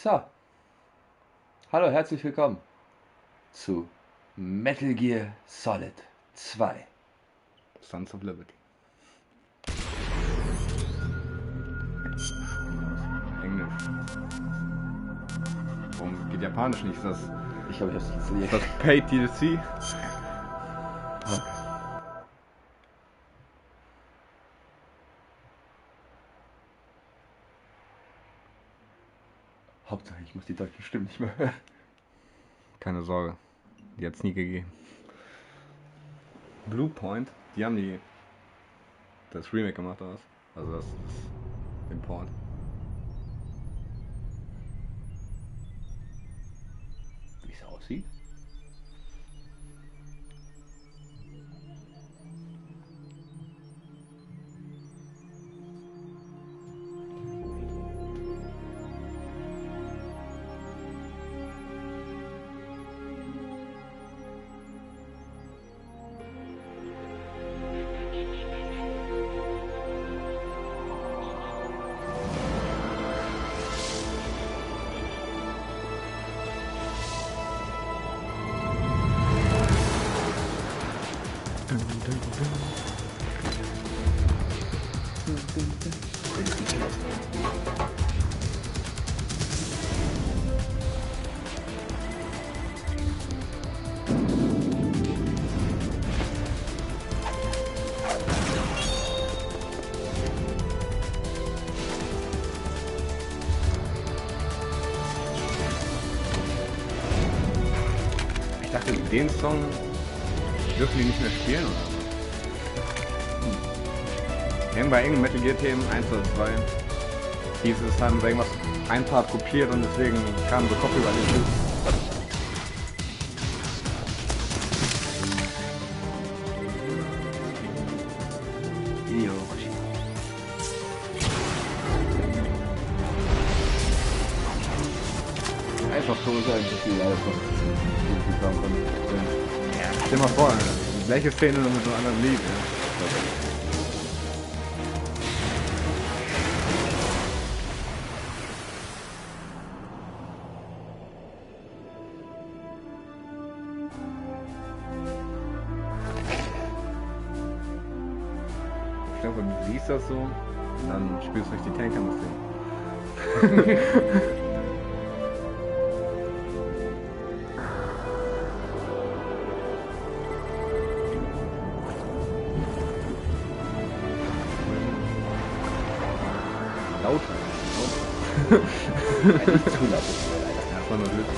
So, hallo, herzlich willkommen zu Metal Gear Solid 2. Sons of Liberty. Englisch. Warum geht Japanisch nicht? Ist das, Ich glaube, ich habe es installiert. ist das Paid DLC? Hauptsache, ich muss die deutschen Stimmen nicht mehr hören. Keine Sorge. Die hat es nie gegeben. Bluepoint, die haben das Remake gemacht, oder was? Also den Port. Wie es aussieht? Ich dachte, den Song dürfen die nicht mehr spielen, oder so? Irgendein Metal Gear Themen 1 oder 2 hieß es, haben sie irgendwas ein Part kopiert und deswegen kamen so Copyright-Issues. Einfach so sein, dass die einfach die sagen können. Ja, stell mal vor, die gleiche Szene nur mit so einem anderen Lied. Ja. Stell dir vor, du siehst das so und dann spielst du durch die Tanker-Musik. Lauter. Nicht zu laut. Ja, das war nur Glück.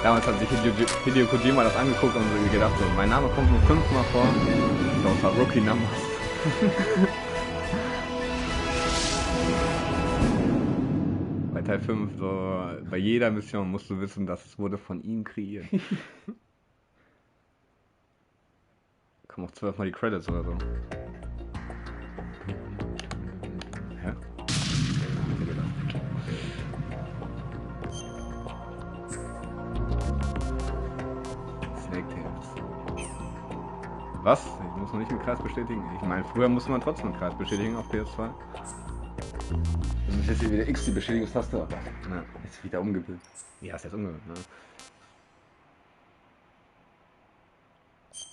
Damals hat sich Hideo Kojima das angeguckt und so gedacht, so, mein Name kommt nur 5-mal vor. Das war Rookie Numbers. Bei Teil 5, so, bei jeder Mission musst du wissen, dass es wurde von ihm kreiert. Kommen auch 12-mal die Credits oder so. Hä? Snake Tales. Was? Ich muss noch nicht den Kreis bestätigen. Ich meine, früher musste man trotzdem den Kreis bestätigen auf PS2. Das ist jetzt hier wieder X, die Bestätigungstaste. Aber Ja, jetzt wieder umgebildet. ja, ist jetzt umgewöhnt, ne?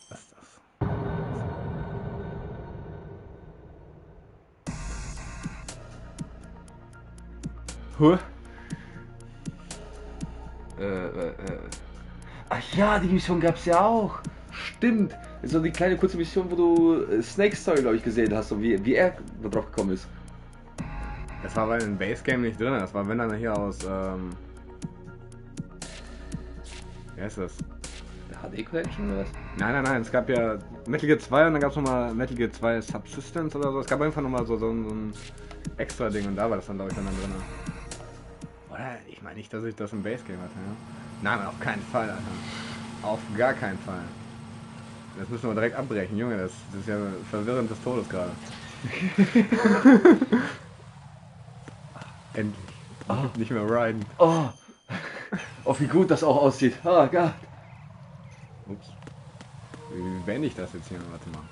Was ist das? Huh? Ach ja, die Mission gab's ja auch. Stimmt. So die kleine kurze Mission, wo du Snake Story, glaube ich, gesehen hast und wie er da drauf gekommen ist. Das war bei dem Basegame nicht drin, das war wenn dann hier aus, wie heißt das? Der HD Collection oder was? Nein, es gab ja Metal Gear 2 und dann gab es nochmal Metal Gear 2 Subsistence oder so. Es gab einfach nochmal so ein extra Ding und da war das dann, glaube ich, dann drin. Oder? Ich meine nicht, dass ich das im Basegame hatte, ja? Nein, auf keinen Fall, Alter. Auf gar keinen Fall. Das müssen wir direkt abbrechen, Junge. Das ist ja verwirrend des Todes gerade. Endlich. Nicht mehr riden. Oh. Oh, wie gut das auch aussieht. Oh Gott. Ups. Wie beende ich das jetzt hier? Warte mal.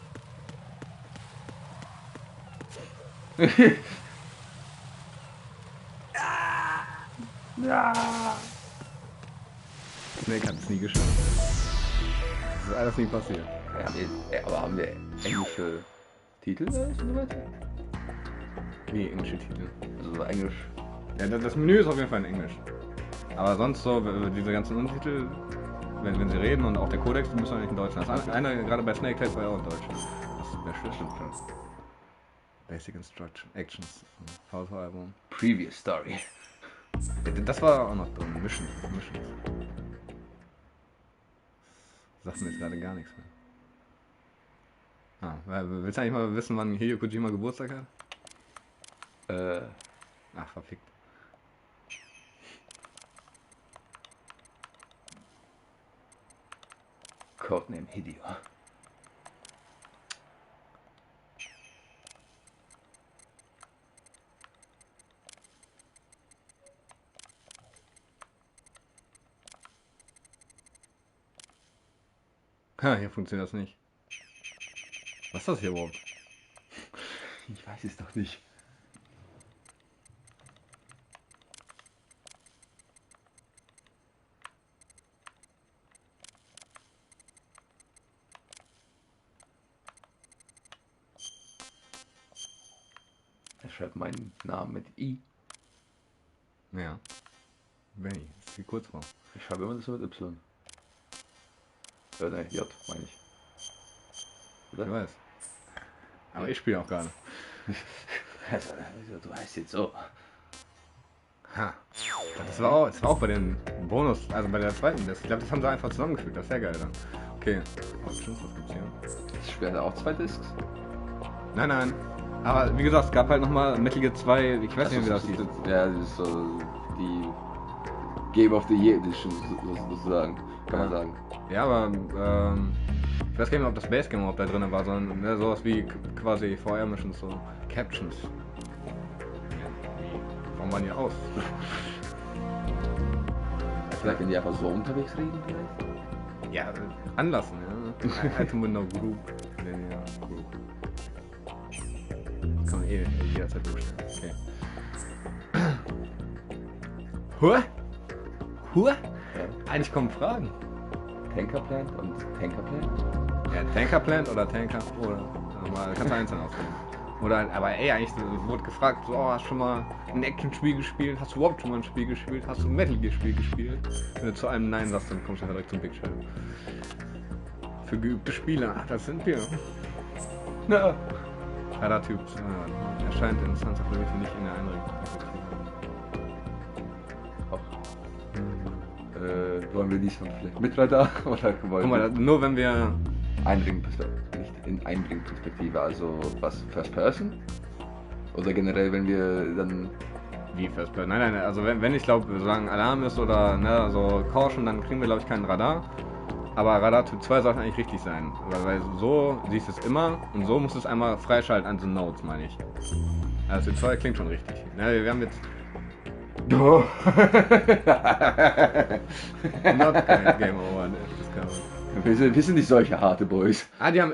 Ja. Snake hat es nie geschafft. Das ist alles nie passiert. Ja, aber haben wir englische Titel und so weiter? Wie englische Titel? Also Englisch. Ja, das Menü ist auf jeden Fall in Englisch. Aber sonst so, diese ganzen Untertitel, wenn sie reden und auch der Kodex, die müssen eigentlich in Deutsch. Das eine, gerade bei Snake Tales war ja auch in Deutsch. Das ist der Schlüssel schon. Basic Instruction, Actions, V2-Album. Previous Story. Ja, das war auch noch drin, Mission. Sagt mir jetzt gerade gar nichts mehr. Willst du eigentlich mal wissen, wann Hideo Kojima Geburtstag hat? Ach, verfickt. Codename Hideo. Ha, hier funktioniert das nicht. Was ist das hier überhaupt? Ich weiß es doch nicht. Er schreibt meinen Namen mit I. Ja. Benny, das ist die Kurzform. Ich schreibe immer das mit Y. Ne, J, meine ich. Oder? Ich weiß. Aber ich spiele auch gerade. Also, du heißt jetzt so. Ha. Das war auch bei den Bonus, also bei der zweiten. Ich glaube, das haben sie einfach zusammengefügt. Das ist sehr geil dann. Okay. Options, was gibt's hier? Das Schwert auch 2 Discs? Nein. Aber wie gesagt, es gab halt nochmal Metal Gear 2, ich weiß nicht, wie das hieß. Ja, das ist so die Game of the Year Edition sozusagen, kann man sagen. Ja, aber ich weiß gar nicht mehr, ob das Base Game überhaupt da drin war, sondern ne, sowas wie quasi VR-Missions, so Captions. Warum waren die aus? Vielleicht wenn die einfach so unterwegs reden vielleicht? Ja, anlassen, ja. Item Window Group. Linear Group. Kann man jederzeit durchstellen. Okay. Hua? Ja. Eigentlich kommen Fragen. Tanker Plant und Tanker Plant? Ja, Tanker Plant oder Tanker oder kannst du einzeln auswählen. Oder aber eigentlich wurde gefragt, so, hast du schon mal ein Action-Spiel gespielt? Hast du überhaupt schon mal ein Spiel gespielt? Hast du ein Metal Gear-Spiel gespielt? Wenn du zu einem Nein sagst, dann kommst du direkt zum Big Shadow. Für geübte Spieler, das sind wir. Na. Radar-Typ erscheint in Sons of Liberty nicht in der Einrichtung. Wollen wir diesmal vielleicht mit Radar? Oder Guck mal, nur wenn wir Einbringen-Perspektive, nicht in Einbringen-Perspektive, also was, First Person? Oder generell, wenn wir dann... Wie First Person? Nein, also wenn ich glaube, wir sagen Alarm ist oder ne, so Caution, dann kriegen wir glaube ich keinen Radar. Aber Radar Typ 2 sollte eigentlich richtig sein. Weil so siehst du es immer und so musst du es einmal freischalten an so Nodes, meine ich. Also Typ 2 klingt schon richtig. Ne, wir haben jetzt... Oh. Not Game Over. Ne? Wir sind nicht solche harte Boys. Die haben...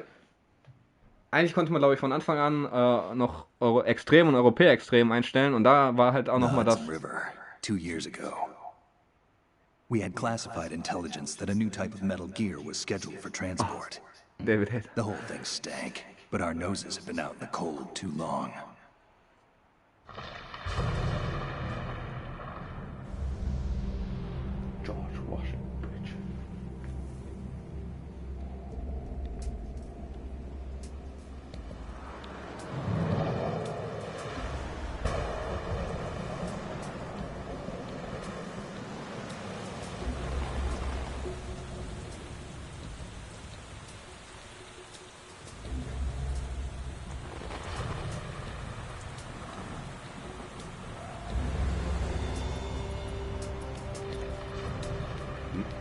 Eigentlich konnte man, glaube ich, von Anfang an noch Extrem und Europäer-Extrem einstellen und da war halt auch nochmal das... River, 2 years ago. We had classified intelligence that a new type of Metal Gear was scheduled for transport. David Head. The whole thing stank, but our noses have been out in the cold too long. George Washington Bridge.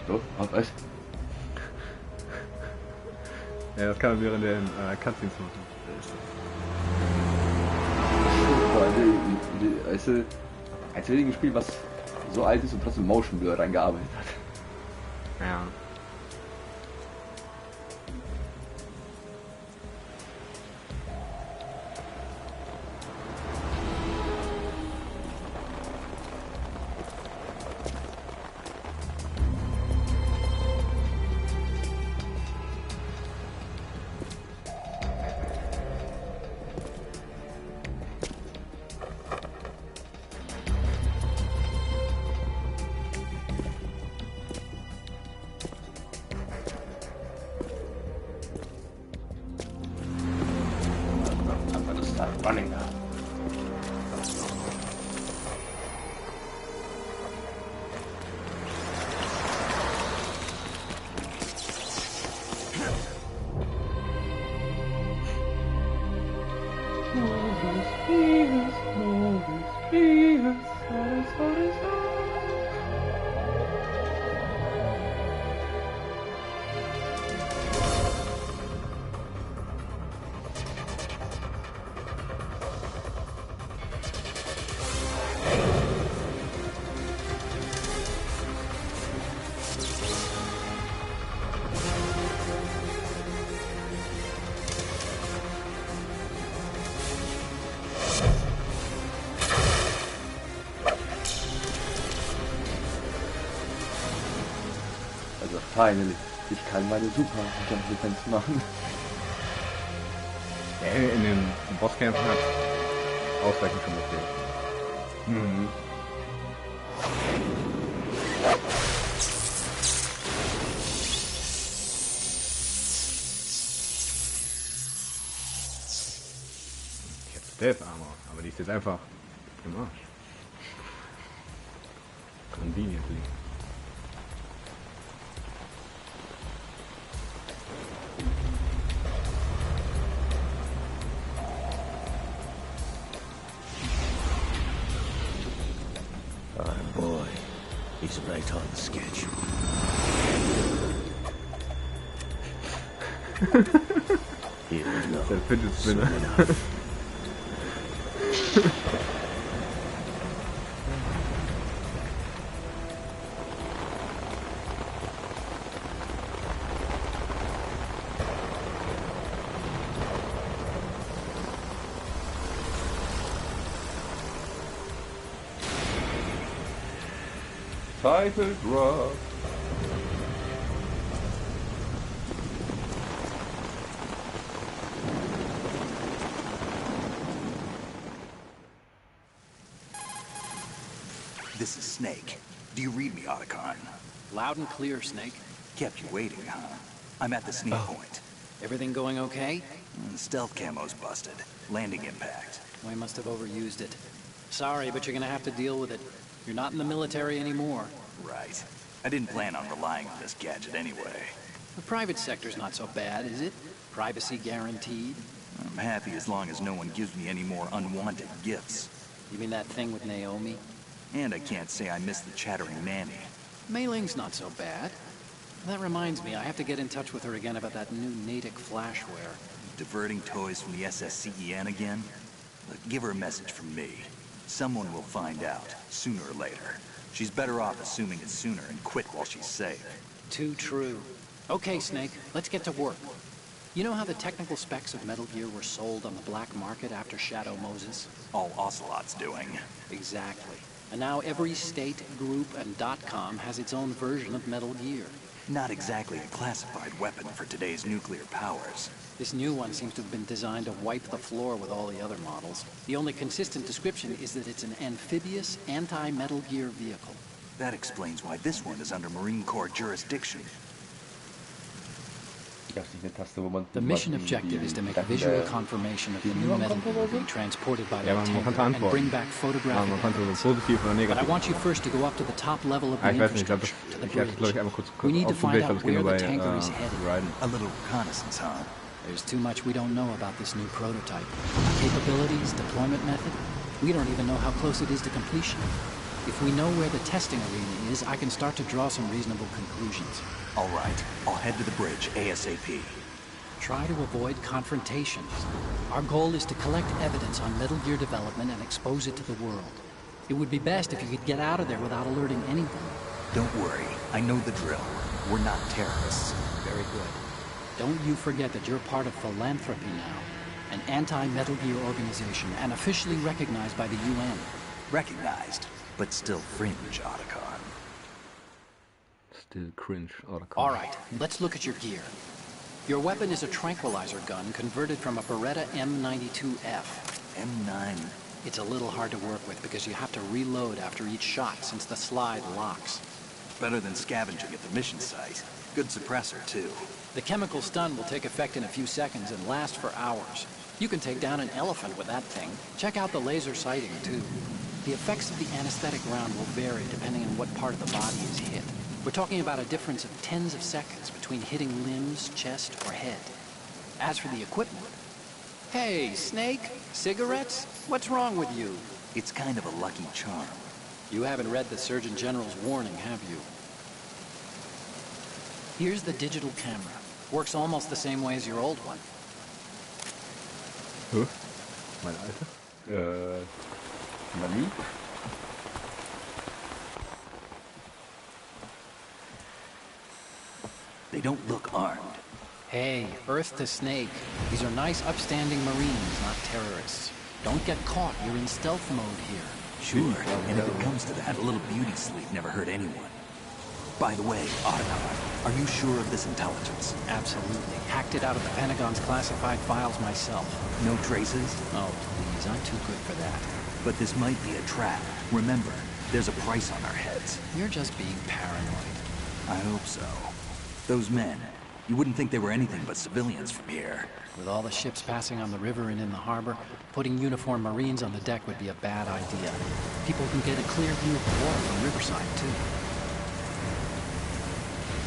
So, was? Ja, das kann man während den Cutscenes machen. Weißt du, als weniges Spiel, was so alt ist und trotzdem Motion Blur reingearbeitet hat. Ja. Running now. Also finally, ich kann meine Super-Defense machen. Ja, in den Bosskämpfen hat Ausweichen schon okay. Mhm. Ich hab Stealth Armor, aber die ist jetzt einfach im Arsch. Conveniently. Boy, he's right on the schedule. Here we go. Der Fidget Spinner. Soon enough. Title drop. This is Snake. Do you read me, Otacon? Loud and clear, Snake. Kept you waiting, huh? I'm at the sneak point. Everything going okay? The stealth camo's busted. Landing impact. We must have overused it. Sorry, but you're gonna have to deal with it. You're not in the military anymore. Right. I didn't plan on relying on this gadget anyway. The private sector's not so bad, is it? Privacy guaranteed? I'm happy as long as no one gives me any more unwanted gifts. You mean that thing with Naomi? And I can't say I miss the chattering nanny. Mei Ling's not so bad. That reminds me, I have to get in touch with her again about that new Natick flashware. Diverting toys from the SSCEN again? Look, give her a message from me. Someone will find out, sooner or later. She's better off assuming it sooner and quit while she's safe. Too true. Okay, Snake, let's get to work. You know how the technical specs of Metal Gear were sold on the black market after Shadow Moses? All Ocelot's doing. Exactly. And now every state, group, and .com has its own version of Metal Gear. Not exactly a classified weapon for today's nuclear powers. This new one seems to have been designed to wipe the floor with all the other models. The only consistent description is that it's an amphibious, anti-Metal Gear vehicle. That explains why this one is under Marine Corps jurisdiction. The mission objective is to make visual confirmation of the new Metal Gear being transported by Ja, the man kann tanker and antworten. bring back Ja, photographic man kann so evidence. positiv oder But I negativ. want you first to go up to the top level of the Ich weiß nicht, ich glaube, infrastructure, to the ich habe glaube ich bridge. einmal kurz We need to ausprobiert, find ich glaube, out es geht nur where bei the tanker is headed. Raiden. A little reconnaissance, huh? There's too much we don't know about this new prototype. Capabilities, deployment method, we don't even know how close it is to completion. If we know where the testing arena is, I can start to draw some reasonable conclusions. All right, I'll head to the bridge ASAP. try to avoid confrontations. Our goal is to collect evidence on Metal Gear development and expose it to the world. It would be best if you could get out of there without alerting anyone. Don't worry, I know the drill. We're not terrorists. Very good. Don't you forget that you're part of Philanthropy now, an anti-Metal Gear organization and officially recognized by the UN. Recognized, but still fringe, Otacon. Still cringe. All right, let's look at your gear. Your weapon is a tranquilizer gun converted from a Beretta M92F. M9. It's a little hard to work with because you have to reload after each shot since the slide locks. Better than scavenging at the mission site. Good suppressor, too. The chemical stun will take effect in a few seconds and last for hours. You can take down an elephant with that thing. Check out the laser sighting, too. The effects of the anesthetic round will vary depending on what part of the body is hit. We're talking about a difference of tens of seconds between hitting limbs, chest, or head. As for the equipment... Hey, Snake? Cigarettes? What's wrong with you? It's kind of a lucky charm. You haven't read the Surgeon General's warning, have you? Here's the digital camera. Works almost the same way as your old one. Huh? Mein Alter? Nani? They don't look armed. Hey, Earth to Snake. These are nice, upstanding Marines, not terrorists. Don't get caught. You're in stealth mode here. Sure, and if it comes to that, a little beauty sleep never hurt anyone. By the way, Otacon, are you sure of this intelligence? Absolutely. Hacked it out of the Pentagon's classified files myself. No traces? Oh, please. I'm too good for that. But this might be a trap. Remember, there's a price on our heads. You're just being paranoid. I hope so. Those men, you wouldn't think they were anything but civilians from here. With all the ships passing on the river and in the harbor, putting uniformed Marines on the deck would be a bad idea. People can get a clear view of the water from Riverside, too.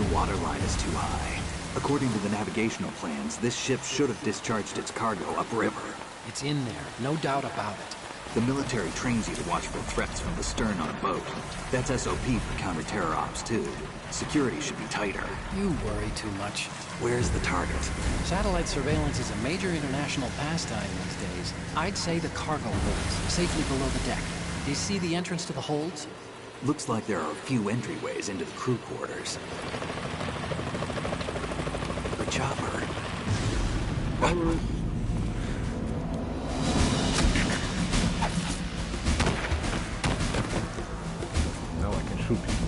The water line is too high. According to the navigational plans, this ship should have discharged its cargo upriver. It's in there, no doubt about it. The military trains you to watch for threats from the stern on a boat. That's SOP for counter-terror ops, too. Security should be tighter. You worry too much. Where's the target? Satellite surveillance is a major international pastime these days. I'd say the cargo holds, safely below the deck. Do you see the entrance to the holds? Looks like there are a few entryways into the crew quarters. The chopper. Now I can shoot people.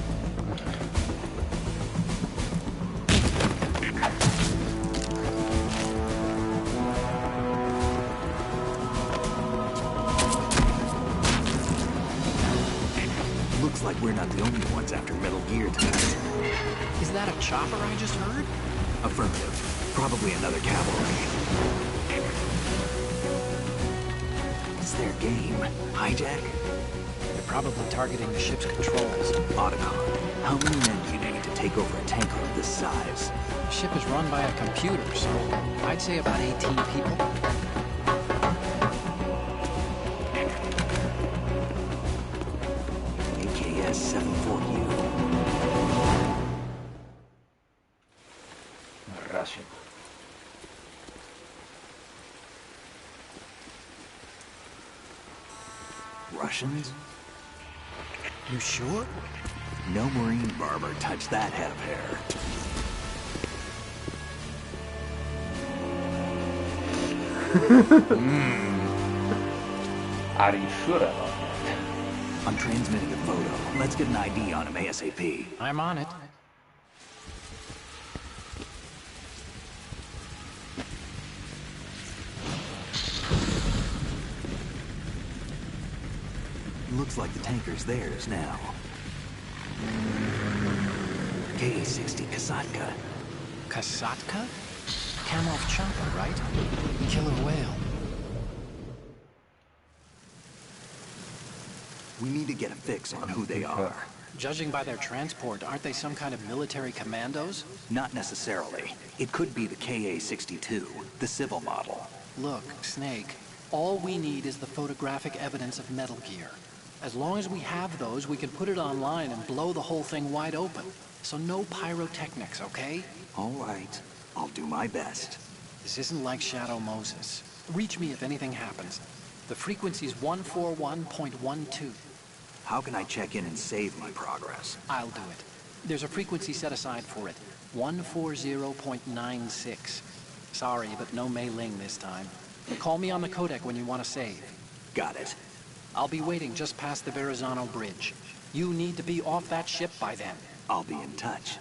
Looks like we're not the only ones after Metal Gear tonight. Is that a chopper I just heard? Affirmative. Probably another cavalry. It's their game. Hijack? They're probably targeting the ship's controls. Otacon, how many men do you need to take over a tanker of this size? The ship is run by a computer, so I'd say about 18 people. AKS-74U. Russian. Russians? You sure? No Marine barber touched that head of hair. Are you sure about that? I'm transmitting a photo. Let's get an ID on him ASAP. I'm on it. Looks like the tanker's theirs now. Ka-60 Kasatka. Kasatka? Kamov chopper, right? Killer whale. We need to get a fix on who they are. Judging by their transport, aren't they some kind of military commandos? Not necessarily. It could be the Ka-62, the civil model. Look, Snake, all we need is the photographic evidence of Metal Gear. As long as we have those, we can put it online and blow the whole thing wide open. So no pyrotechnics, okay? All right. I'll do my best. This isn't like Shadow Moses. Reach me if anything happens. The frequency's 141.12. How can I check in and save my progress? I'll do it. There's a frequency set aside for it. 140.96. Sorry, but no Mei Ling this time. Call me on the codec when you want to save. Got it. I'll be waiting just past the Verrazano Bridge. You need to be off that ship by then. I'll be in touch.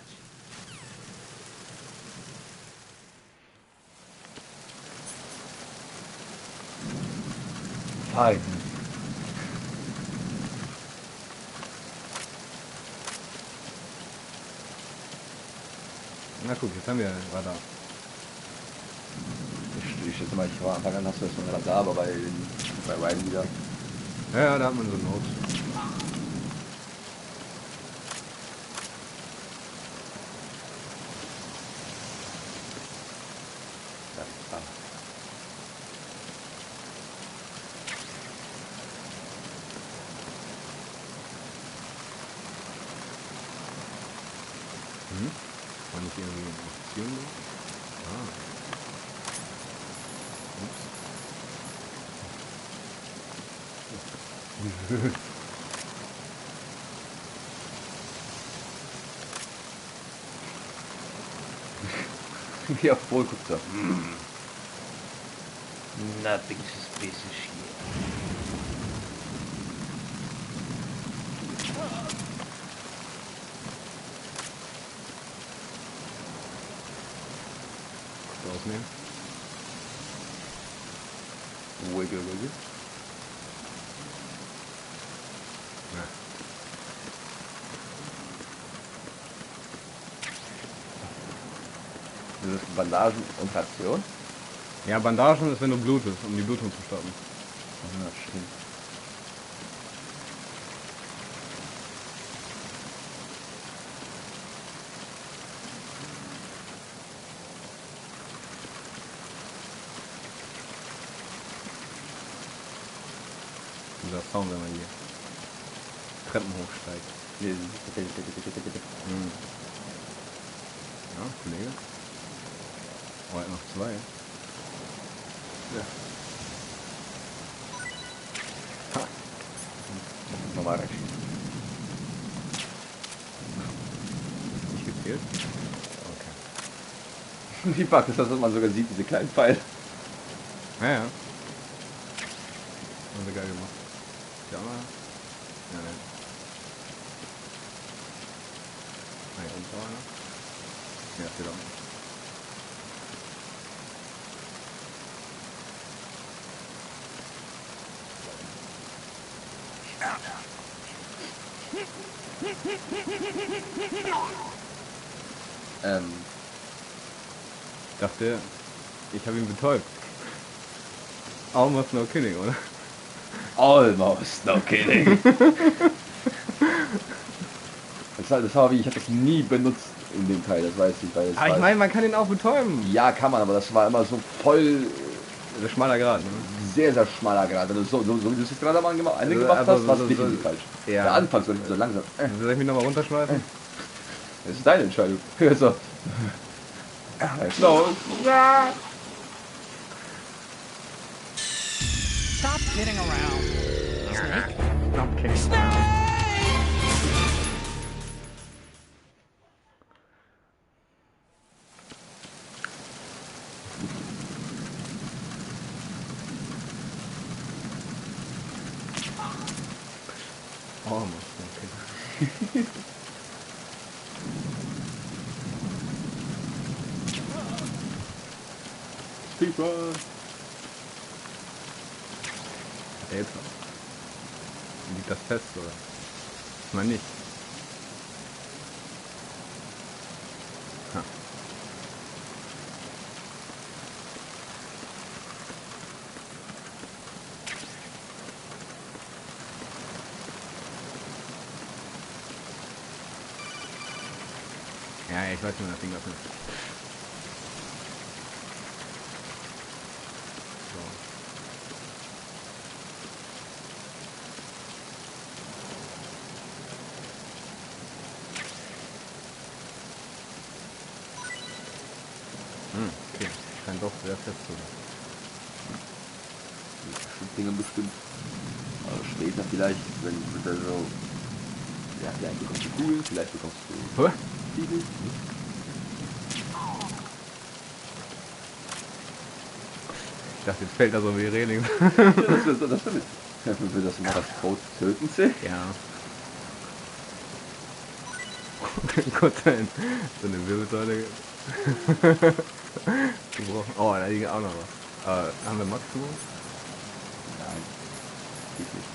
Hi. Na guck, jetzt haben wir Radar. Ich schätze mal, ich war am Anfang an, hast du das schon gerade da, aber bei Ryden wieder. Ja, da hat man so Not. Ja, ah. War nicht irgendwie eine Option? Ah. Ups. Wie auf Wohl guckt er. Nothing suspicious here. Rausnehmen. Wiggle, wiggle. Ja. Das ist Bandagen und Ration. Ja, Bandagen ist, wenn du blutest, um die Blutung zu stoppen. Ja, stimmt. Dieser Sound, wenn man hier Treppen hochsteigt. Nee, bitte. Ja, Kollege. Oh, er hat noch zwei. Ja. Ha. Nochmal recht. Nicht gezählt? Okay. Wie packt es das, was man sogar sieht, diese kleinen Pfeile. Ja, ja. Haben sie geil gemacht. Ja, mal. Ja, ne. Ah, hier unten war einer. Ja, steht auch. Dachte, ich habe ihn betäubt. Almost no kidding, oder? Almost, no kidding. Das habe ich habe das nie benutzt in dem Teil, das weiß ich. Weil es Aber ich war- meine, man kann ihn auch betäuben. ja, kann man, aber das war immer so voll Das ist schmaler Grad, ne? sehr, sehr schmaler Grad. Also so wie du es jetzt gerade am Ende Also gemacht einfach hast, war es so- definitiv so- falsch. ja. Der Anfang so langsam. Soll ich mich nochmal runterschmeißen? Das ist deine Entscheidung. so. So. Stop kidding around. Snake? Okay. Almost, okay. Speedrun. Jetzt liegt das fest, oder? Ich meine nicht. Ha. Ja, ich weiß nicht, das Ding öffnet. So. Okay. scheint doch sehr fest zu sein. Bestimmt Dinge bestimmt. Aber später vielleicht, wenn du so. Ja, vielleicht bekommst du Kugeln, vielleicht bekommst du. Hä? Siegel. Ich dachte, jetzt fällt da so wie Reling. Ja, das stimmt. Will das mal das Code töten zählen? Ja. Gott sei Dank. So eine Wirbelsäule. gebrochen. Oh, da liegt auch noch was. Haben wir Maximum? Nein. Geht nicht.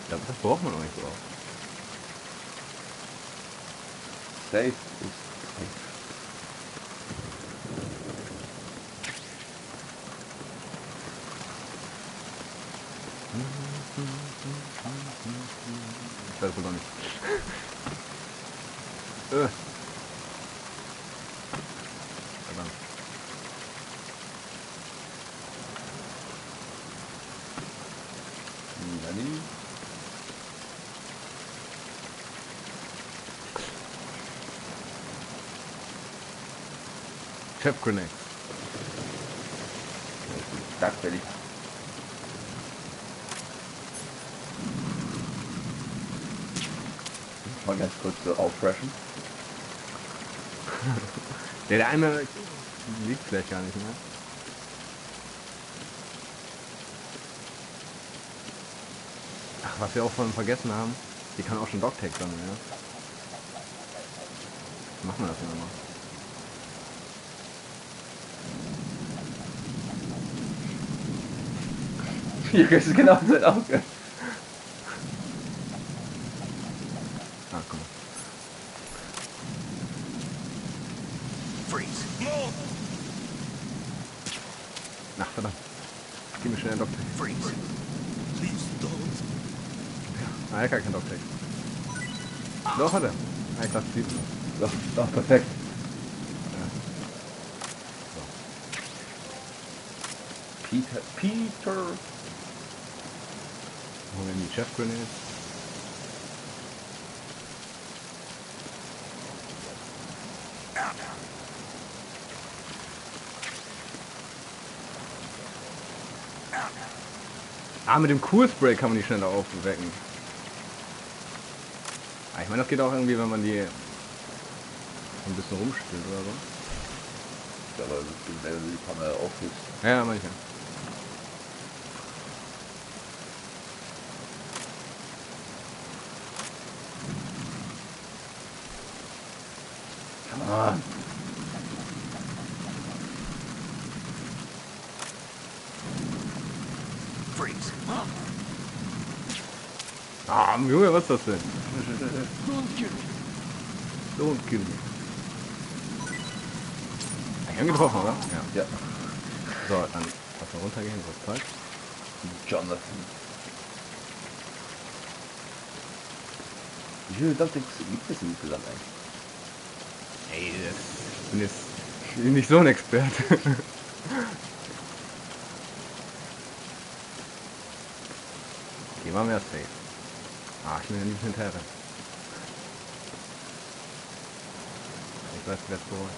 Ich glaube, das braucht man auch nicht so oft. Safe ist safe. Ich weiß wohl noch nicht. Verdammt. Nani? Chef Grenade. Dagfällig. Mal ganz kurz so auffreshen. Der eine liegt vielleicht gar nicht mehr. Ach, was wir auch vorhin vergessen haben, die kann auch schon Dogtag sammeln, ja? Machen wir das ja nochmal. Hier ist es genau sein Auge. Ah, guck mal. Freeze. Move. Ach, verdammt. Gib mir schnell einen Dogtag. Freeze. Please don't. Ah, er kann keinen Dogtag. Doch, hat er. Ah, ich dachte, sie. Doch, perfekt. Peter. Holen wir die Chef Grenade. Ah, mit dem Cool-Spray kann man die schneller aufwecken. Ah, ich meine, das geht auch irgendwie, wenn man die ein bisschen rumspielt oder so. Aber wenn du die Kamera aufhebst. Ja, manchmal. Come on. Freeze. Ah, Junge, was ist das denn? Don't kill me. Ich habe getroffen, oder? Ja. Ja. So, dann lass mal runtergehen, so Zeit. Jonathan. Wie viele Dogtags gibt es insgesamt eigentlich? Ey, ich bin jetzt nicht so ein Experte. Hier waren wir safe. Ah, ich bin ja nicht hinterher. Ich weiß, wer es bereut.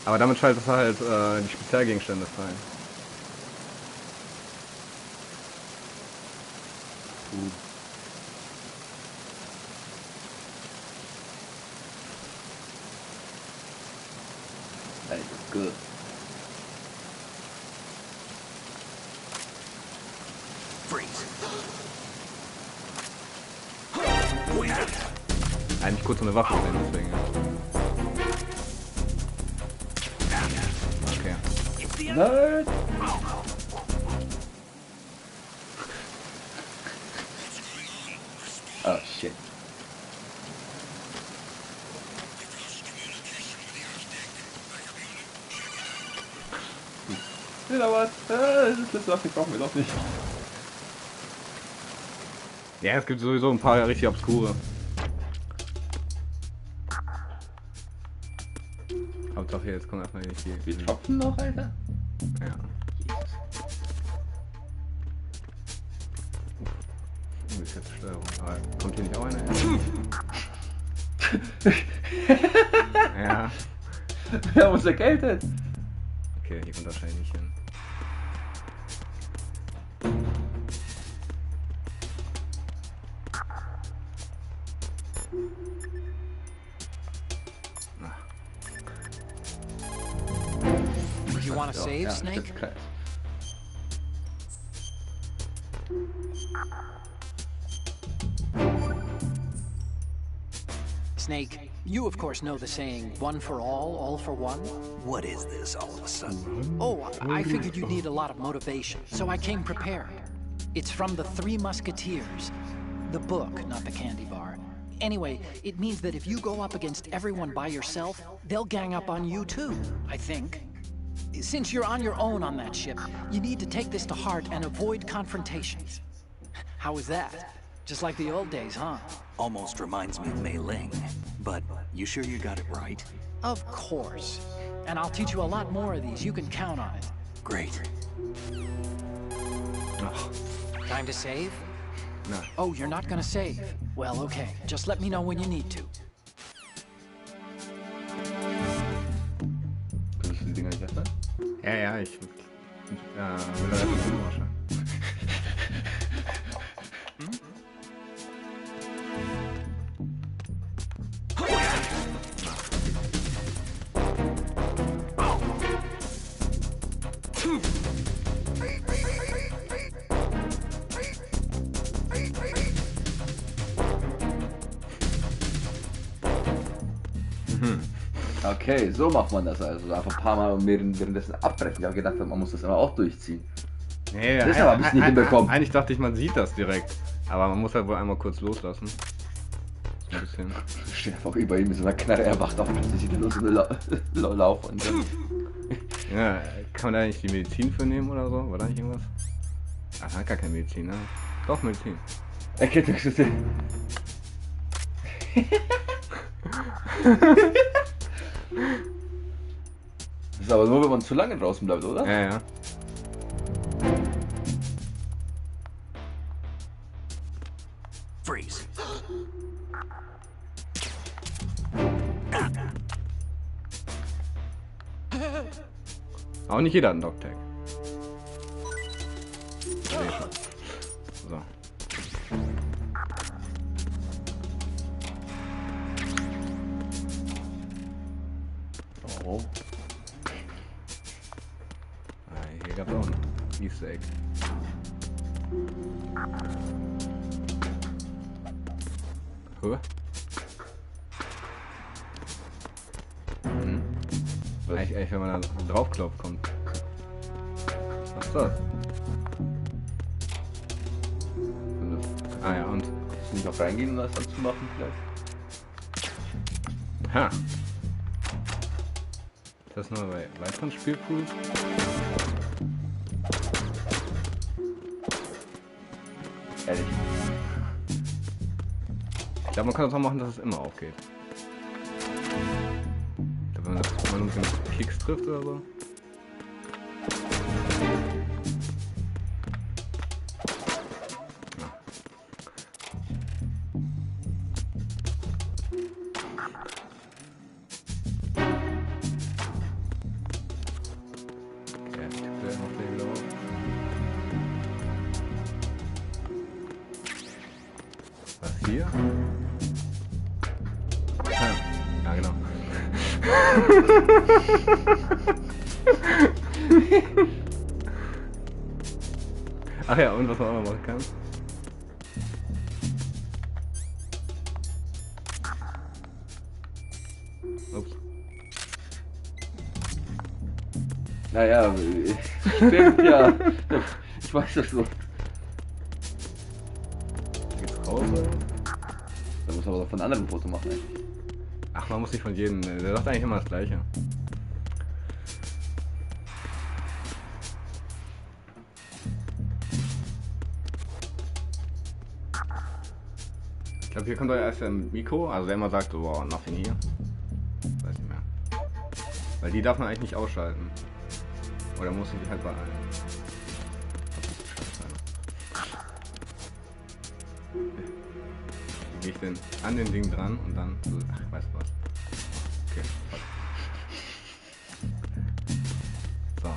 Aber damit schaltet halt die Spezialgegenstände frei. That is good. Freeze. Eigentlich kurz eine Waffe sehen, deswegen. Okay. Nerd! Oh shit. Wieder was? Das Waffe brauchen wir doch nicht. Ja, es gibt sowieso ein paar richtig obskure. Hauptsache jetzt kommt erstmal nicht die. Wir tropfen noch, Alter? Ja. Bis jetzt Steuerung. Aber kommt hier nicht auch einer? Ja. Wir haben uns erkältet. Okay, hier kommt wahrscheinlich nicht hin. You want to Ja, save, ja, Snake? stimmt, klar. Snake, you of course know the saying, one for all for one? What is this all of a sudden? Oh, I figured you'd need a lot of motivation, so I came prepared. It's from the Three Musketeers. The book, not the candy bar. Anyway, it means that if you go up against everyone by yourself, they'll gang up on you too, I think. Since you're on your own on that ship, you need to take this to heart and avoid confrontations. How was that? Just like the old days, huh? Almost reminds me of Mei Ling. But you sure you got it right? Of course. And I'll teach you a lot more of these. You can count on it. Great. Time to save? No. Oh, you're not gonna save? Well, okay. Just let me know when you need to. Könntest du die Dinger nicht öffnen? Ja, ich will das Führerschein. Okay, so macht man das also. Einfach ein paar Mal und währenddessen abbrechen. Ich habe gedacht, man muss das immer auch durchziehen. Nee, Deshalb habe ich nicht hinbekommen. Eigentlich dachte ich, man sieht das direkt. Aber man muss halt wohl einmal kurz loslassen. So ein bisschen. Steht einfach über ihm mit so einer Knarre, er wacht auf und plötzlich sieht er los und laufen. Und dann Ja, kann man da nicht die Medizin für nehmen oder so? War da nicht irgendwas? Ach, hat gar keine Medizin, ne? Doch, Medizin. er kennt das Schlüssel. Das ist aber nur, wenn man zu lange draußen bleibt, oder? Ja. Freeze. Auch nicht jeder hat einen Dogtag. So. Oh. Hier gab es auch ein Easter Egg. Huh? Eigentlich, wenn man da draufklopft, kommt. Was ist das? Ah ja, und? Nicht auch reingehen und das dann zu machen vielleicht? Ha! Ist das nur bei weiteren Spielcrews? Ehrlich. Ich glaube, man kann das auch machen, dass es immer aufgeht. Ich glaube, wenn man mit dem Kicks trifft oder so. Okay, ich tippe auf den wieder auf. Was hier? Ja, genau. Ach ja, und was man auch noch machen kann. Ups. Naja, stimmt ja. Ich weiß das so. Geht's raus, oder? Da muss man aber von anderen ein Foto machen eigentlich. Ach, man muss nicht von jedem. Der sagt eigentlich immer das Gleiche. Ich glaube, hier kommt doch erst der Miko, also der immer sagt, so, wow, nothing here. Weiß nicht mehr. Weil die darf man eigentlich nicht ausschalten. Oder muss ich die halt beeilen? gehe ich denn an den Ding dran und dann so, ach, weißt du was. Okay, fuck. So.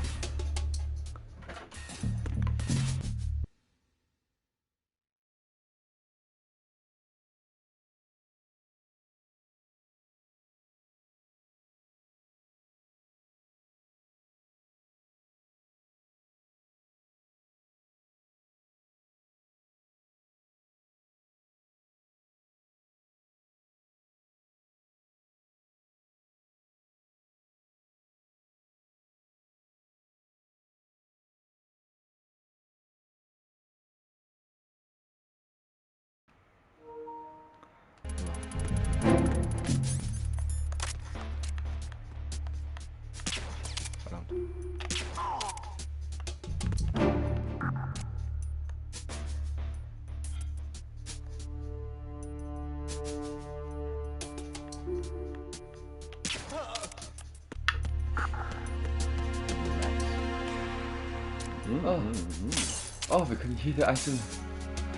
Verdammt. Oh. Oh, wir können jede einzelne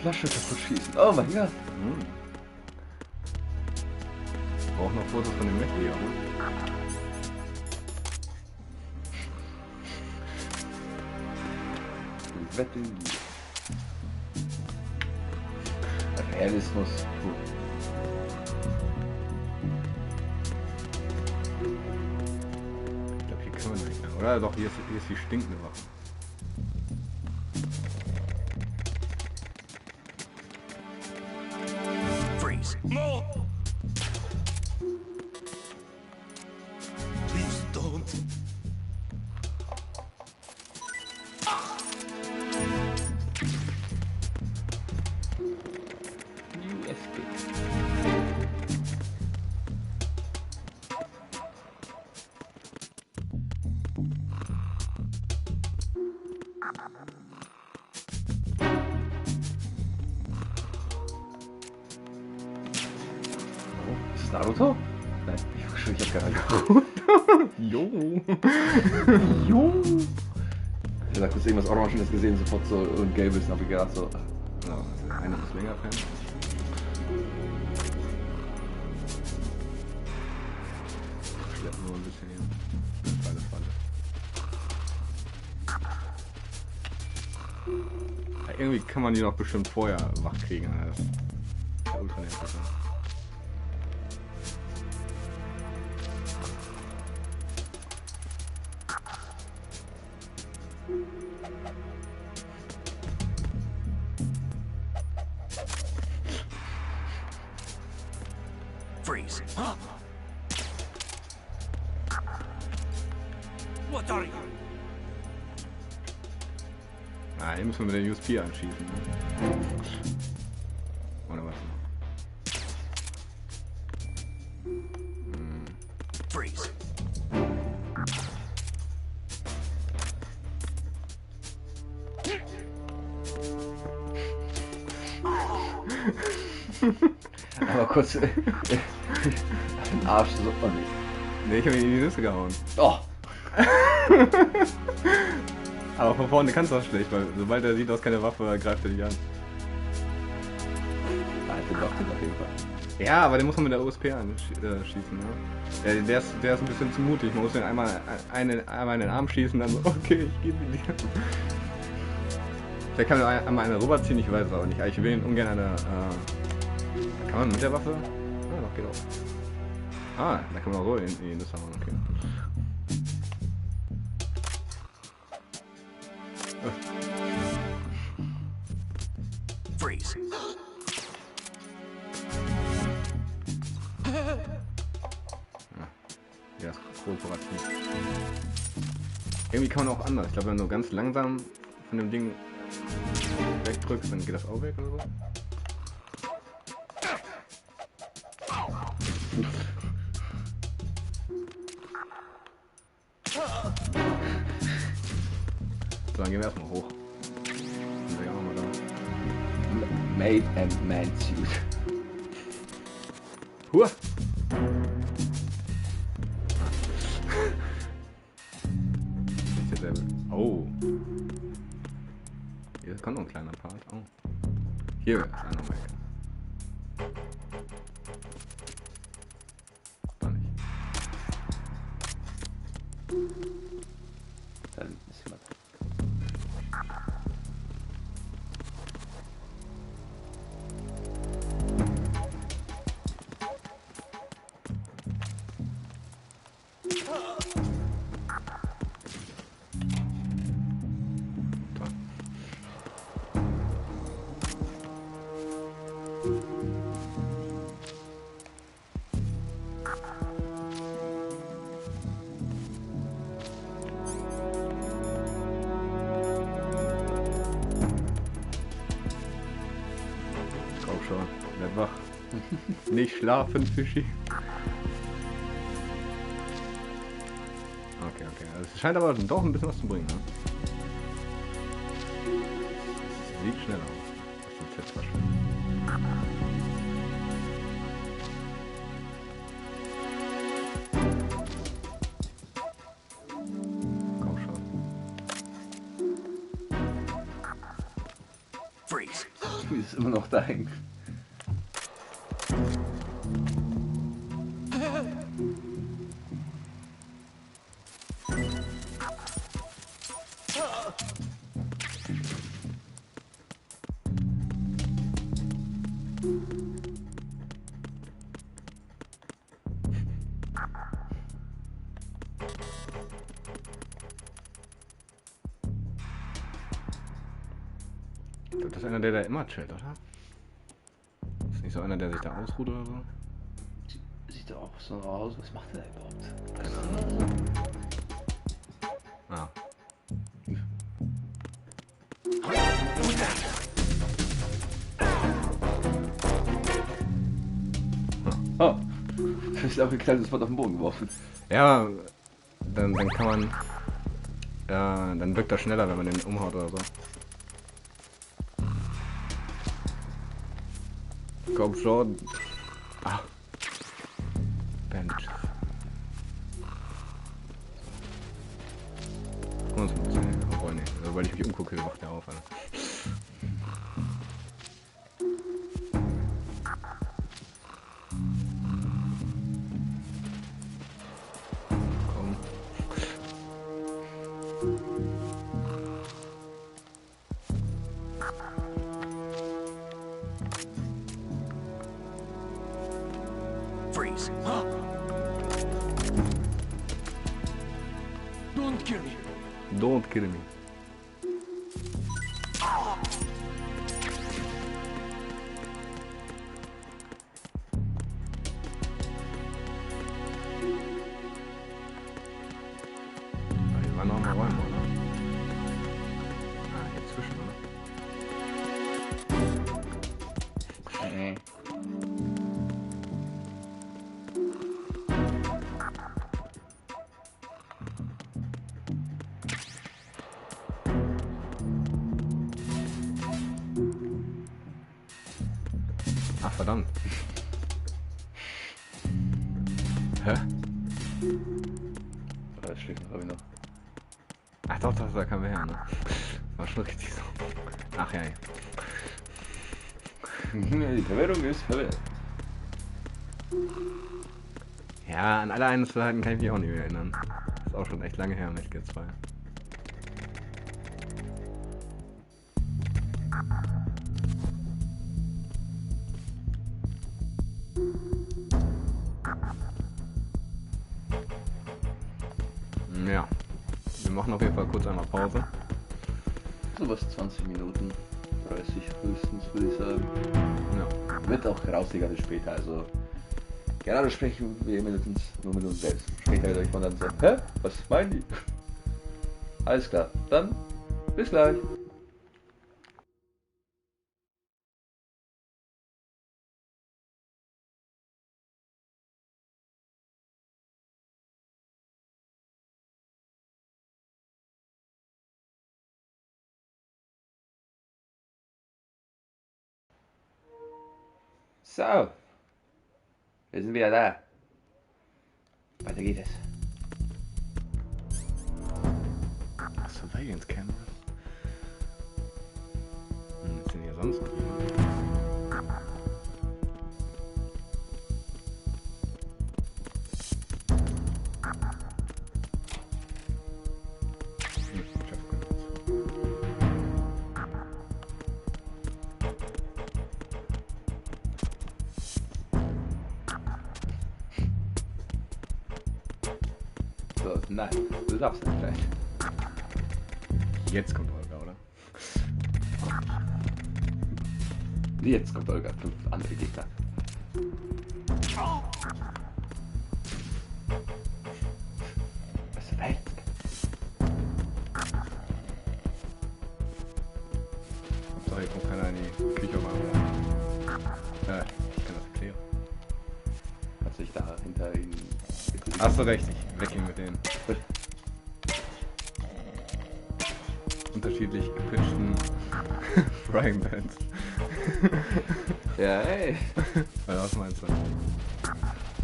Flasche kaputt schießen. Oh mein Gott. Ich brauche noch Fotos von dem Metal hier, oder? Wetten. Realismus. Puh. Ich glaube, hier können wir nicht mehr. Oder? Doch, hier ist die stinkende Waffe. Freeze. No! Please don't. USB. Ist das Naruto? Nein, ich hab keine Ahnung. Jo. Jo. Ich hab kurz irgendwas Orangenes gesehen, sofort so ein gelbes Navigat so. Ja, also einer ist länger Fan. Schleppen nur ein bisschen hier. Falle. Ja, irgendwie kann man die doch bestimmt vorher wach kriegen. Das ist ja ultra nervig. Freeze. What are you? Ah, hier müssen wir mit der USP anschießen. Ne? Oder was? Freeze. Aber kurz den Arsch so. Oh nee. Ne, ich hab ihn in die Nüsse gehauen. Oh! Aber von vorne kannst du auch schlecht, weil sobald er sieht, du hast keine Waffe, greift er dich an. Alter, doch, auf jeden Fall. Ja, aber den muss man mit der USP anschießen, ne? Der ist ein bisschen zu mutig. Man muss den einmal in den Arm schießen, dann so, okay, ich gebe ihn dir. Vielleicht kann man einmal eine rüberziehen, ich weiß es aber nicht. Ich will ihn ungern eine. Kann man mit der Waffe? Ah, doch, geht auch. Ah, da kann man auch so in die Nüsse hauen, okay. Freeze. Ja, ist kooperativ. Irgendwie kann man auch anders. Ich glaube, wenn du ganz langsam von dem Ding wegdrückst, dann geht das auch weg oder so. So, dann gehen wir erstmal hoch. Sind wir ja auch mal da. Made and Man Suit. Hua! Nicht derselbe. Oh. Hier kommt noch ein kleiner Part. Oh. Hier ist einer weg. Dann ist jemand. Komm schon, werd wach. Nicht schlafen, Fischi. Okay, okay. Also es scheint aber doch ein bisschen was zu bringen, ne? Es sieht schnell aus. Das sieht jetzt wahrscheinlich. Komm schon. Freeze. Die ist immer noch da hängen. Das ist einer, der immer chillt, oder? Ist nicht so einer, der sich da ausruht oder so? Sieht doch auch so aus. Was macht der überhaupt? Ah. Oh. Das ist auch ein kleines Wort auf den Boden geworfen. Ja, dann kann man. Ja, dann wirkt das schneller, wenn man den umhaut oder so. Komm schon. Ah. Bandages. Guck uns mal ein bisschen. Obwohl, nee. Weil ich mich umgucke, wacht der auf, Alter. Komm. Freeze. Don't kill me. Don't kill me. Die waren noch mal rein, oder? Ah, hier zwischen, oder? Nee. Ach, verdammt. Hä? Das schlägt noch, noch. Ach doch, da kamen wir her, ne? War schon richtig so. Ach ja, ja. Die Verwirrung ist verwirrt. Ja, an alle Einzelheiten kann ich mich auch nicht mehr erinnern. Ist auch schon echt lange her mit Gear 2. Ja, wir machen auf jeden Fall kurz einmal Pause. So was 20 Minuten, 30 höchstens, würde ich sagen. Ja. Wird auch rausgegangen später, also gerade sprechen wir nur mit uns selbst. Später wird euch von dann sagen, hä? Was meinen die? Alles klar, dann bis gleich. So, wir sind wieder da. Weiter geht es. Surveillance Cameras. Was sind hier sonst noch jemand? So, nein, du darfst nicht gleich. Jetzt kommt Olga, oder? Jetzt kommt Olga, 5 andere Gegner. Was weg? Sorry, hier kommt keiner in die Küche rein. Ja, ich kann das erklären. Kannst du dich da hinter ihn... Hast du recht, ich weggehen mit denen. Unterschiedlich gepitchten Frying Pans. Ja, ey. Was meinst du?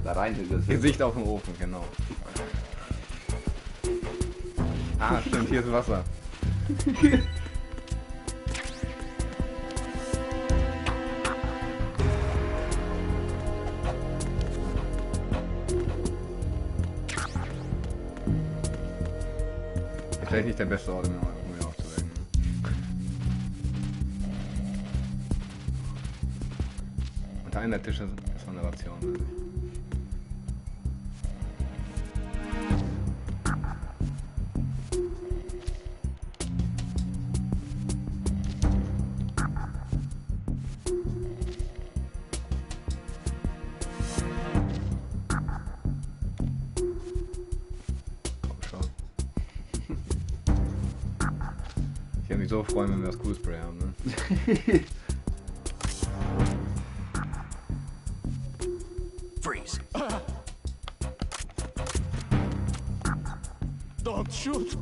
Da rein in das Gesicht auf dem Ofen, genau. Ah, stimmt, hier ist Wasser. Vielleicht nicht der beste Ort, um mir aufzuwecken. Unter einem der Tische ist noch eine Ration. Weiß ich. Ich würde mich so freuen, wenn wir das Cool-Spray haben, ne? Freeze. Don't shoot!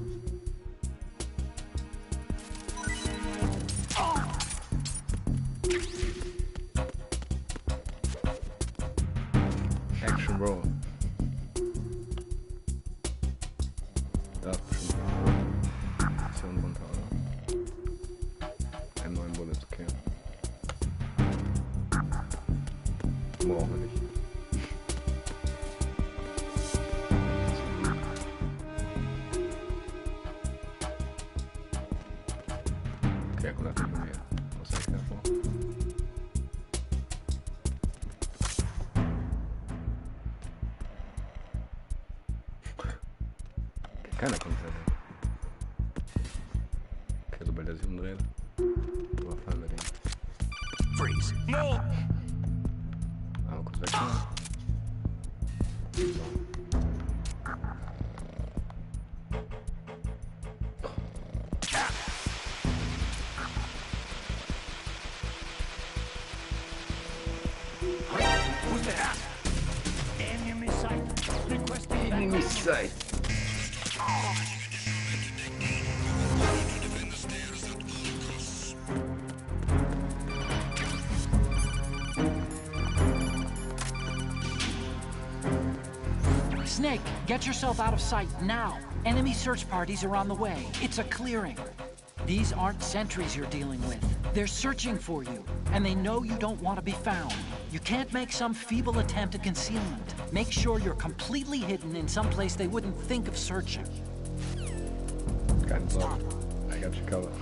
Action Roll. Da ist bestimmt Mission runter, oder? Einen neuen Bullet, okay. Brauchen wir nicht. Okay, 100 mehr. Was ist davor? Keiner kommt weiter. Okay, sobald er sich umdreht, überfallen wir den. Freeze. No! Einmal kurz wechseln. So. Who's there? Enemy sight. Requesting Enemy sight. Snake, get yourself out of sight now. Enemy search parties are on the way. It's a clearing. These aren't sentries you're dealing with. They're searching for you, and they know you don't want to be found. You can't make some feeble attempt at concealment. Make sure you're completely hidden in some place they wouldn't think of searching. Keine Sorge. I got you covered.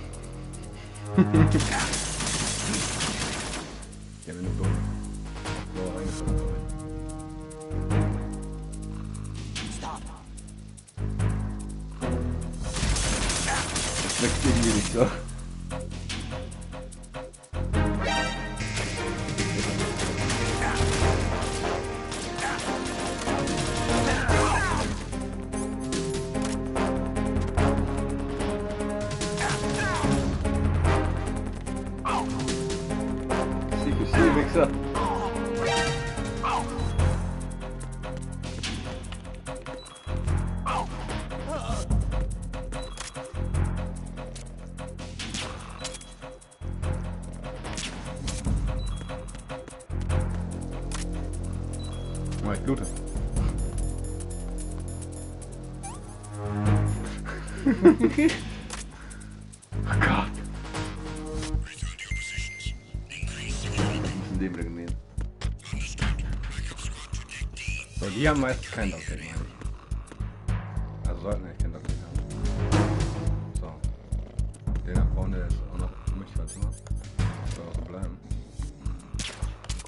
Ja, wenn du so reingefahren bist. Stop. Das schmeckt irgendwie nicht so. CQC, Wichser. Oh, ich blute. Oh Gott. Leben regenerieren. So, die haben meistens keinen Doppel, meine ich. Also sollten eigentlich keinen Doppel haben. So. Den da vorne, der ist auch noch Möglichkeit immer. Soll auch so bleiben.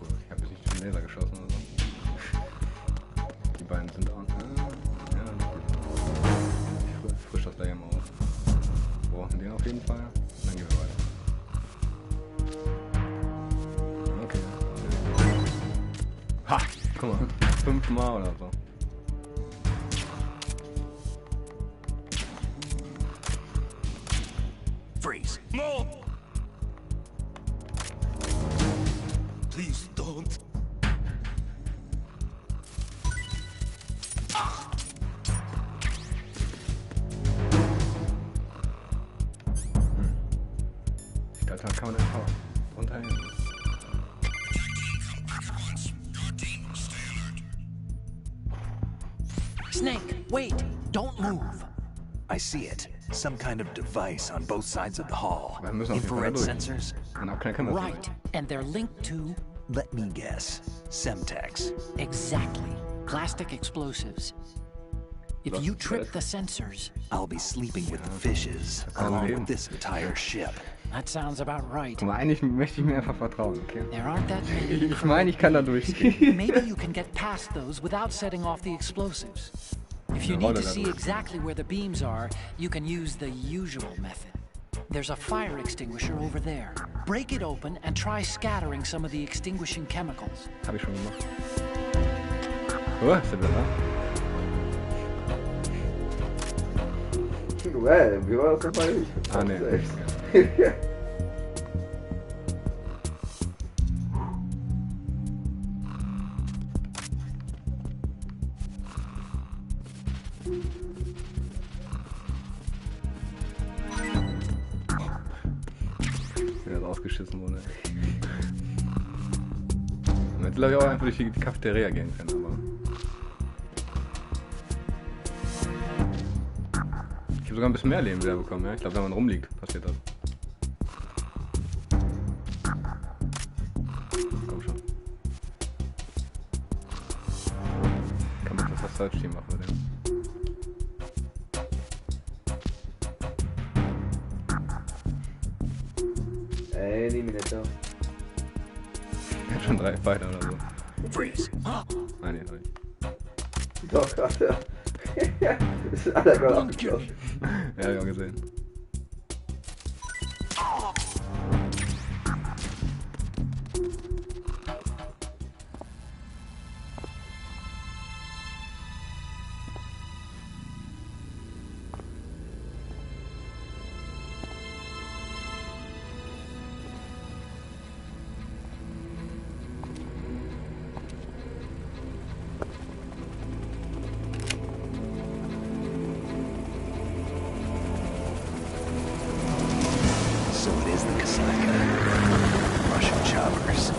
Cool, ich habe jetzt nicht den Laser geschossen oder so. Die beiden sind da unten. Ja, gut. frisch das gleich mal auf. Wir brauchen den auf jeden Fall. Und dann gehen wir weiter. Okay. Ha! Guck mal. 5-mal oder so. Freeze. No! Please don't. Ich dachte, da kann man einfach runterhängen. Snake, wait! Don't move! I see it. Some kind of device on both sides of the hall. Wir müssen auf jeden Fall Infrared durch. sensors? Und auch keine Kamera. Right, and they're linked to... Let me guess. Semtex. Exactly. Plastic explosives. If you trip the sensors, I'll be sleeping with the fishes, kann man along leben. with this entire ship. that sounds about right. Guck mal, eigentlich möchte ich mir einfach vertrauen, okay? There aren't that many. Ich meine, ich kann da durchgehen. Maybe you can get past those without setting off the explosives. If you need to see exactly where the beams are, you can use the usual method. There's a fire extinguisher over there. Break it open and try scattering some of the extinguishing chemicals. Hab ich schon gemacht. Oh, ist der da? Wie war das nochmal? Ah, ne. Ja, rausgeschissen wurde. Man hätte, glaube ich, auch einfach durch die Cafeteria gehen können, aber. Ich habe sogar ein bisschen mehr Leben wieder bekommen, ja. Ich glaube, wenn man rumliegt, passiert das. Komm schon. Kann man das Search-Team machen mit dem. Ey, nehm ihn nicht auf. Ich hab schon 3 Fighter oder so. Freeze. Nein, nee, nicht. Doch, Alter. Das ist einer gerade abgeschlossen. Ja, hab ich auch gesehen. So it is the Kasaka. Russian choppers.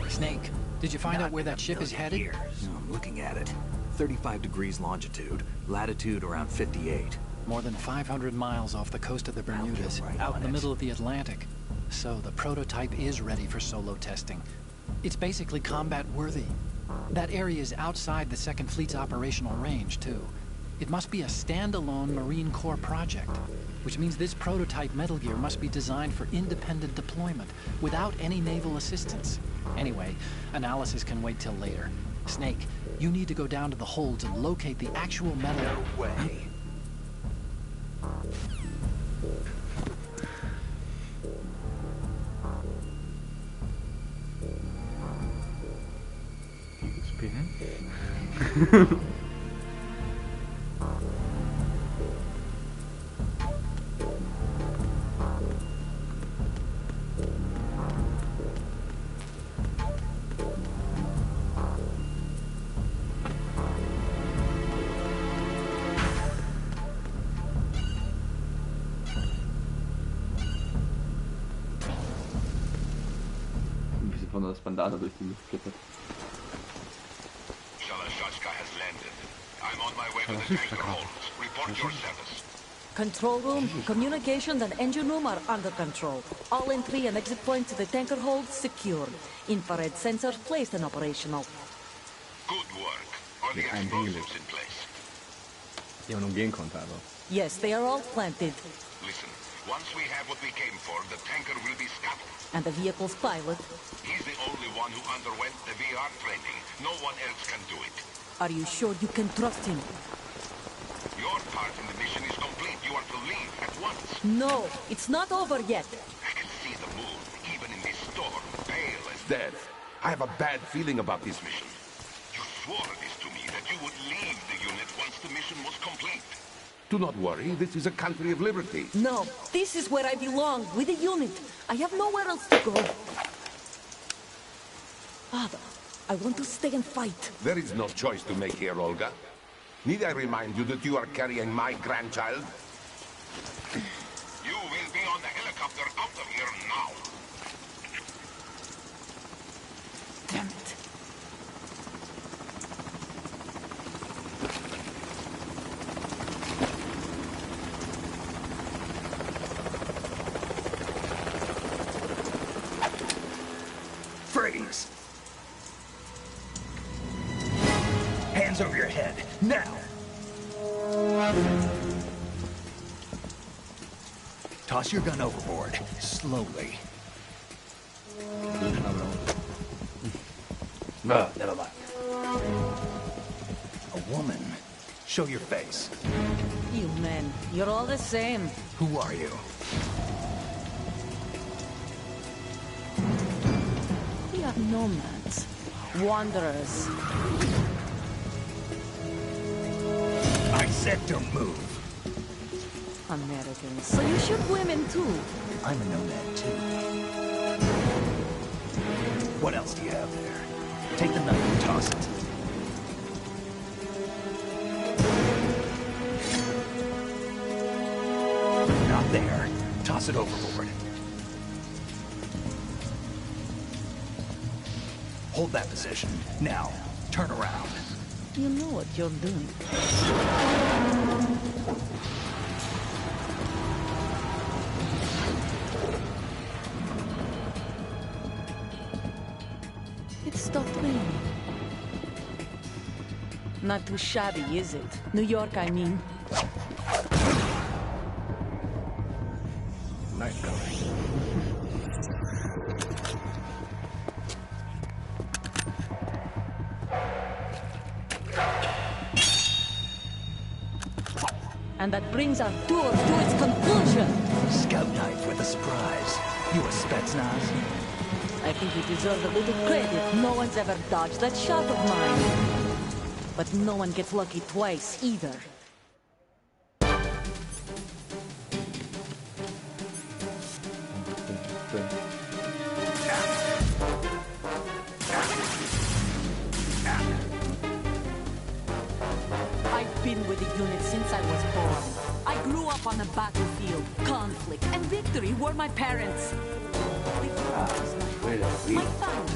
Snake, did you find out where that ship is headed? Here. No, I'm looking at it. 35 degrees longitude, latitude around 58. More than 500 miles off the coast of the Bermudas, Right out on in the it. middle of the Atlantic. So the prototype is ready for solo testing. It's basically combat worthy. That area is outside the Second Fleet's operational range, too. It must be a standalone Marine Corps project, which means this prototype Metal Gear must be designed for independent deployment, without any naval assistance. Anyway, analysis can wait till later. Snake, you need to go down to the holds and locate the actual metal... No way. Ein bisschen von das Bandana durch die Luft flippert. Shalashashka has landed. I'm on my way to the tanker hold. Report your status. Control room, communications and engine room are under control. All entry and exit points to the tanker hold secured. Infrared sensors placed and operational. Good work. Are the I'm explosives in place? Die man umgehen konnte, aber. Yes, they are all planted. Listen, once we have what we came for, the tanker will be scuttled. And the vehicle's pilot. He's the only one who underwent the VR training. No one else can do it. Are you sure you can trust him? Your part in the mission is complete. You are to leave at once. No, it's not over yet. I can see the moon, even in this storm, pale as death. I have a bad feeling about this mission. You swore this to me, that you would leave the unit once the mission was complete. Do not worry, this is a country of liberty. No, this is where I belong, with the unit. I have nowhere else to go. Father, I want to stay and fight. There is no choice to make here, Olga. Need I remind you that you are carrying my grandchild? You will be on the helicopter out of here now. Damn it. Freeze! Hands over your head, now! Toss your gun overboard, slowly. No, never mind. A woman. Show your face. You men, you're all the same. Who are you? We are nomads, wanderers. I said don't move. Americans, so you shoot women too. I'm a nomad too. What else do you have there? Take the knife and toss it. Not there. Toss it overboard. Hold that position. Now, turn around. You know what you're doing. It stopped raining. Not too shabby, is it? New York, I mean. Nice going. And that brings our tour to its conclusion. Scout knife with a surprise. You a Spetsnaz? I think you deserve a little credit. No one's ever dodged that shot of mine. But no one gets lucky twice, either. I've been with the unit since I was born. I grew up on the battlefield. Conflict and victory were my parents. My family.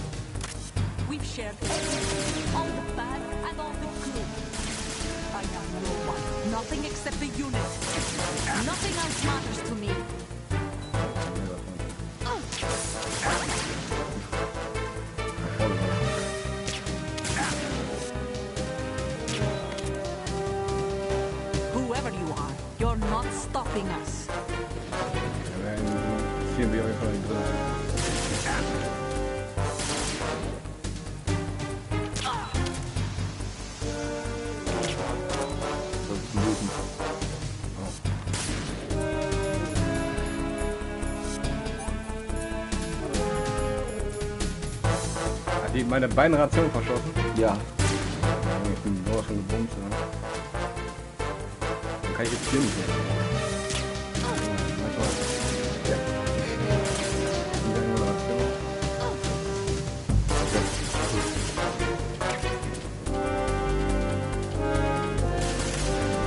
We've shared everything, all the bad and all the good. I have no one, nothing except the unit. Nothing else matters to me. Whoever you are, you're not stopping us. Ziehen wir auf jeden Fall drin. Das ist ein Lügen. Hat die meine Beinration verschossen? Ja. Ich bin aber schon gebummt, ne? Dann kann ich jetzt hier nicht mehr. Manchmal. Ja. Wieder in Moderation.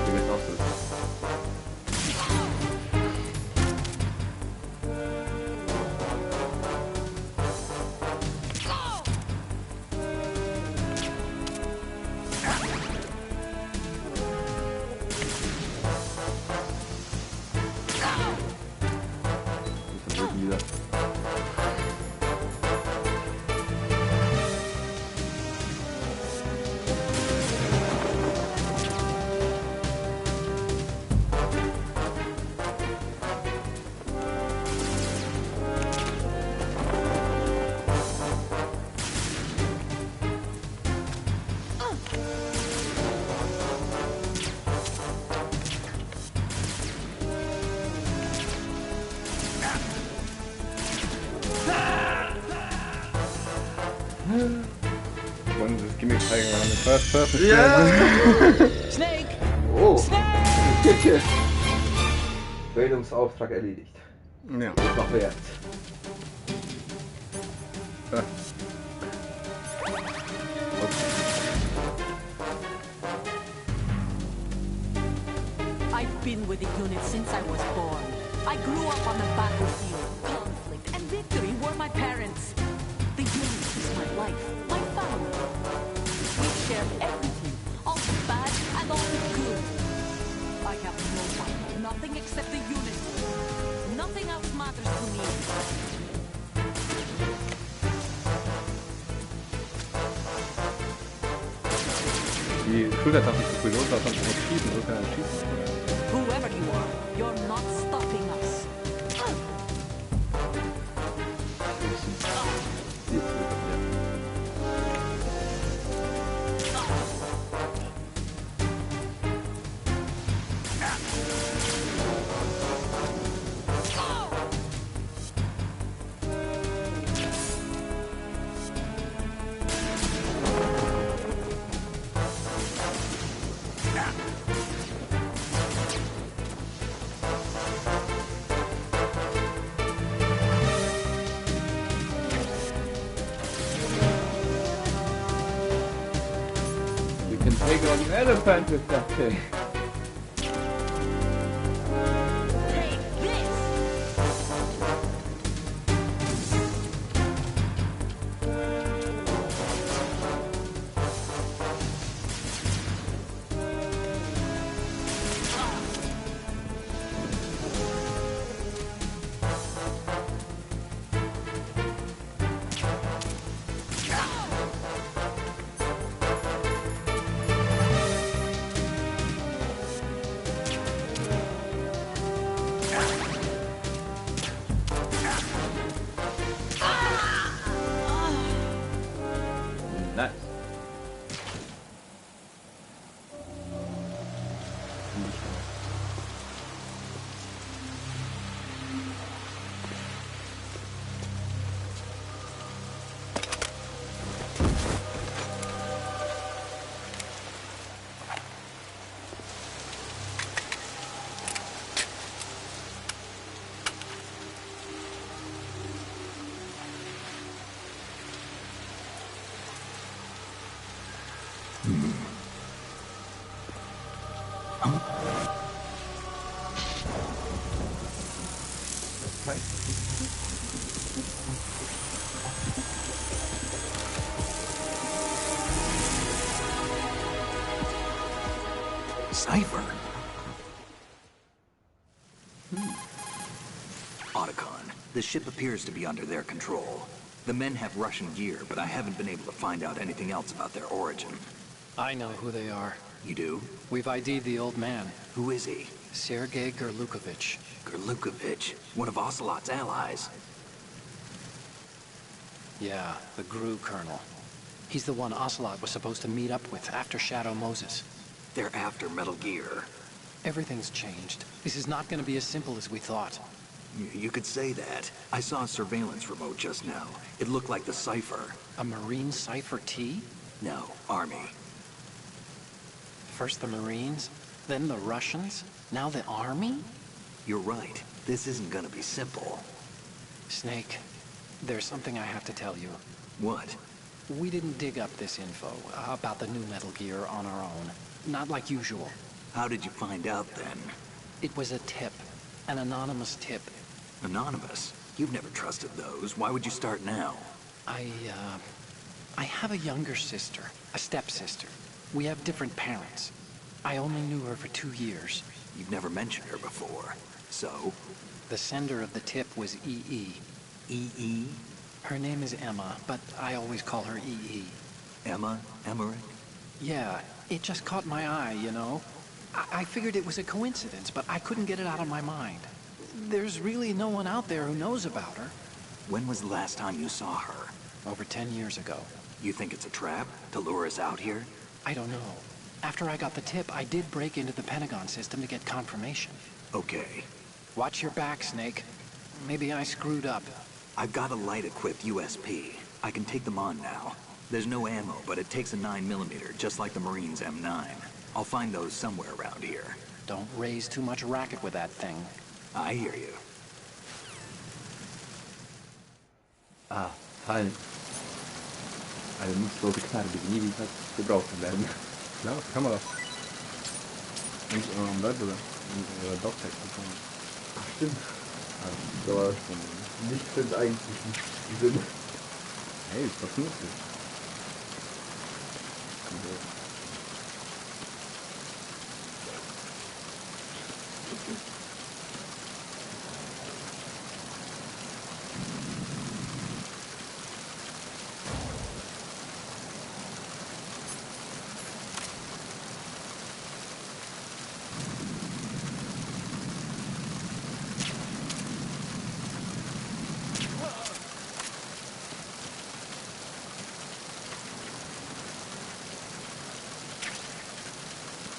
Wie geht's auch so? Wieder. Wollen Sie das Gimmick zeigen, weil eine First Person spielt? Snake! Oh, Snake! Bildungsauftrag erledigt. Ja. Das noch wert. Ja. I've been with the unit since I was born. I grew up on the battlefield. Conflict and victory were my parents. The unit is my life, my family. We've shared everything, all the bad and all the good. I have no one, nothing except the unit. Nothing else matters to me. Die Schultertasten für Piloten, da kannst du nicht schießen, so kann er schießen. Whoever you are, you're not stopping us. You can take on an elephant with that thing. Take this! Nice. Cypher. Otacon, the ship appears to be under their control. The men have Russian gear, but I haven't been able to find out anything else about their origin. I know who they are. You do? We've ID'd the old man, Who is he? Sergei Gerlukovich. Gerlukovich, one of Ocelot's allies. Yeah, the GRU colonel. He's the one Ocelot was supposed to meet up with after Shadow Moses. They're after Metal Gear. Everything's changed. This is not going to be as simple as we thought. You could say that. I saw a surveillance remote just now. It looked like the Cypher. A Marine Cypher T? No, Army. First the Marines, then the Russians, now the Army? You're right. This isn't gonna be simple. Snake, there's something I have to tell you. What? We didn't dig up this info about the new Metal Gear on our own. Not like usual. How did you find out then? It was a tip. An anonymous tip. Anonymous? You've never trusted those. Why would you start now? I have a younger sister, a stepsister. We have different parents. I only knew her for 2 years. You've never mentioned her before. So? The sender of the tip was E.E. E.E.? Her name is Emma, but I always call her E.E. Emma? Emmerich? Yeah, it just caught my eye, you know? I figured it was a coincidence, but I couldn't get it out of my mind. There's really no one out there who knows about her. When was the last time you saw her? Over 10 years ago. You think it's a trap to lure us out here? I don't know. After I got the tip, I did break into the Pentagon system to get confirmation. Okay. Watch your back, Snake. Maybe I screwed up. I've got a light-equipped USP. I can take them on now. There's no ammo, but it takes a 9mm, just like the Marines' M9. I'll find those somewhere around here. Don't raise too much racket with that thing. I hear you. Ah, fallen. Eine nutzlose Knarre, die nie wieder gebraucht werden. Ja, was kann man das? Und Leute oder Dogtag bekommen. Ach, stimmt. Also, Aber nicht für den eigentlichen Sinn. hey, ist doch nützlich.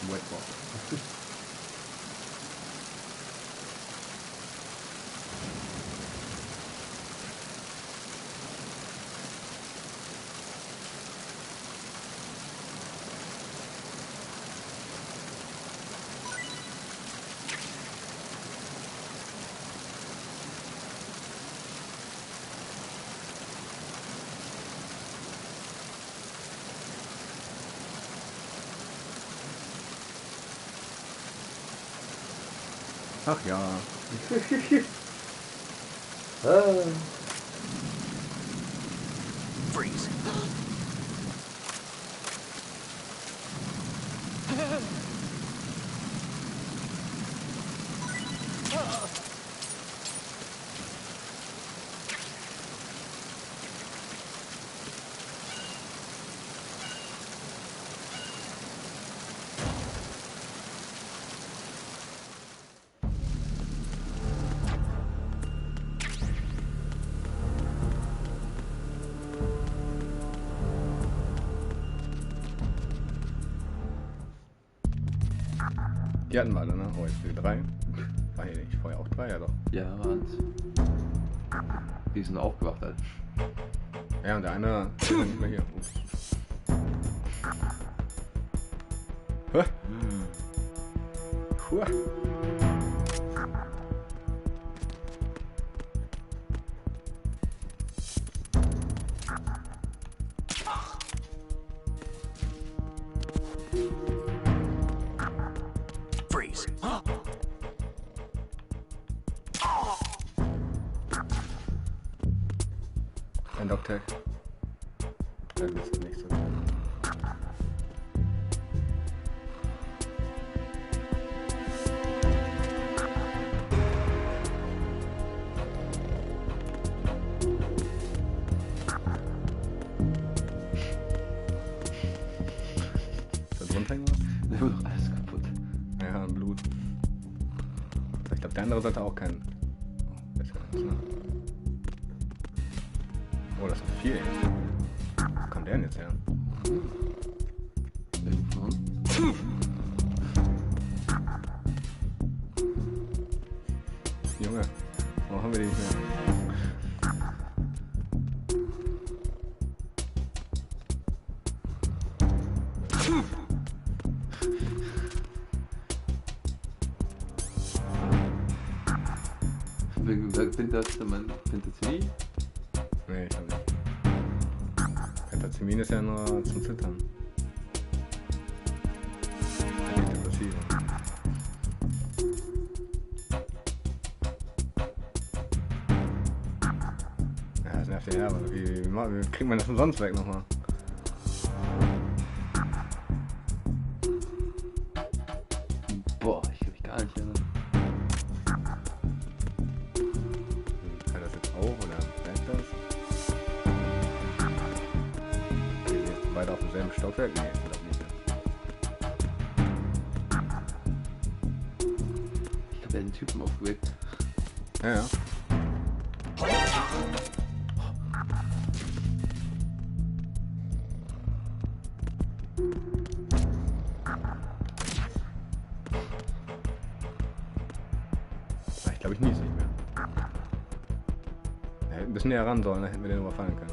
Wetball. Ach ja. Freeze. Die hatten wir alle, ne? Oh, jetzt will 3. War hier nicht vorher auch 3, ja doch. Ja, waren's. Die sind aufgewacht, Alter. Ja, und der eine ist ja nicht mehr hier. Ups. Hä? Huah. Freeze. Ein Dogtag. Da ist nicht so. Ist da drunter irgendwas? Da wird doch alles kaputt. Ja, ein Blut. Ich glaube, der andere sollte auch keinen. Oh, besser ist, ne? Oh, das ist viel jetzt. Wo kam der denn jetzt her? Junge, warum haben wir die nicht mehr? Pentazimie? Nee, ich glaube nicht. Pentazemin ist ja nur zum Zittern. Antidepressiva. Ja, das nervt ja, aber wie kriegt man das denn sonst weg nochmal? Boah, ich kann mich gar nicht erinnern. Kann das jetzt auch oder bleibt das? Sind wir jetzt beide auf demselben Stockwerk? Nee, ich glaube nicht. Ich habe ja den Typen aufgeweckt. Ja, ja. Ich glaube, ich niese nicht mehr. Er hätte ein bisschen näher ran sollen, dann hätten wir den überfallen können.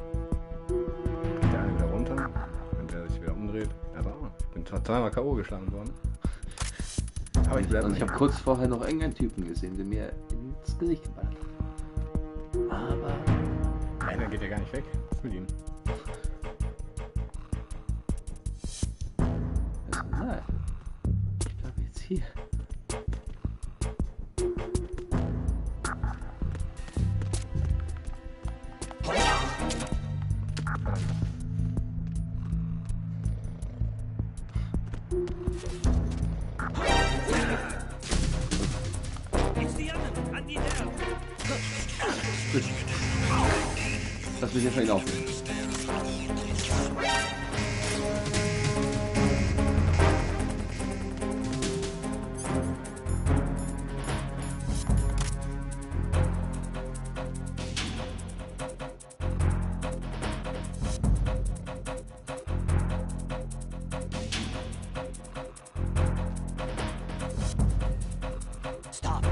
Geht der eine wieder runter, wenn der sich wieder umdreht. Also, ich bin zwar zweimal K.O. geschlagen worden. Aber ich bleibe Ich habe kurz vorher noch irgendeinen Typen gesehen, der mir ins Gesicht geballert hat. Aber Einer geht ja gar nicht weg. Was ist mit ihm? also, nein. Ich glaube jetzt hier. Lass mich jetzt mal ihn aufnehmen. Stop.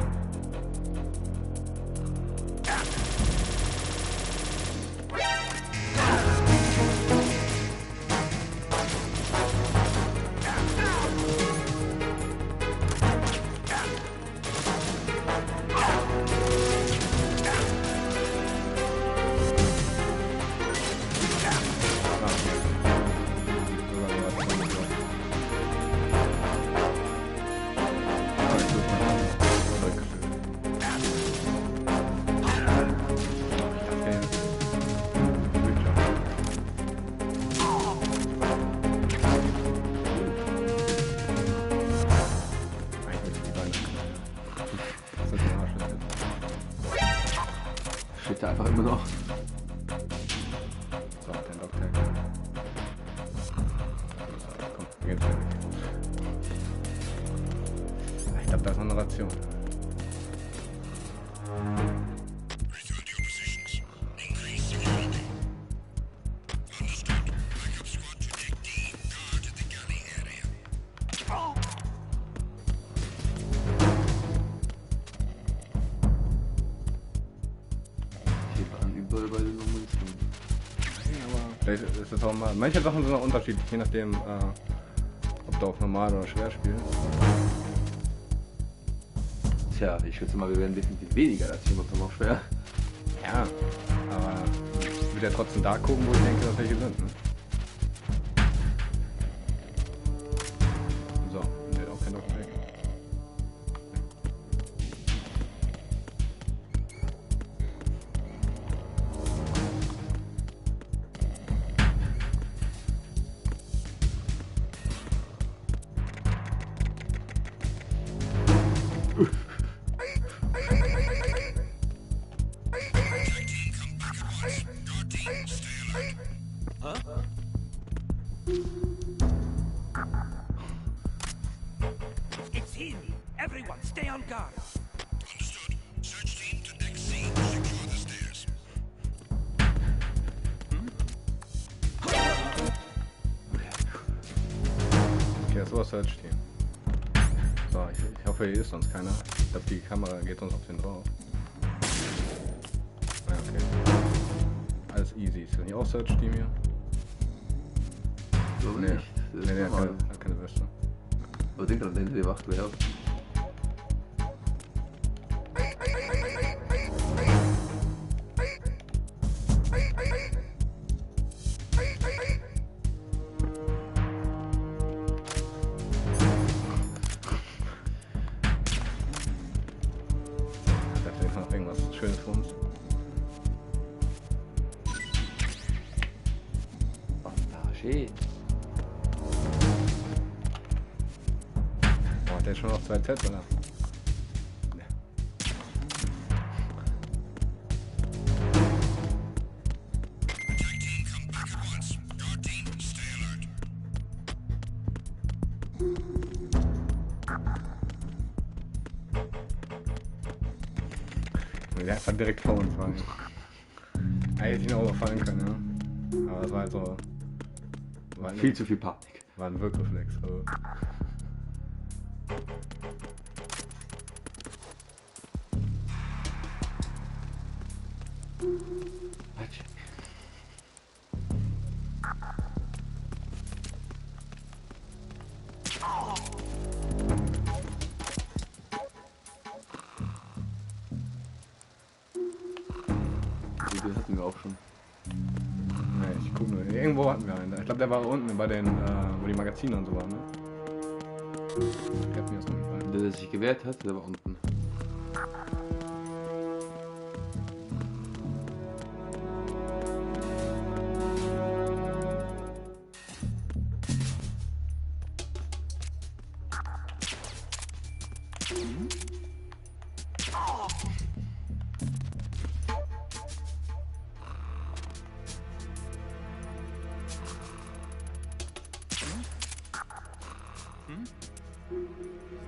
Steht da einfach immer noch. So, den Dogtag. Komm, geht's weg. Ich glaube, da ist noch eine Ration. Hier waren überall bei den Munition. Vielleicht ist das auch mal. Manche Sachen sind auch unterschiedlich, je nachdem, ob du auf normal oder schwer spielst. Tja, ich schätze mal, wir werden definitiv weniger als hier noch schwer. Ja, aber ich würde ja trotzdem da gucken, wo ich denke, dass welche sind. Ne? So, der hat auch kein Dogtag. It's him! Everyone, stay on guard! Understood. Search team to deck C. Secure the stairs. Okay, das war Search Team. So, ich hoffe, hier ist sonst keiner. Ich glaube, die Kamera geht sonst auf den drauf. Ja, okay. Alles easy. Ist das nicht auch Search Team hier? So Nee, nicht. Das ist nee, der normal. hat keine Weste. Was denkt ihr denn, der wacht wer auf? Shit. Oh, hat der schon noch 2 Tats, oder? Der einfach direkt vor uns war. Eigentlich hätte ich ihn auch überfallen können, ja. Aber es war halt so. War Viel zu viel Panik. War ein Wirkreflex. So. Den hatten wir auch schon. Nee, ich guck nur. Irgendwo hatten wir einen. Ich glaube, der war unten bei den, wo die Magazine und so waren, ne? Der hat mir das noch nicht rein. Der sich gewehrt hat, der war unten.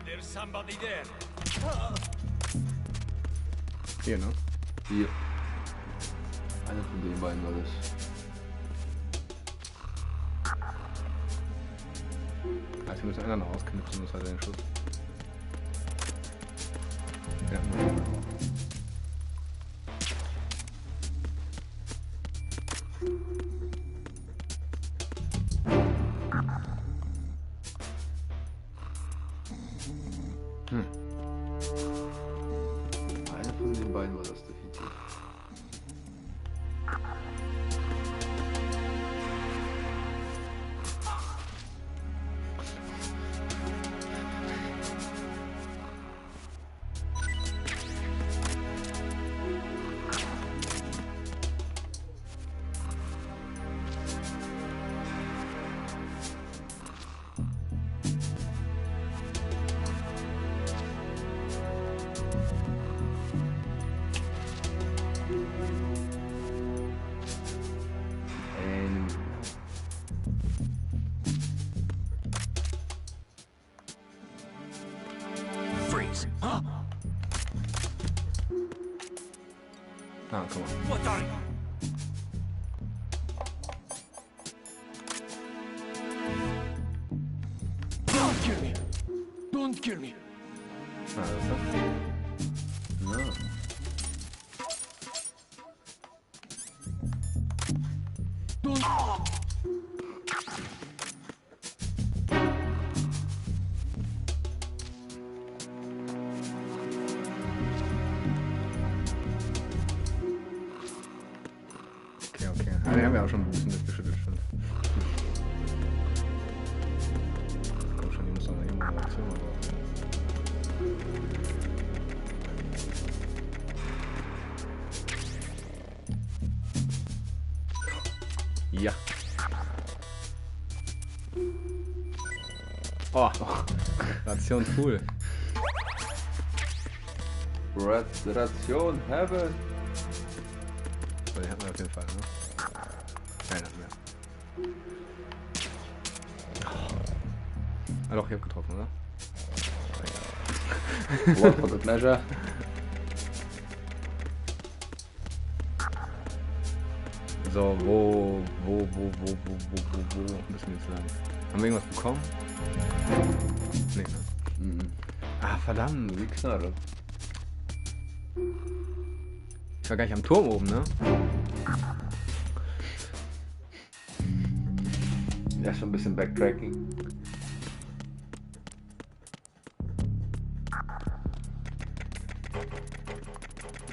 There's somebody there. Hier, ne? Hier. Einer von den beiden war das. Also wir müssen einen anderen ausknipsen, das hat er den Schuss. Ja, Einer von den beiden war das definitiv. Freeze. Ah, guck mal. What are you? Don't kill me! Don't kill me! Ah, das ist das. Ja. Don't... Okay, okay. Ah, den haben wir auch schon ein bisschen durchgeschüttelt. Schon. Komm schon, die muss doch noch irgendwo eine Aktion mal drauf sein. Ja. Oh, Ration cool. Ration Heaven. So, die hatten wir auf jeden Fall, ne? Keiner mehr. Ah doch, ich hab getroffen, oder? What for good measure? So, wo müssen wir jetzt lang? Haben wir irgendwas bekommen? Nee, ne? Mhm. Ah, verdammt. Wie Knarre. Ich war gar nicht am Turm oben, ne? Ja, schon ein bisschen Backtracking.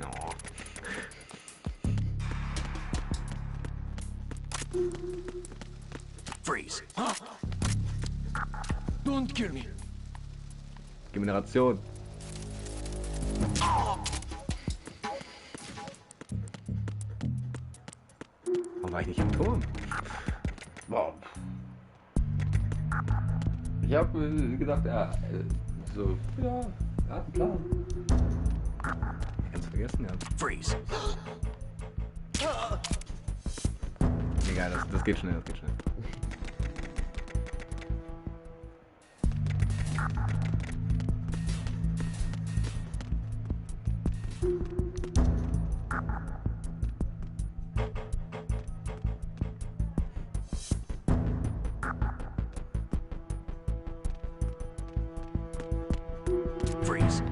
No. Freeze. Don't kill me! Gib mir eine Ration. Warum war ich nicht im Turm? Wow. Ich habe gedacht, ja, so, ja, er hat einen Plan. Ganz vergessen, ja. Freeze. Egal, das geht schnell, das geht schnell. Freeze.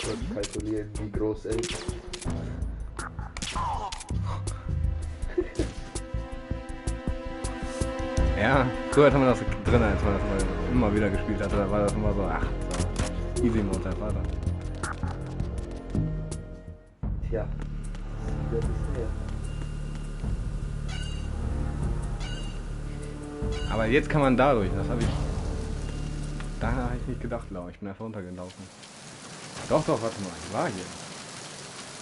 Und kalkulieren, wie groß er ist. Ja, früher haben wir das drin, als man das immer wieder gespielt hatte. Da war das immer so, ach, so Easy Mode, das war das. Tja, wer ist der? Aber jetzt kann man dadurch, das habe ich. Da habe ich nicht gedacht, glaube ich. Ich bin einfach runtergelaufen. Doch, warte mal, ich war hier.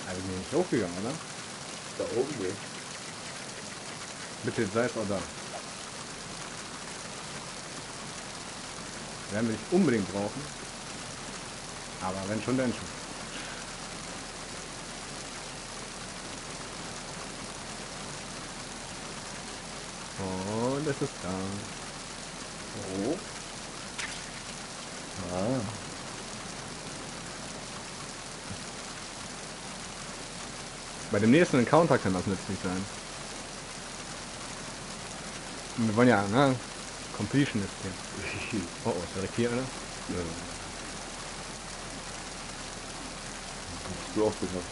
Aber ich bin nicht hochgegangen, oder? Da oben hier. Bitte sei es auch da. Werden wir nicht unbedingt brauchen. Aber wenn schon, dann schon. Und es ist da. Oh. Ah. Bei dem nächsten Encounter kann das nützlich sein. Wir wollen ja, ne? Completion ist hier. Oh, ist direkt hier einer? Ja. Hast du auch gesagt.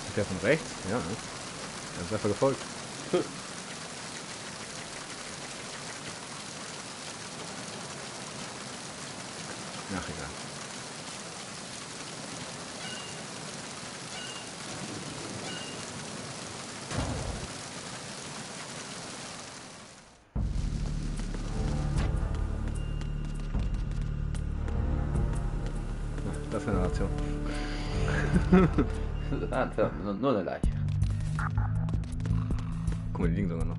Ist der von rechts? Ja. Er ist einfach gefolgt. Ach, egal. Ach, das ist eine Ration. Nur eine Leiche. Guck mal, die liegen sogar noch.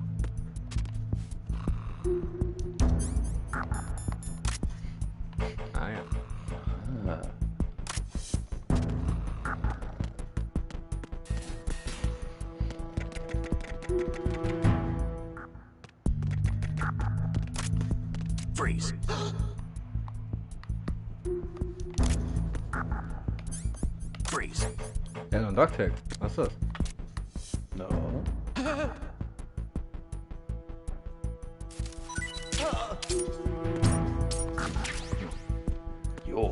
Ah ja. Ah. Freeze. Freeze. Ja, noch ein Ducktag. Was ist das? No. Jo.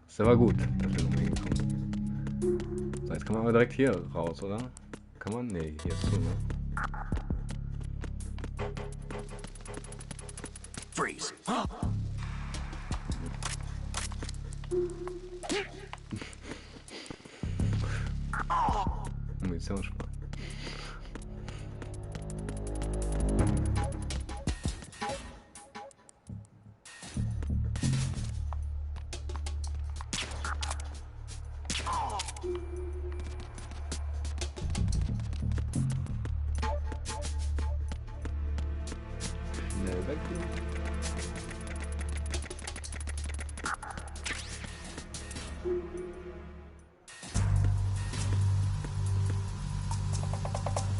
Ist aber gut, dass wir unbedingt kommen. So, jetzt kann man aber direkt hier raus, oder? Kann man? Nee, hier ist zu, ne? Freeze. Munition sparen. Schnell weg.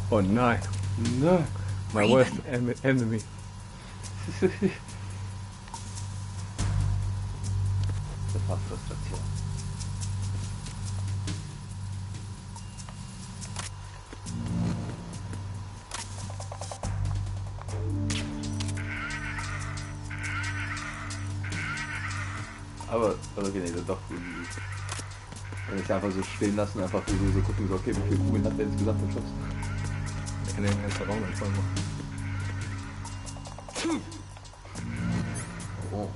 Oh nein. Nein. My worst enemy. Das war Frustration. Aber, okay, nee, doch irgendwie. Wenn ich einfach so stehen lassen, einfach so gucken, so, okay, wie viele Kugeln hat der insgesamt geschossen? Der kann den ganzen Raum dann voll machen. Oh.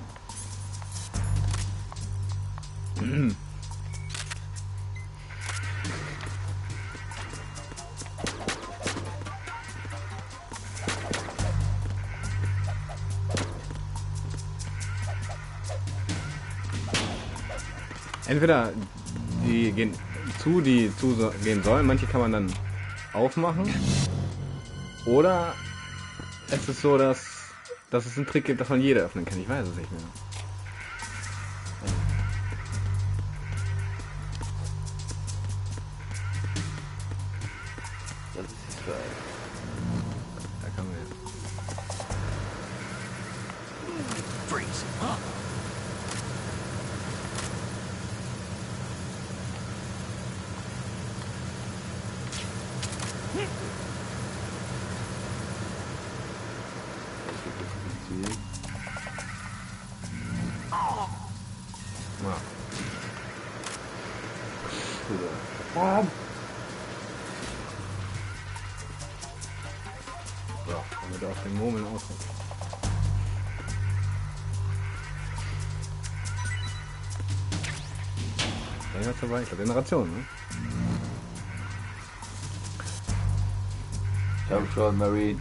Entweder die gehen gehen sollen, manche kann man dann aufmachen. Oder es ist so, dass es einen Trick gibt, dass man jede öffnen kann. Ich weiß es nicht mehr. Das ist die Frage. Da kann man jetzt. Freeze! Huh? So, damit er auf den Murmeln auskommt. Ja, das war, ich glaube, Generation, ne? Ich hab schon, Marine.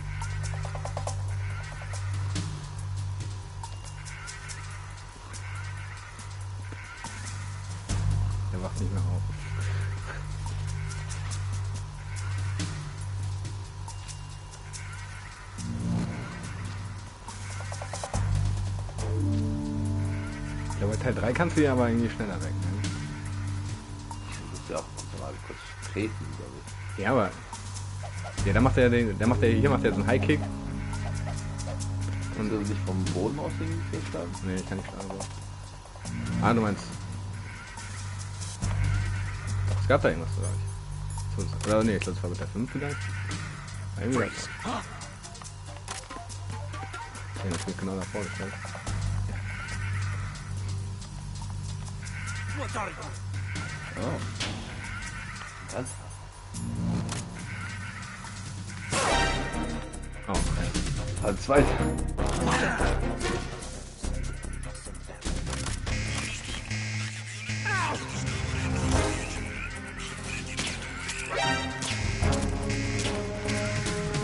Der wacht nicht mehr auf. Ich glaube, bei Teil 3 kannst du ja aber irgendwie schneller weg, ne? Ich muss ja auch mal kurz treten, glaube ich. Ja, aber. Ja, hier macht er so einen High-Kick. Und du nicht vom Boden aus den schlagen? Nee, ich kann nicht schlagen, so. Ah, du meinst. Doch, es gab da irgendwas, oder nicht? Oder nee, ich glaube, es war mit der 5 vielleicht. Irgendwie das. Ja, das wird genau davor gestellt. Oh. Ganz. Oh, okay. Halb zweiter.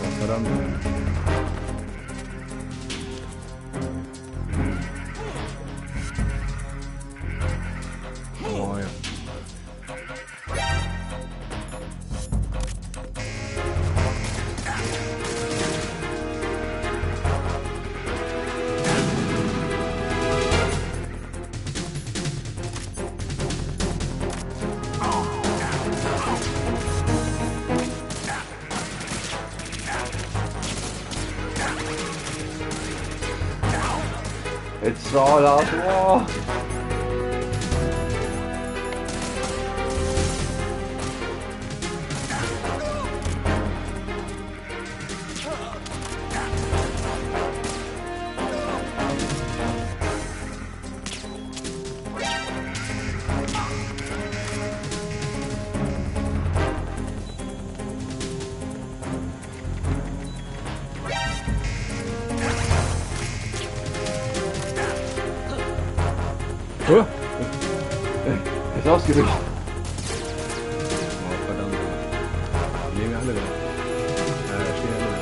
Oh, verdammt. Oh ja. It's all out war. Oh, Ist ausgewichen. oh verdammt. Die leben ja alle da. Da stehen ja alle da.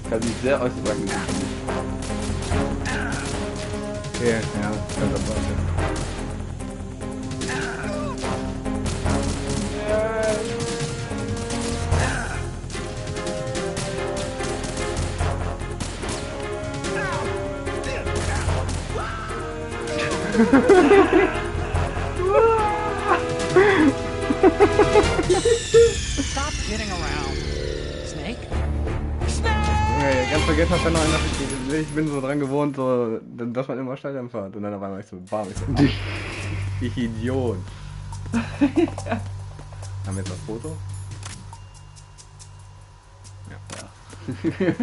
Kann sich sehr äußerst sagen. Okay, ja, kann das sein. Stop kidding around. Snake? Okay, ganz vergessen hast du noch eine. Ich bin so dran gewohnt, so, dass man immer steil fährt. Und dann auf einmal ich so, bam, ich so, ich Idiot. Haben wir jetzt das Foto? Ja.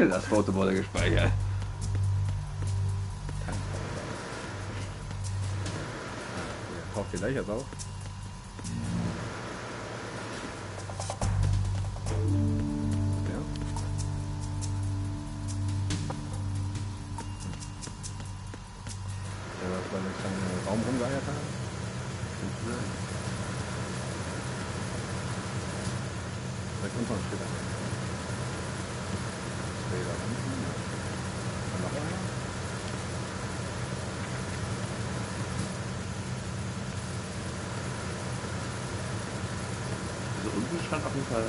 Das Foto wurde gespeichert. Taucht ihr gleich jetzt auf? Ja. Der war bei einem kleinen Raum rumgeeiert hat. Direkt unter uns steht er. Steht da unten. Dann noch einer. Also unten stand auf jeden Fall.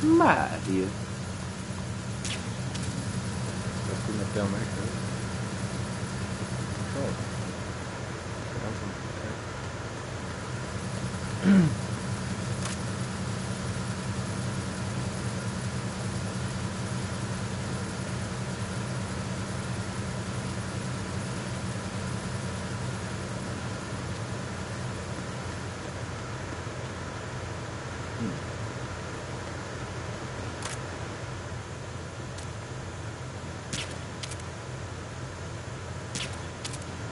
Mario. Das Ding auf der am Ecke ist. So. Ganz unten.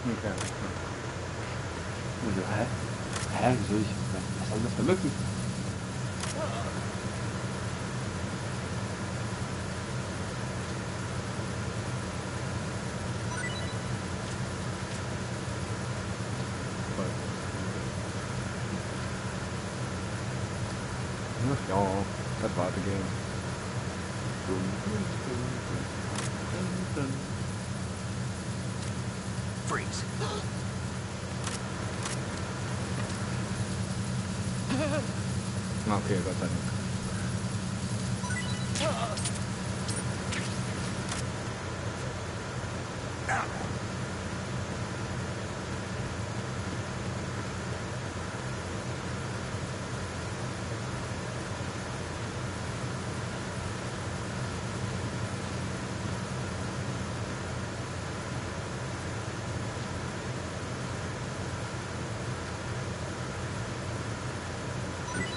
Okay. Und so, hä? Wieso ich? Was soll das für Mücken? Ja, das war the game. Freeze. Okay, Gott sei Dank.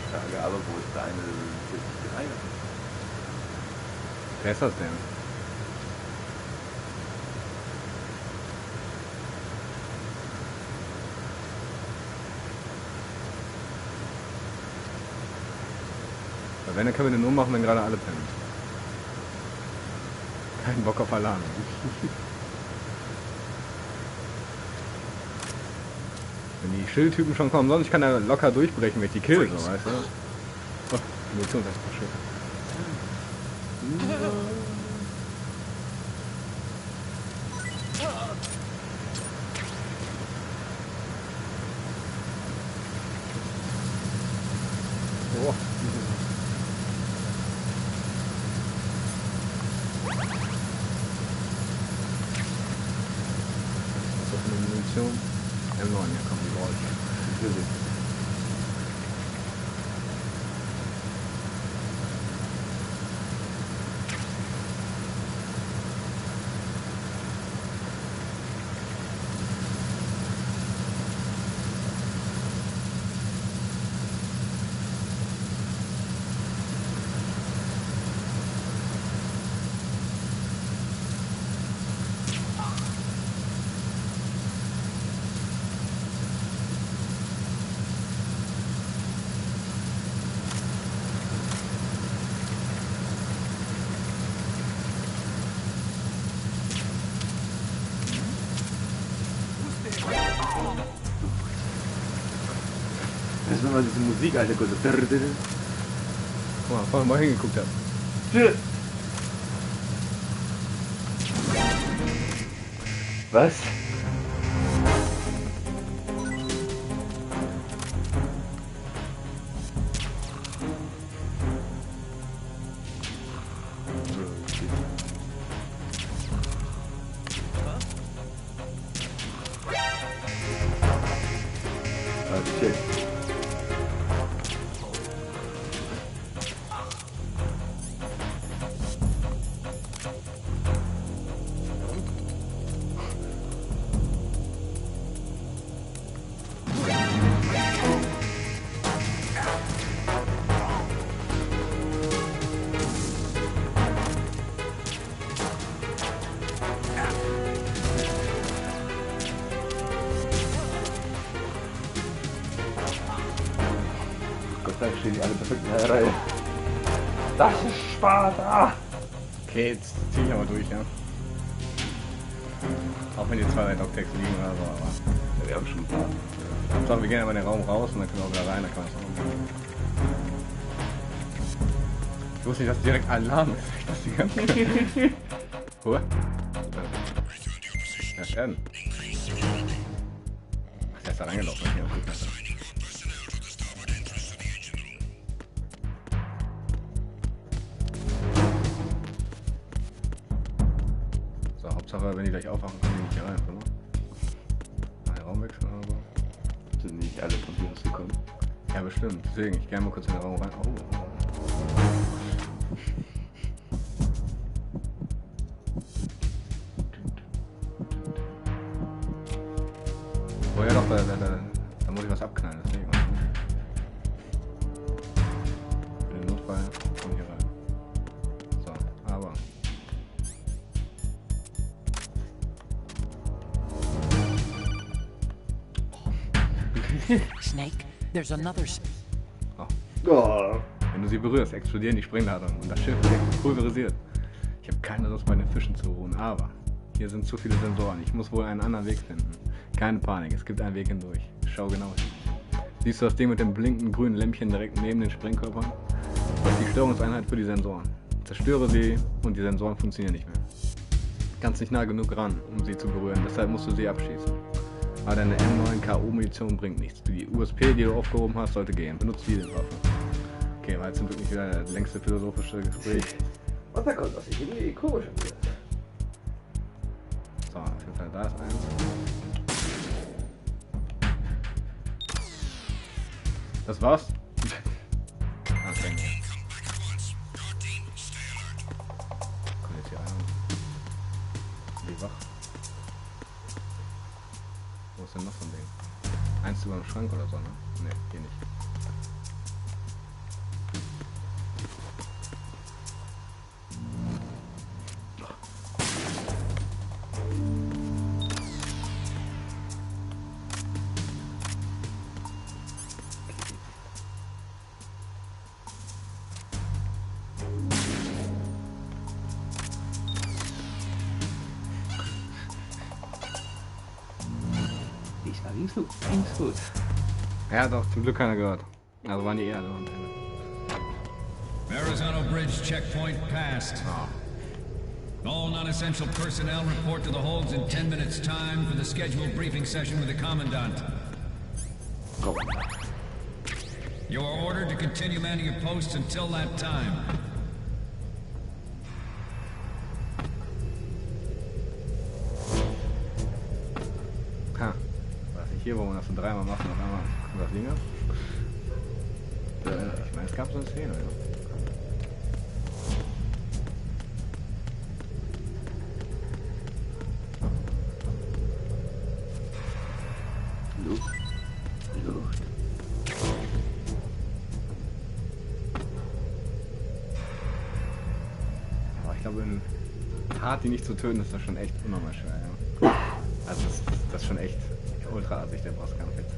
Frage, aber wo ist deine Reihe? Wer ist das denn? Weil wenn, dann können wir den ummachen, wenn gerade alle pennen. Kein Bock auf Alarm. Wenn die Schildtypen schon kommen, sonst kann er locker durchbrechen, wenn ich die kill, so, weißt du? Oh, Munitionsextra-Schild. Oh. Was ist das für eine Munition? M9, ja komm, die brauche ich. Das ist immer diese Musik, Alter. Guck Guck mal, vorhin mal hingeguckt habe. Was? Check. Gott sei Dank stehen die alle perfekt in der Reihe. Das ist Sparta! Okay, jetzt zieh ich aber durch, ja. Auch wenn die 2, 3 Docktext liegen oder so, aber. Ja, wir haben schon ein paar. Hauptsache, wir gehen aber in den Raum raus und dann können wir auch wieder rein, dann kann man es auch umgehen. Ich wusste nicht, dass direkt Alarm ist. Ich dachte die ganze Zeit. Ruhe. Ja, Scherden. Ach, der ist da reingelaufen, ich auch gut. So, Hauptsache, wenn die gleich aufwachen, kommen die nicht hier rein, oder? Ein Raum wechseln oder so. Sind nicht alle von hier rausgekommen? Ja, bestimmt. Deswegen, ich gehe mal kurz in den Raum rein. Oh. Oh ja, doch, da muss ich was abknallen, deswegen. Für den Notfall komm ich hier rein. So, aber. Snake, there's another... Oh. Wenn du sie berührst, explodieren die Sprengladungen und das Schiff wird pulverisiert. Ich habe keine Lust, bei den Fischen zu ruhen, aber hier sind zu viele Sensoren. Ich muss wohl einen anderen Weg finden. Keine Panik, es gibt einen Weg hindurch. Schau genau hin. Siehst du das Ding mit dem blinkenden grünen Lämpchen direkt neben den Sprengkörpern? Das ist die Steuerungseinheit für die Sensoren. Zerstöre sie und die Sensoren funktionieren nicht mehr. Kannst nicht nah genug ran, um sie zu berühren, deshalb musst du sie abschießen. Aber deine M9 KO-Munition bringt nichts. Die USP, die du aufgehoben hast, sollte gehen. Benutzt die Waffe. Okay, war jetzt zum Glück nicht wieder das längste philosophische Gespräch. Und da kommt was ich irgendwie komisch finde. So, auf jeden Fall, da ist eins. Das war's? Okay. Komm jetzt hier rein. Wie wach? Wo ist denn noch so ein Ding? Eins über dem Schrank oder so, ne? Ne, hier nicht. Diesmal ging's gut. Ja, doch, zum Glück keiner gehört. Also waren die eher alle am Ende. Verrazano Bridge checkpoint passed. All non-essential personnel report to the holds in 10 minutes' time for the scheduled briefing session with the Commandant. Go. You are ordered to continue manning your posts until that time. Ha. Was ich hier, wo man das so dreimal macht und auf einmal kommt das Ding ab? Ich meine, es gab so eine Szene, ja. Luft. Aber ich glaube, hart die nicht zu töten, ist das schon echt unnormal schwer, ja. Also das ist schon echt ultra assig, der Bosskampf jetzt.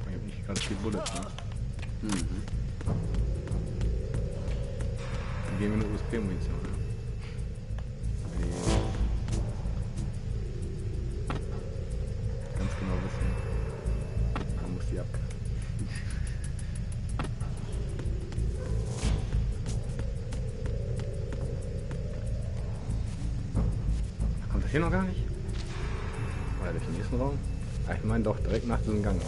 Ich hab nicht ganz viel Bullets, ne? Dann geben wir eine USP-Munition, ne? Ganz genau wissen, man muss die abkriegen. Kommt das hier noch gar nicht? Oder durch den nächsten Raum? Ah, ich meine doch, direkt nach diesem Gang.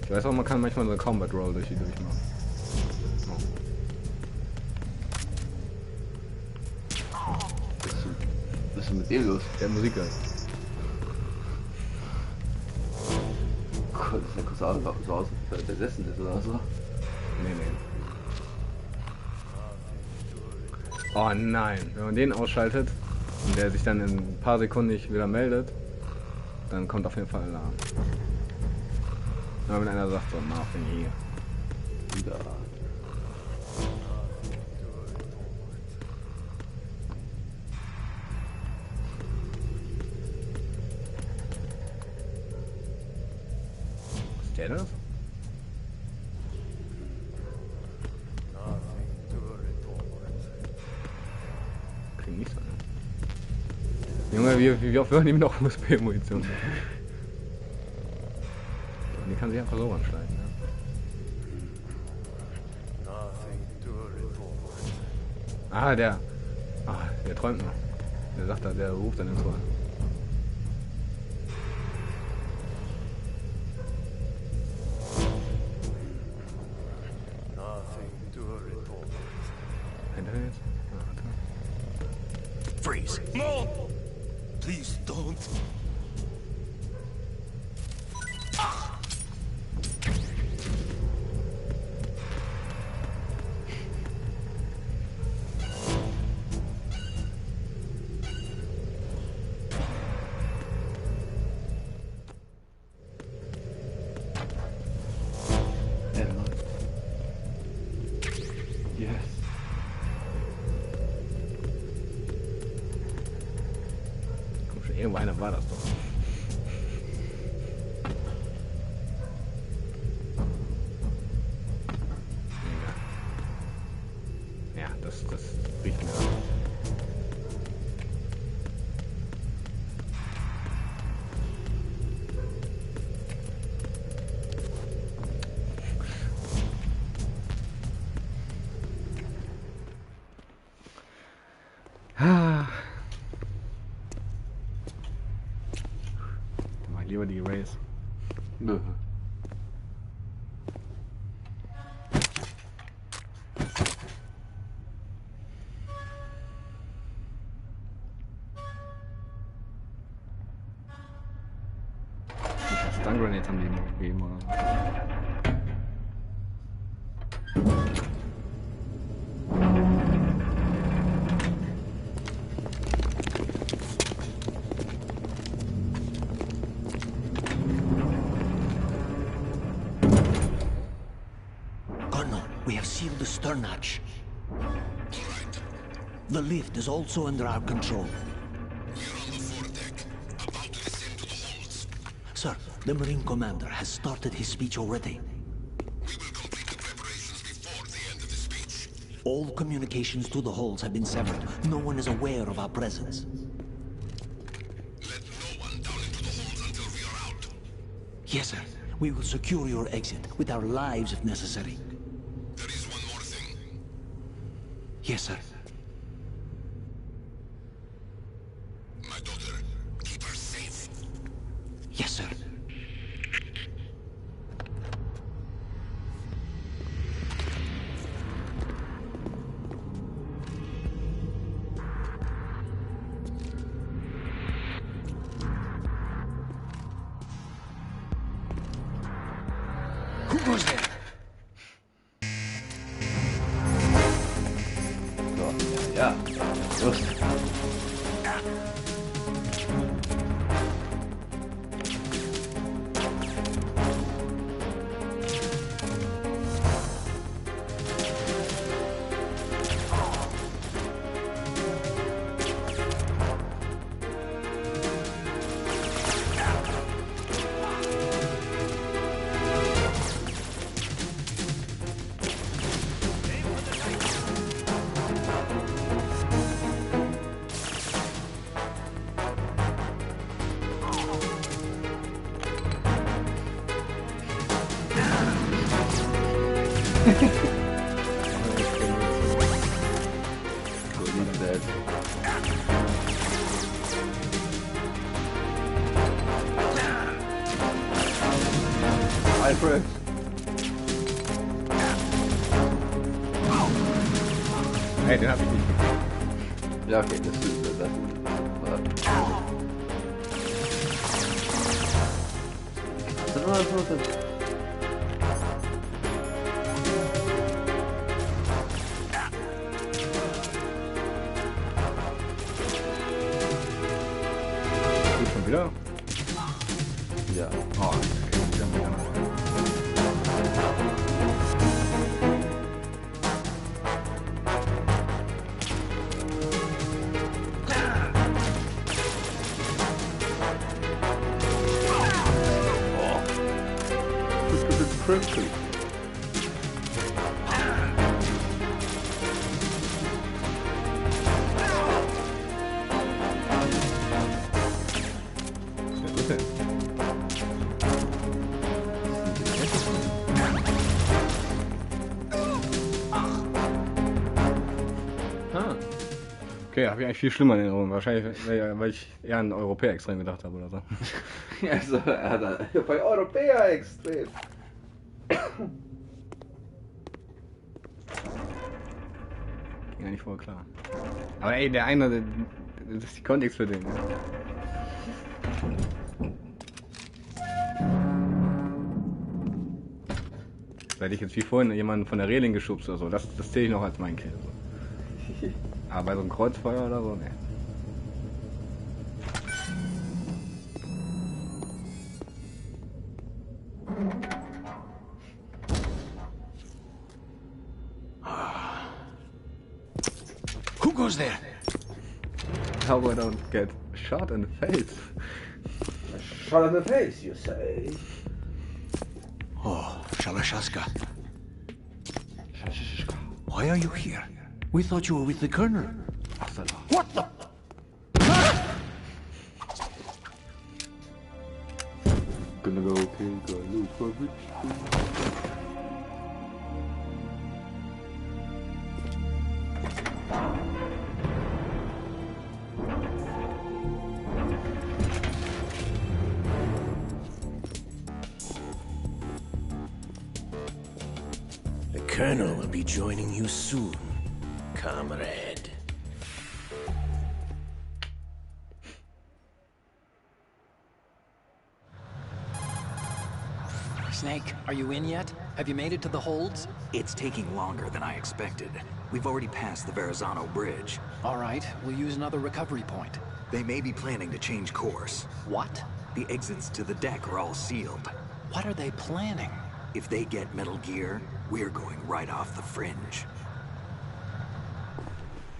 Ich weiß auch, man kann manchmal so eine Combat Roll durch die durchmachen. Was ist denn mit dem los? Der Musiker. Gott, ist der kurz so aus, besessen ist oder so. Nee. Oh nein, wenn man den ausschaltet und der sich dann in ein paar Sekunden nicht wieder meldet, dann kommt auf jeden Fall Alarm. Aber wenn einer sagt so, Marvin hier. Ja. Ist der das? Klingt nicht so, ne? Junge, wie oft hören die noch USB-Munition? Die kann sich einfach so anschneiden, ne? Ah, der träumt noch. Der sagt da, der ruft dann ins Ohr. Freeze. No! Please don't. Yes. Komm schon, irgendwo einer war das doch. Ja, das riecht mir. Dann mach ich lieber die Race. Nö. Stun Grenades haben die nicht gegeben oder so. Colonel, we have sealed the stern hatch. The lift is also under our control. Sir, the Marine Commander has started his speech already. All communications to the hulls have been severed. No one is aware of our presence. Yes, sir. We will secure your exit with our lives if necessary. There is one more thing. Yes, sir. My daughter, keep her safe. Yes, sir. Who goes there? So, ja. Los. Alfred. Ey, den hab ich nicht. Ja, okay, das ist das. Gut, schon wieder? Ja. Oh, okay, dann wieder. Crispy. Okay, habe ich eigentlich viel schlimmer in Erinnerung. Wahrscheinlich, weil ich eher an Europäer extrem gedacht habe oder so. Also, er hat bei Europäer extrem. Ging ja nicht voll klar. Aber ey, der eine, das ist die Kontext für den. Ne? Hätte ich jetzt wie vorhin jemanden von der Reling geschubst oder so, das zähle ich noch als mein Kill. So. Aber bei so einem Kreuzfeuer oder so, ne. Who goes there? How I don't get shot in the face? Shot in the face, you say? Oh, Shalashaska. Why are you here? We thought you were with the Colonel. What the? Gonna go kill Luke for rich. The Colonel will be joining you soon, comrade. Snake, are you in yet? Have you made it to the holds? It's taking longer than I expected. We've already passed the Verrazano Bridge. All right, we'll use another recovery point. They may be planning to change course. What? The exits to the deck are all sealed. What are they planning? If they get Metal Gear, we're going right off the fringe.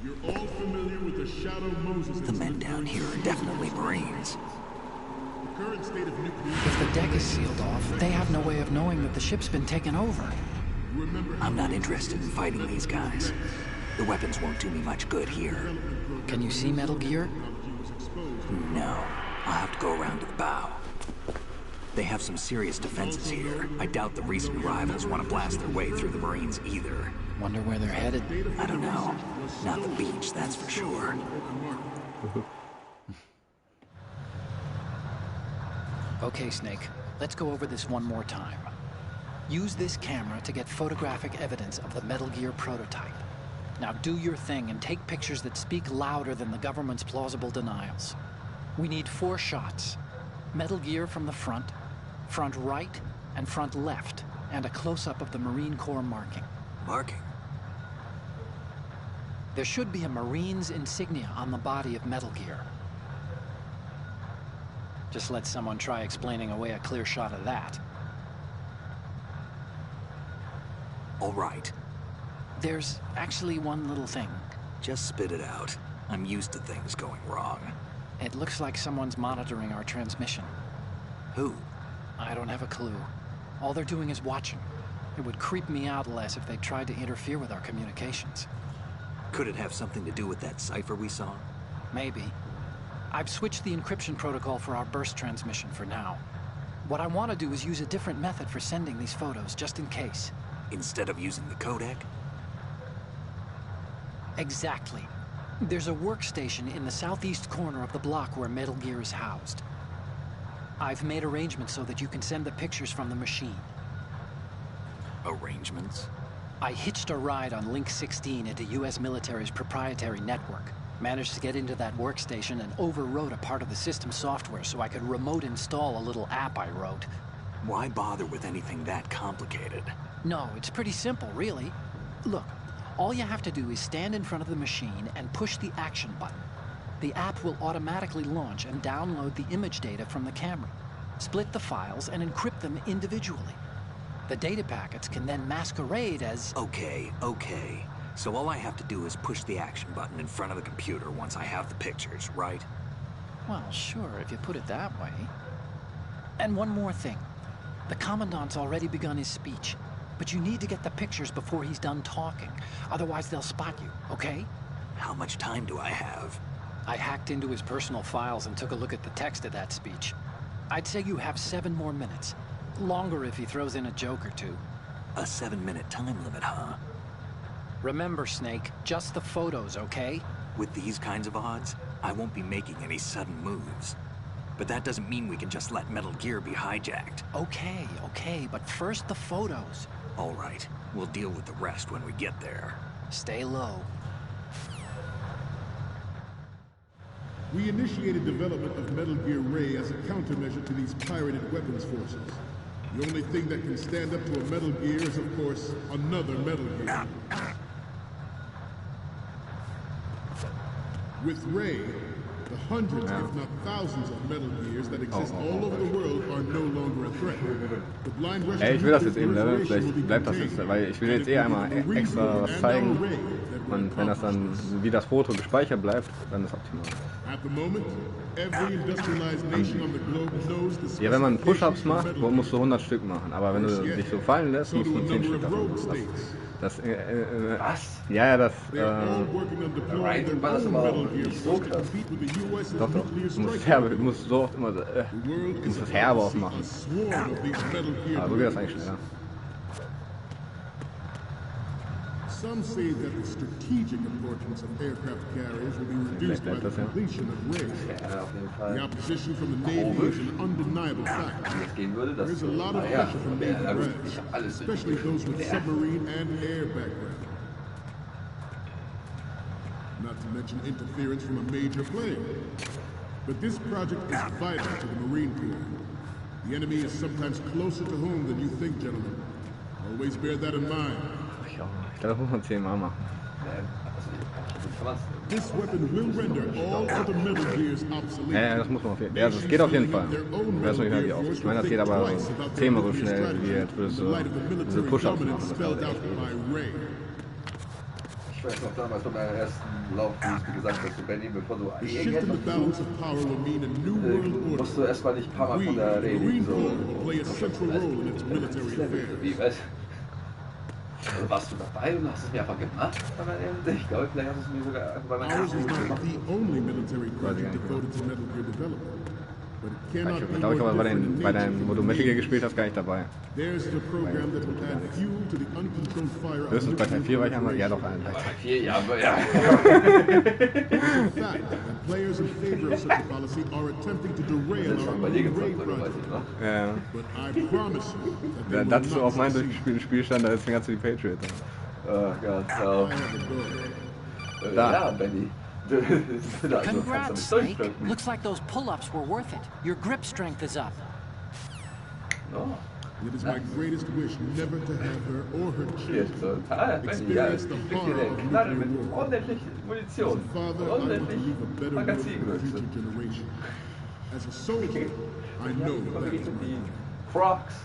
You're all familiar with the Shadow Moses. The men down here are definitely Marines. The current state of nuclear... If the deck is sealed off, they have no way of knowing that the ship's been taken over. I'm not interested in fighting these guys. The weapons won't do me much good here. Can you see Metal Gear? No. I'll have to go around to the bow. They have some serious defenses here. I doubt the recent arrivals want to blast their way through the Marines either. Wonder where they're headed? I don't know. Not the beach, that's for sure. Okay, Snake. Let's go over this one more time. Use this camera to get photographic evidence of the Metal Gear prototype. Now do your thing and take pictures that speak louder than the government's plausible denials. We need 4 shots. Metal Gear from the front right, and front left, and a close-up of the Marine Corps marking. Marking? There should be a Marine's insignia on the body of Metal Gear. Just let someone try explaining away a clear shot of that. All right. There's actually one little thing. Just spit it out. I'm used to things going wrong. It looks like someone's monitoring our transmission. Who? I don't have a clue. All they're doing is watching. It would creep me out less if they tried to interfere with our communications. Could it have something to do with that cipher we saw? Maybe. I've switched the encryption protocol for our burst transmission for now. What I want to do is use a different method for sending these photos, just in case. Instead of using the codec? Exactly. There's a workstation in the southeast corner of the block where Metal Gear is housed. I've made arrangements so that you can send the pictures from the machine. arrangements? I hitched a ride on Link 16 into U.S. military's proprietary network. Managed to get into that workstation and overwrote a part of the system software so I could remote install a little app I wrote. Why bother with anything that complicated? No, it's pretty simple, really. Look, all you have to do is stand in front of the machine and push the action button. The app will automatically launch and download the image data from the camera, split the files, and encrypt them individually. The data packets can then masquerade as... Okay. So all I have to do is push the action button in front of the computer once I have the pictures, right? Well, sure, if you put it that way. And one more thing. The Commandant's already begun his speech, but you need to get the pictures before he's done talking. Otherwise, they'll spot you, okay? How much time do I have? I hacked into his personal files and took a look at the text of that speech. I'd say you have 7 more minutes. Longer if he throws in a joke or two. A 7-minute time limit, huh? Remember, Snake, just the photos, okay? With these kinds of odds, I won't be making any sudden moves. But that doesn't mean we can just let Metal Gear be hijacked. Okay, but first the photos. All right, we'll deal with the rest when we get there. Stay low. We initiated development of Metal Gear Ray as a countermeasure to these pirated weapons forces. The only thing that can stand up to a Metal Gear is, of course, another Metal Gear. With Ray, the hundreds, if not thousands of Metal Gears that exist all over the world are no longer a threat. The blind Russian Ich will das jetzt eben leveln, vielleicht bleibt das jetzt, weil ich will jetzt einmal extra was zeigen. Und wenn das dann, wie das Foto gespeichert bleibt, dann ist optimal. Ja, wenn man Push-Ups macht, musst du 100 Stück machen. Aber wenn du dich so fallen lässt, musst du 10 Stück davon machen. Was? Ja, das, Ryan war das aber auch nicht so krass. Doch. Du musst so oft immer, du musst das herbe aufmachen. Aber so geht das eigentlich schneller. Some say that the strategic importance of aircraft carriers will be reduced by the completion of Ray. The opposition from the Navy is an undeniable fact. There is a lot of pressure from Navy brass, especially those with submarine and air background. Not to mention interference from a major player. But this project is vital to the Marine Corps. The enemy is sometimes closer to home than you think, gentlemen. Always bear that in mind. Ich glaube, das muss man 10-mal machen. This weapon will render all other Metal Gears obsolete. Ja, das muss man auf jeden Fall. Ja, das geht auf jeden Fall. Ich weiß noch nicht, wie oft. Ich meine, das geht aber 10-mal so schnell, wie jetzt würdest du diese Push-Ups machen. Das dauert echt ewig. Ich weiß noch damals von meiner ersten Lauf, wie gesagt hast, du Benny, bevor du musst du erstmal nicht ein paar Mal von der Rede so. Wie, weißt du? Also warst du dabei und hast es mir einfach gemacht? Ich glaube, vielleicht hast du es mir sogar bei meiner ersten gemacht. Ich glaube, ich war bei deinem, wo du Metal Gear gespielt hast, gar nicht dabei. Höchstens bei Teil 4 war ich einmal, ja doch, bei Teil 4, ja, aber ja. Ja. Dazu auf meinem durchgespielten Spielstand, da ist ganz die Patriot. Oh Gott, oh. Da. Ja, Benny. Congrats, Snake. Looks like those pull-ups were worth it. Your grip strength is up. No. It is my greatest wish never to have her or her children experience the horror of nuclear war. As a father, I want to leave a better world for the future generation. As a soldier, I know that is my Frogs.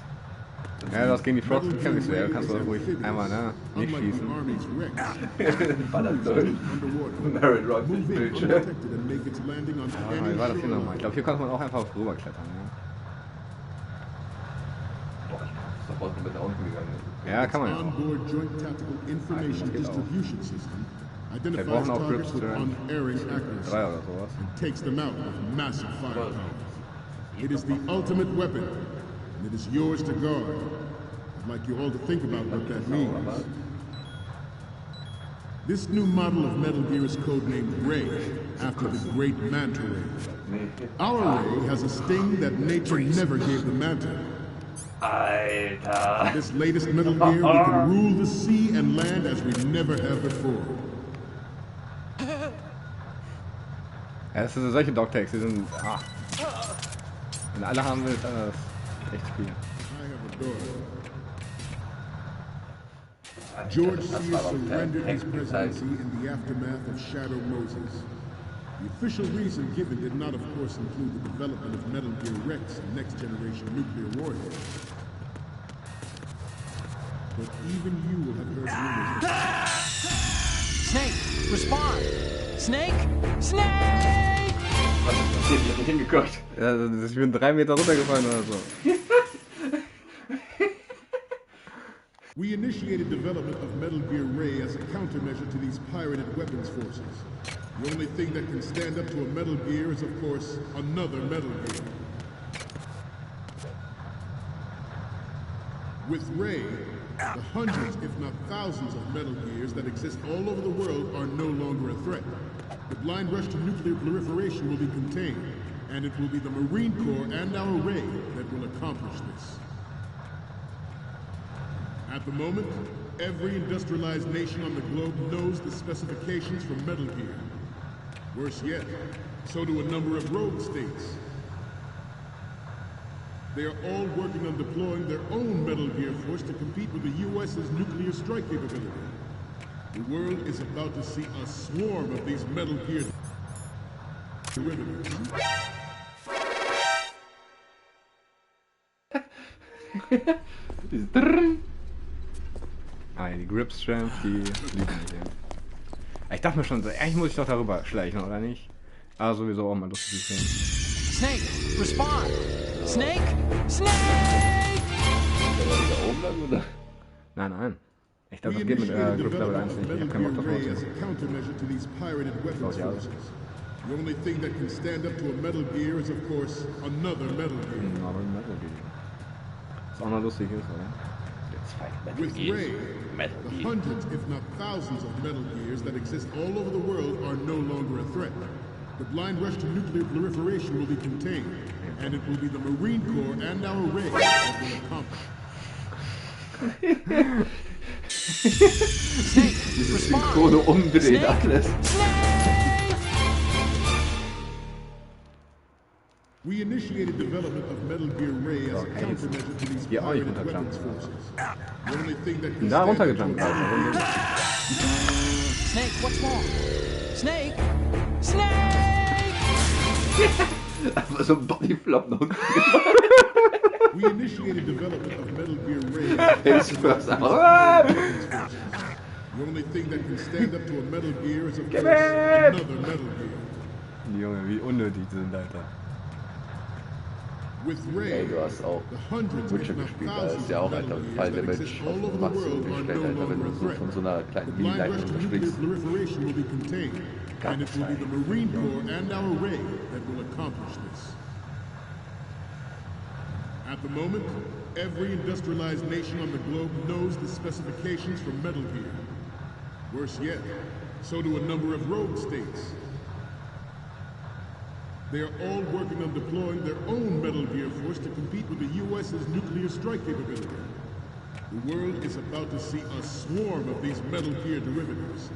Ja, das gegen die Frogs kämpfe ich so, ja, kannst du ruhig einmal, ne, nicht schießen. Ballert durch. Merit Rock mit Bildschirm. Wie war das hier nochmal? Ich glaube, hier konnte man auch einfach rüberklettern, ja. Boah, ich bin sofort mit da unten gegangen. Ja, kann man ja auch. Wir brauchen auch Grips für 3 oder sowas. It is the ultimate weapon. And it is yours to guard. I'd like you all to think about what that means. This new model of Metal Gear is codenamed Ray, after the great Manta Ray. Our Ray has a sting that nature never gave the Manta. Alter. This latest Metal Gear, we can rule the sea and land as we never have before. Ja, es sind solche Dogtags, die sind. Wenn alle haben will, dann ist das echt Spiel. George C. surrendered his presidency in the aftermath of Shadow Moses. The official reason given did not, of course, include the development of Metal Gear Rex and next-generation nuclear warheads. But even you will have heard rumors. Snake, respond! Snake! Snake! Was ist passiert? Ich hab nicht hingeguckt. Ja, ich bin 3 Meter runtergefallen oder so. We initiated development of Metal Gear Ray as a countermeasure to these pirated weapons forces. The only thing that can stand up to a Metal Gear is, of course, another Metal Gear. With Ray, the hundreds, if not thousands, of Metal Gears that exist all over the world are no longer a threat. The blind rush to nuclear proliferation will be contained, and it will be the Marine Corps and our Ray that will accomplish this. At the moment, every industrialized nation on the globe knows the specifications for Metal Gear. Worse yet, so do a number of rogue states. They are all working on deploying their own Metal Gear force to compete with the U.S.'s nuclear strike capability. The world is about to see a swarm of these Metal Gear derivatives. Die Gripstramps, die lieben mich. Ich dachte mir schon, eigentlich muss ich doch darüber schleichen, oder nicht? Aber sowieso auch mal lustig sein. Snake, respond! Snake! Snake! Da oben lang, oder? Nein. Ich glaube, das geht mit Grip Level 1 nicht. Ich hab keinen Bock drauf. The only thing that can stand up to a Metal Gear is, of course, another Metal Gear. Another Metal Gear. Was auch noch lustig ist, oder? With Ray, the hundreds, if not thousands, of Metal Gears that exist all over the world are no longer a threat. The blind rush to nuclear proliferation will be contained, and it will be the Marine Corps and our Ray that will accomplish. Dieses synchrone Umdrehen alles. We initiated development of Metal Gear Ray as a countermeasure to these pirated weapons forces. The only thing that can Snake, what's wrong? Snake! Snake! Einfach so ein Bodyflop noch. We initiated development of Metal Gear Ray as a countermeasure to these forces. The only thing that can stand up to a Metal Gear is, of course, another Metal Gear. Junge, wie unnötig die sind, Alter. Ey, du hast auch Witcher gespielt, da ist ja auch einfach ein Fall Damage auf Maximum gestellt, Alter, wenn du so von so einer kleinen Mini-Leitung unterspringst. And it will be the Marine Corps and our Ray that will accomplish this. At the moment, every industrialized nation on the globe knows the specifications for Metal Gear. Worse yet, so do a number of rogue states. They are all working on deploying their own Metal Gear force to compete with the U.S.'s nuclear strike capability. The world is about to see a swarm of these Metal Gear derivatives.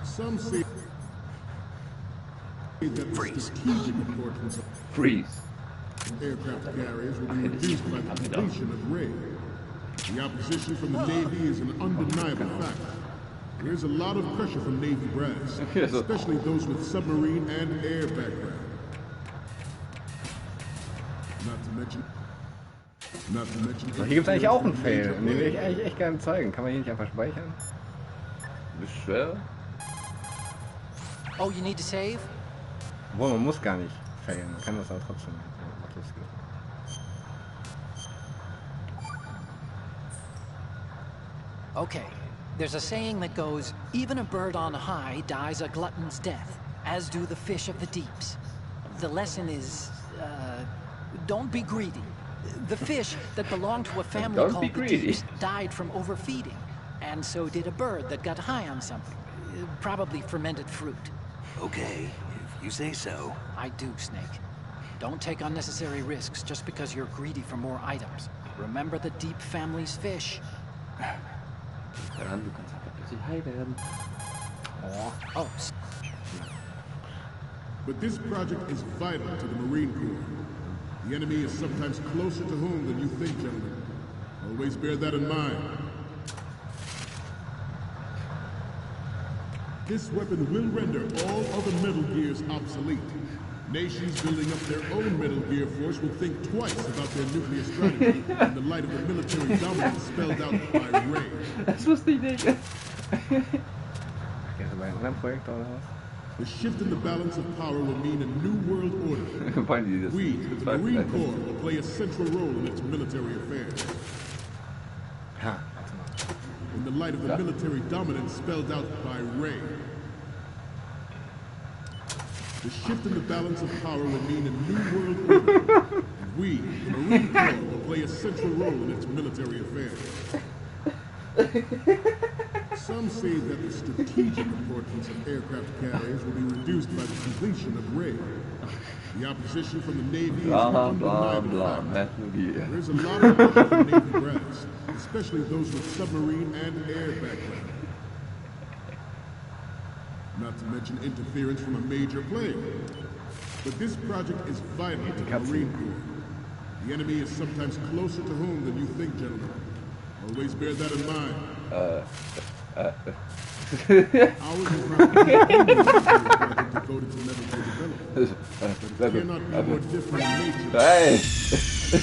Some say that the strategic importance of aircraft carriers will be reduced by the completion of Ray. The opposition from the Navy is an undeniable fact. There's a lot of pressure from Navy brass, especially those with submarine and air background. Not to mention. So, hier gibt es eigentlich auch einen Fail. Den will ich eigentlich echt gerne zeigen. Kann man hier nicht einfach speichern? Ist schwer. Oh, you need to save? Obwohl, man muss gar nicht failen. Man kann das aber trotzdem. Okay. There's a saying that goes, even a bird on high dies a glutton's death, as do the fish of the deeps. The lesson is, don't be greedy. The fish that belonged to a family called the Deeps died from overfeeding, and so did a bird that got high on something, probably fermented fruit. Okay, if you say so. I do, Snake. Don't take unnecessary risks just because you're greedy for more items. Remember the Deep family's fish. Daran, du kannst einfach plötzlich high werden. Oh. But this project is vital to the Marine Corps. The enemy is sometimes closer to home than you think, gentlemen. Always bear that in mind. This weapon will render all other Metal Gears obsolete. Nations building up their own Metal Gear force will think twice about their nuclear strategy in the light of the military dominance spelled out by Ray. Das wusste ich nicht. Gehst du bei einem anderen Projekt oder was? The shift in the balance of power will mean a new world order. We, the Marine Corps, will play a central role in its military affairs. In the light of the military dominance spelled out by Ray. The shift in the balance of power will mean a new world order. And we, the Marine Corps, will play a central role in its military affairs. Some say that the strategic importance of aircraft carriers will be reduced by the completion of Ray. The opposition from the Navy is undeniable. There is a lot of pressure from Navy brass, especially those with submarine and air background. Not to mention interference from a major player. But this project is vital to the Marine Corps. The enemy is sometimes closer to home than you think, gentlemen. Always bear that in mind. Ours is not the only project devoted to Metal Gear development. But it cannot be more different in nature. Hey!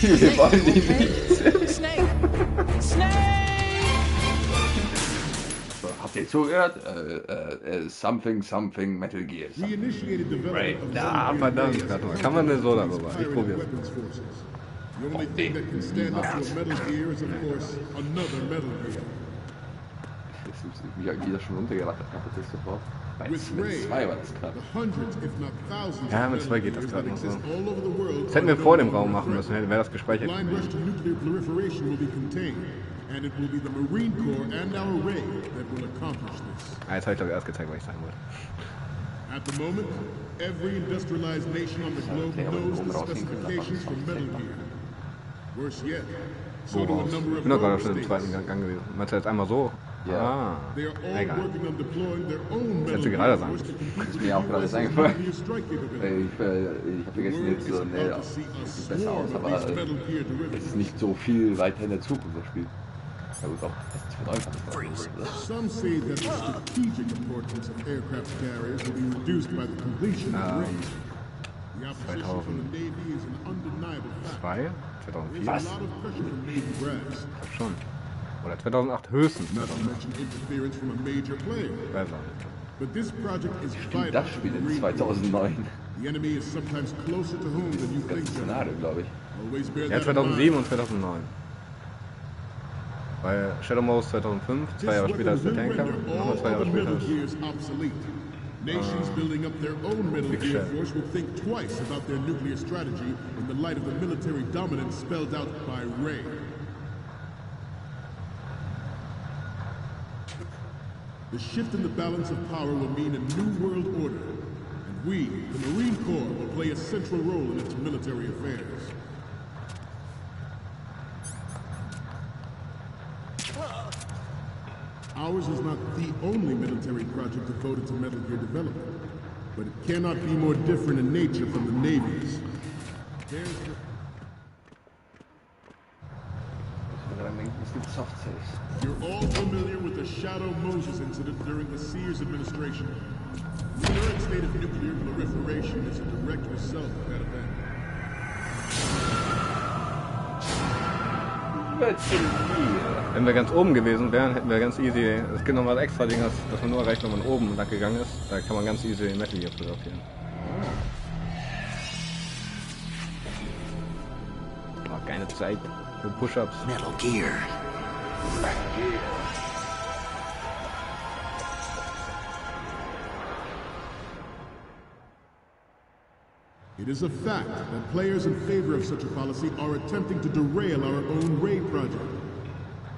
Wir wollen die nicht. Snake! Snake! So, habt ihr zugehört? Something Metal Gear. We initiated development of Ja, verdammt. Kann man denn so darüber? Ich probier's. The only thing that can stand up to a Metal Gear is, of course, another Metal Gear. Wie das schon runtergerattert hat, das ist sofort. Bei 2 war das knapp. Ja, mit 2 geht das gerade nicht so. Das hätten wir vor dem Raum machen müssen, wäre das gespeichert gewesen. Ah, jetzt habe ich glaube ich erst gezeigt, was ich sagen wollte. At the moment, every industrialized nation on the globe knows the specifications for Metal Gear. Worse yet, so do a number Ich bin doch of gerade other schon im zweiten states. Gang gewesen. Meinst du jetzt einmal so? Ja. Ah, They are all egal. working on deploying their own Das hättest Metal du Gear gerade sagen force to müssen. compete Ist mir auch gerade with eingefallen. nuclear strike capability. Ich habe vergessen jetzt so, ne, das sieht besser aus, aber es ist nicht so viel weiter in der Zukunft das Spiel. Ja gut, auch das ist von euch angefangen. Some say that the strategic importance of aircraft carriers will be reduced by the completion of Ray. The opposition from the Navy is an undeniable fact. 2004? There's a lot of pressure from Navy brass. Ich glaub schon. Oder 2008 höchstens. Not to mention interference from a major player. Besser. But this project is vital. Das Spiel in 2009. The enemy is sometimes closer to home than you think. Szenario, glaube ich. Always bear Ja, that in 2007 mind. und 2009. Weil Shadow Mose 2005, 2 Jahre später als der Tanker, nochmal 2 Jahre später als Nations building up their own Metal Big Gear Shell. force will think twice about their nuclear strategy in the light of the military dominance spelled out by Ray. The shift in the balance of power will mean a new world order, and we, the Marine Corps, will play a central role in its military affairs. Ours is not the only military project devoted to Metal Gear development, but it cannot be more different in nature from the Navy's. You're all familiar with the Shadow Moses incident during the Sears administration. The current state of nuclear proliferation is a direct result of that event. Wenn wir ganz oben gewesen wären, hätten wir ganz easy. Es gibt noch mal extra Ding, das man nur erreicht, wenn man oben lang gegangen ist. Da kann man ganz easy Metal Gear fotografieren. Oh, keine Zeit für Push-Ups. Metal Gear. It is a fact that players in favor of such a policy are attempting to derail our own Ray project.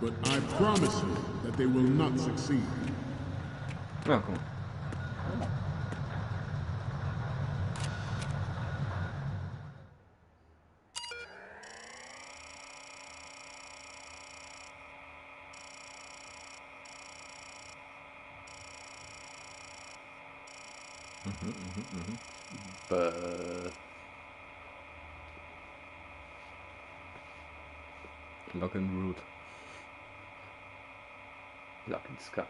But I promise you that they will not succeed. Ja, guck mal. The Login root. Login Skat.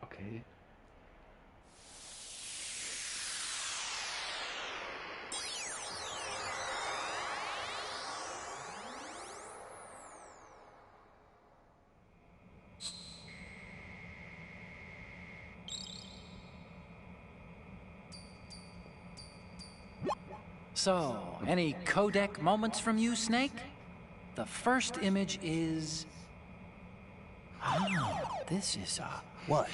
Okay. So, any codec moments from you, Snake? The first image is... Oh, this is, What?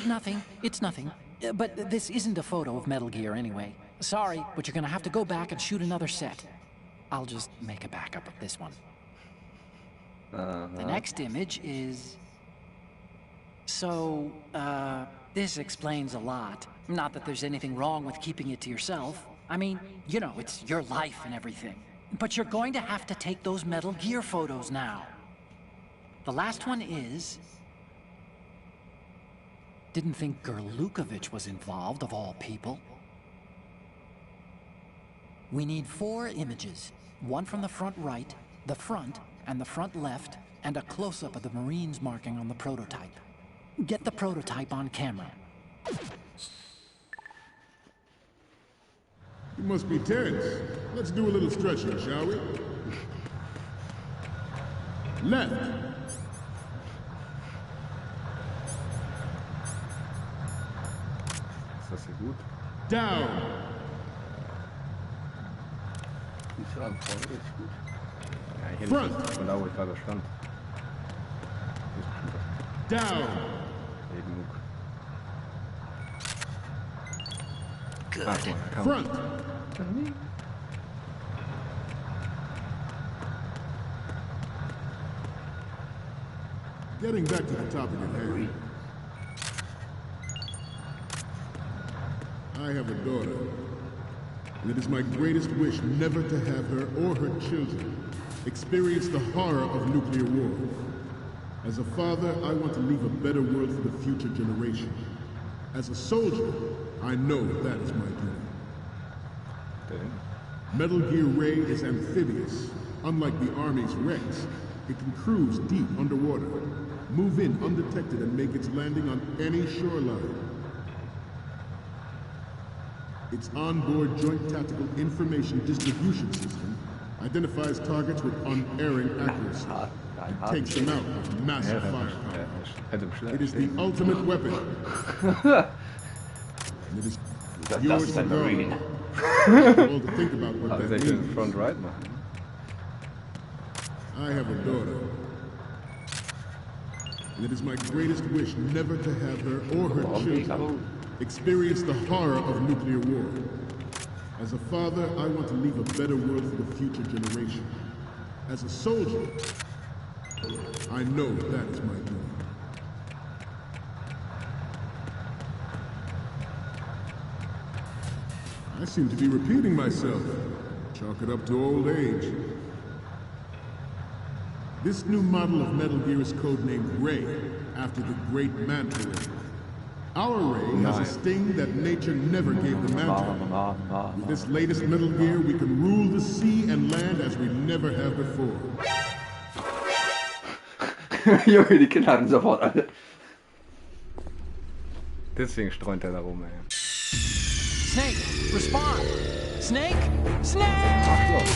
Nothing. It's nothing. But this isn't a photo of Metal Gear anyway. Sorry, but you're gonna have to go back and shoot another set. I'll just make a backup of this one. The next image is... So, this explains a lot. Not that there's anything wrong with keeping it to yourself. I mean, you know, it's your life and everything. But you're going to have to take those Metal Gear photos now. The last one is... Didn't think Gerlukovich was involved, of all people. We need 4 images. One from the front right, the front, and the front left, and a close-up of the Marines marking on the prototype. Get the prototype on camera. You must be tense. Let's do a little stretching, shall we? Left. Ist das hier gut? Down. Die ist ja am Vorne richtig gut. Ja, hier Front. nicht. Von da, wo ich gerade stand. Down. Nee, genug. Good. Ah, guck mal, da kann man. Front. Getting back to the topic at hand. I have a daughter, and it is my greatest wish never to have her or her children experience the horror of nuclear war. As a father, I want to leave a better world for the future generation. As a soldier, I know that is my duty. Metal Gear Ray is amphibious. Unlike the Army's Rex, it can cruise deep underwater, move in undetected, and make its landing on any shoreline. Its onboard Joint Tactical Information Distribution System identifies targets with unerring accuracy and takes them out with massive firepower. It is the ultimate weapon. And it is yours to go. All to think about what that means. Front right machen. I have a daughter. And it is my greatest wish never to have her or her children experience the horror of nuclear war. As a father, I want to leave a better world for the future generation. As a soldier, I know that is my duty. I seem to be repeating myself. Chalk it up to old age. This new model of Metal Gear is codenamed Ray, after the great Manta Ray. Our Ray has a sting that nature never gave the Manta. With this latest Metal Gear, we can rule the sea and land as we never have before. Junge, die Kinder hatten sofort alle. Deswegen streunt er da rum, ey. Snake, respond! Snake! Snake!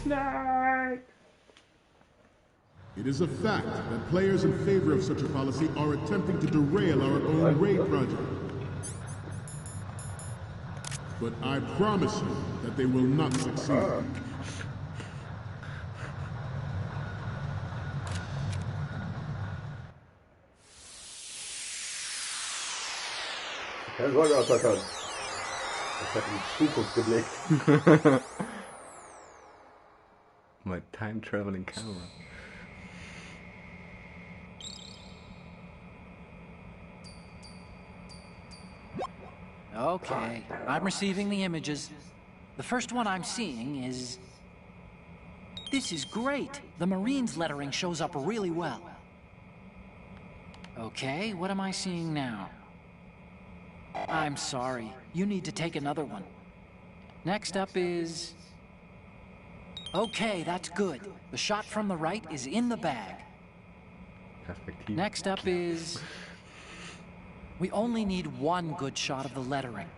Snake! It is a fact that players in favor of such a policy are attempting to derail our own Ray project. But I promise you that they will not succeed. Keine Sorge, Attackern. Das hat in die Zukunft geblickt. My time traveling camera. Okay, I'm receiving the images. The first one I'm seeing is... This is great. The Marines lettering shows up really well. Okay, what am I seeing now? I'm sorry. You need to take another one. Next up is... Okay, that's good. The shot from the right is in the bag. Next up is... We only need one good shot of the lettering.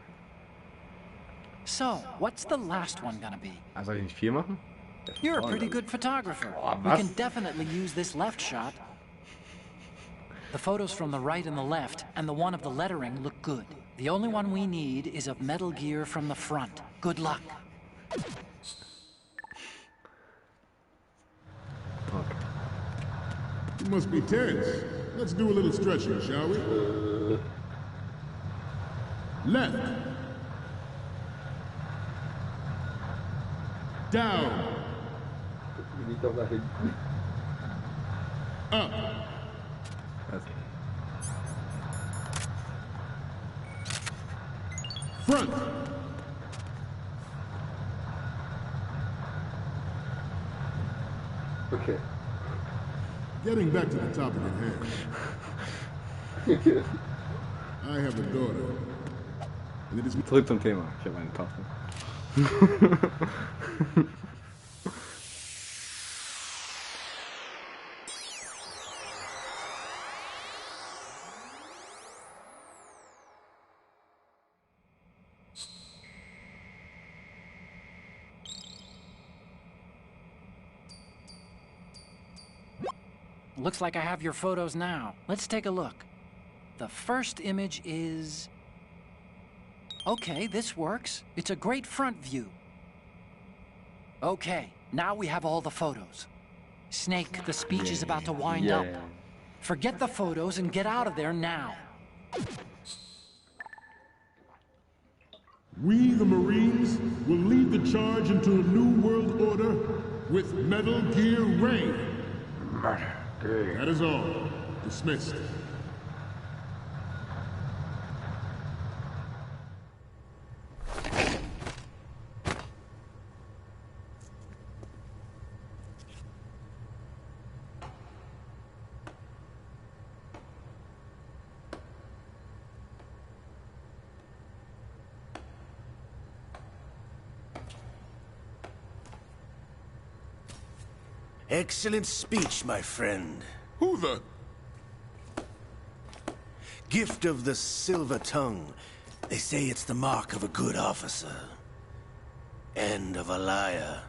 So, what's the last one gonna be? Soll ich nicht 4 machen? You're a pretty good photographer. We can definitely use this left shot. The photos from the right and the left, and the one of the lettering look good. The only one we need is of Metal Gear from the front. Good luck. You must be tense. Let's do a little stretching, shall we? Left. Down. Up. Front. Okay. Getting back to the topic at hand. I have a daughter. And it is... Zurück zum Thema. Ich habe eine Tochter. Looks like I have your photos now. Let's take a look. The first image is... Okay, this works. It's a great front view. Okay, now we have all the photos. Snake, the speech is about to wind up. Forget the photos and get out of there now. We, the Marines, will lead the charge into a new world order with Metal Gear Ray. That is all. Dismissed. Excellent speech, my friend. Who the... Gift of the silver tongue. They say it's the mark of a good officer. And of a liar.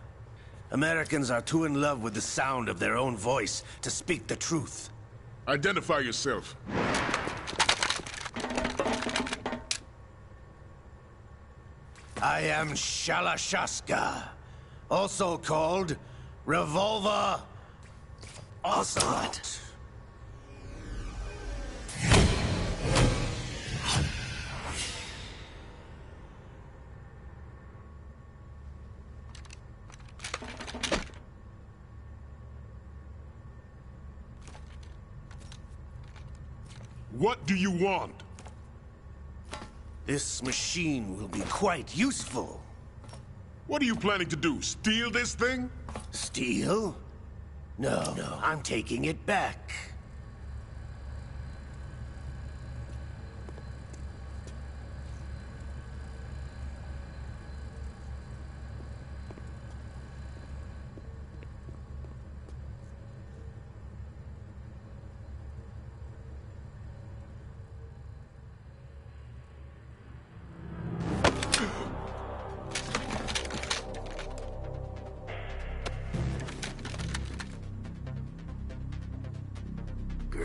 Americans are too in love with the sound of their own voice to speak the truth. Identify yourself. I am Shalashaska, also called Revolver Ocelot. What do you want? This machine will be quite useful. What are you planning to do? Steal this thing? Steal? No, I'm taking it back.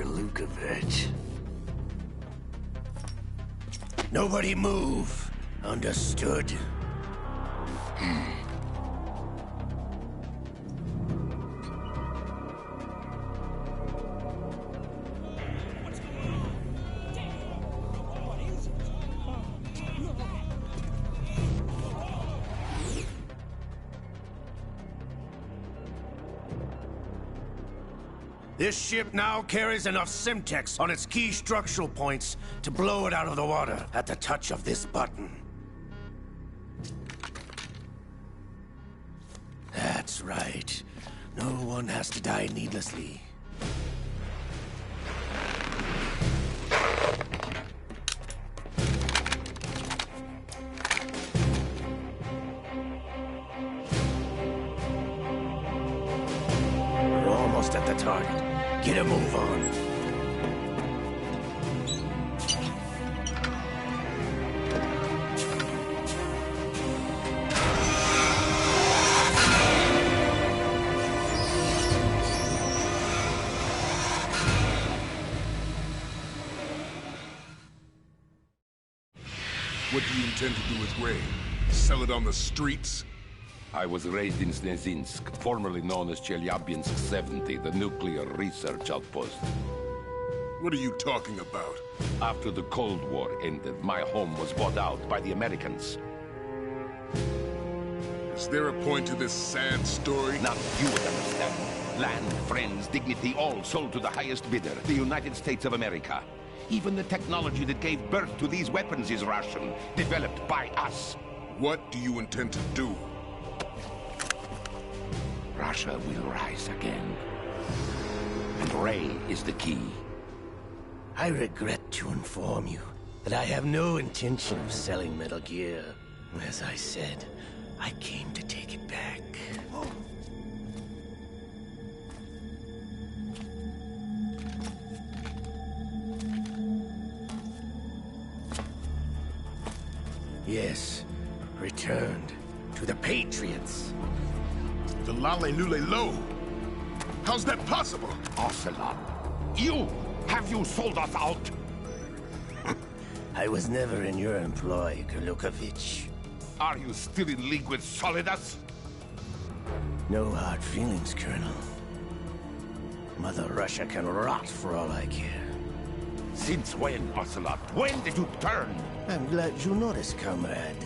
Lukovich. Nobody move. Understood? This ship now carries enough Simtex on its key structural points to blow it out of the water at the touch of this button. right. No one has to die needlessly. We're almost at the target. Get a move on. What do you intend to do with Ray? Sell it on the streets? I was raised in Snezinsk, formerly known as Chelyabinsk 70, the nuclear research outpost. What are you talking about? After the Cold War ended, my home was bought out by the Americans. Is there a point to this sad story? Now you would understand. Land, friends, dignity, all sold to the highest bidder, the United States of America. Even the technology that gave birth to these weapons is Russian, developed by us. What do you intend to do? Russia will rise again. And Ray is the key. I regret to inform you that I have no intention of selling Metal Gear. As I said, I came to take it back. Yes, returned to the Patriots. The Lale Lule Lo? How's that possible? Ocelot, have you sold us out? I was never in your employ, Gurlukovich. Are you still in league with Solidus? No hard feelings, Colonel. Mother Russia can rot for all I care. Since when, Ocelot? When did you turn? I'm glad you noticed, comrade.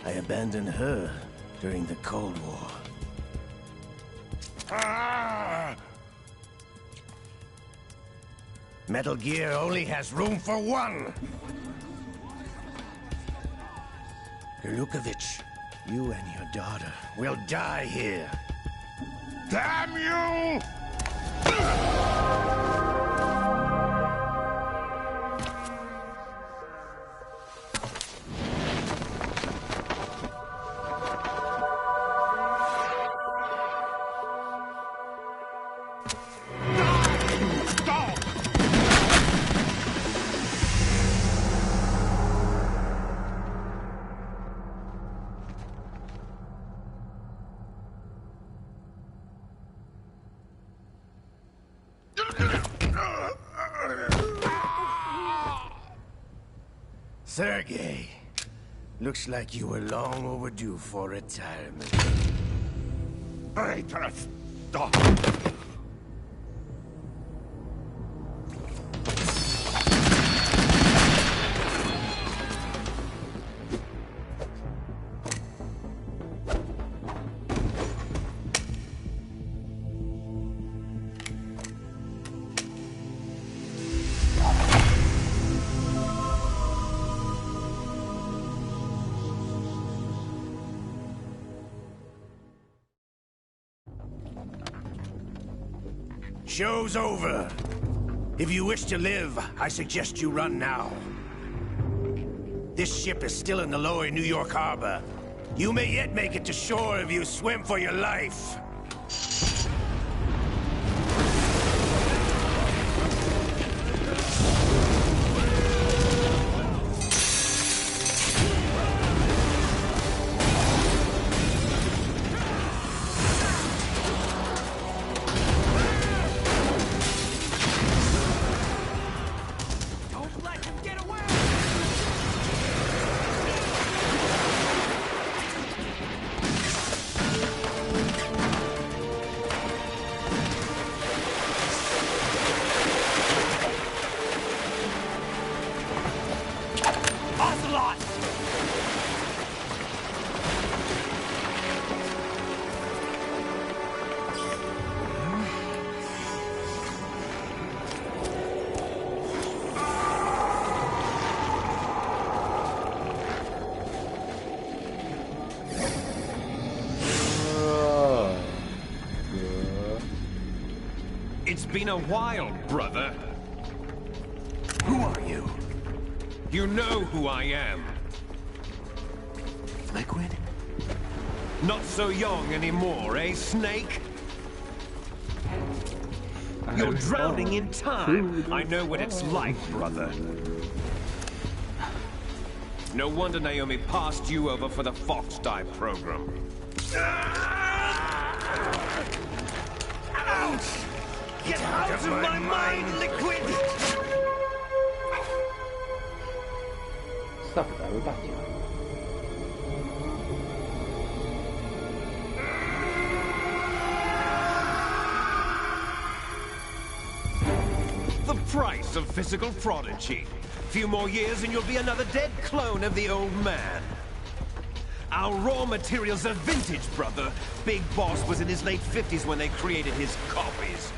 I abandoned her during the Cold War. Ah! Metal Gear only has room for one! Gurlukovich, you and your daughter will die here. Damn you! Sergei, looks like you were long overdue for retirement. Traitorous dog! Show's over. If you wish to live, I suggest you run now. This ship is still in the lower New York harbor. You may yet make it to shore if you swim for your life. been a while, brother. Who are you? You know who I am. Liquid? Not so young anymore, eh, Snake? You're drowning in time. I know what it's like, brother. No wonder Naomi passed you over for the Fox Die program. Ouch! Get out of my mind, Liquid! Stop it, I will back you. The price of physical prodigy. Few more years and you'll be another dead clone of the old man. Our raw materials are vintage, brother. Big Boss was in his late 50s when they created his copies.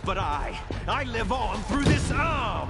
But I live on through this arm!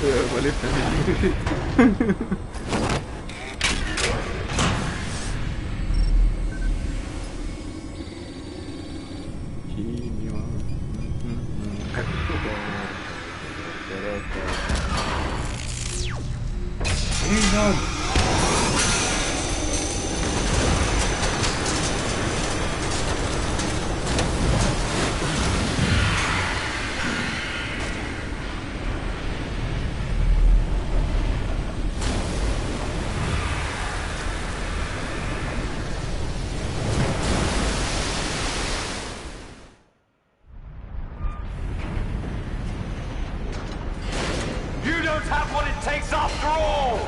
Überlebt er nicht. Have what it takes after all!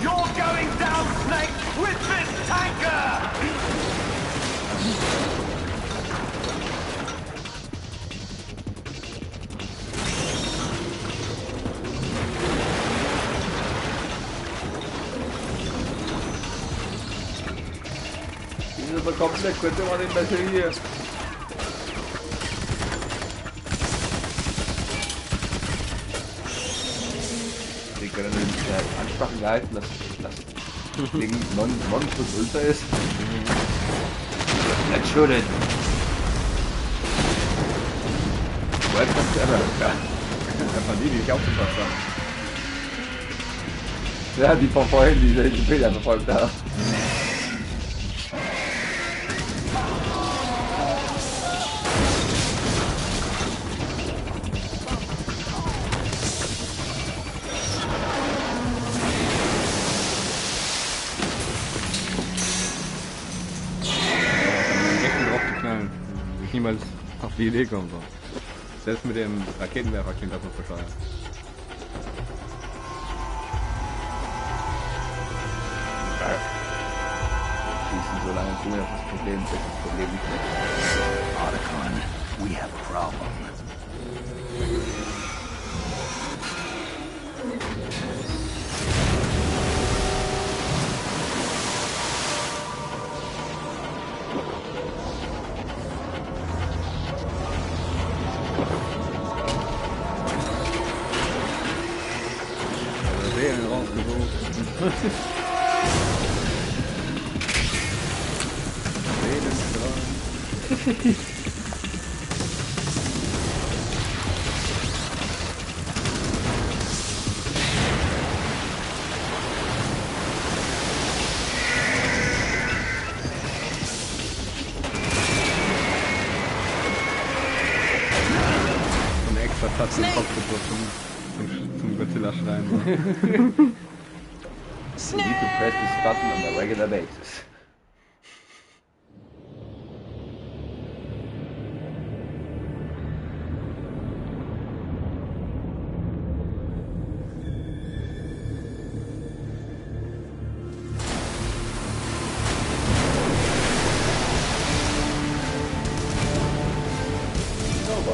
You're going down, Snake, with this tanker! Diese bekommt der könnte man den besser hier. Die können in Ansprachen gehalten, dass das Ding non-plus-ultra ist. Entschuldigung. Welcome to America. Von die nicht aufgepasst haben. Ja, die von vorhin, die Bilder verfolgt haben. Niemals auf die Idee kommen soll. Selbst mit dem Raketenwerfer klingt das noch bescheuert. Schießen so lange zu, dass das Problem nicht mehr. Otacon, we have a problem. Und extra Platz im Kopf zum Godzilla schreien. You need to press this button on a regular basis. No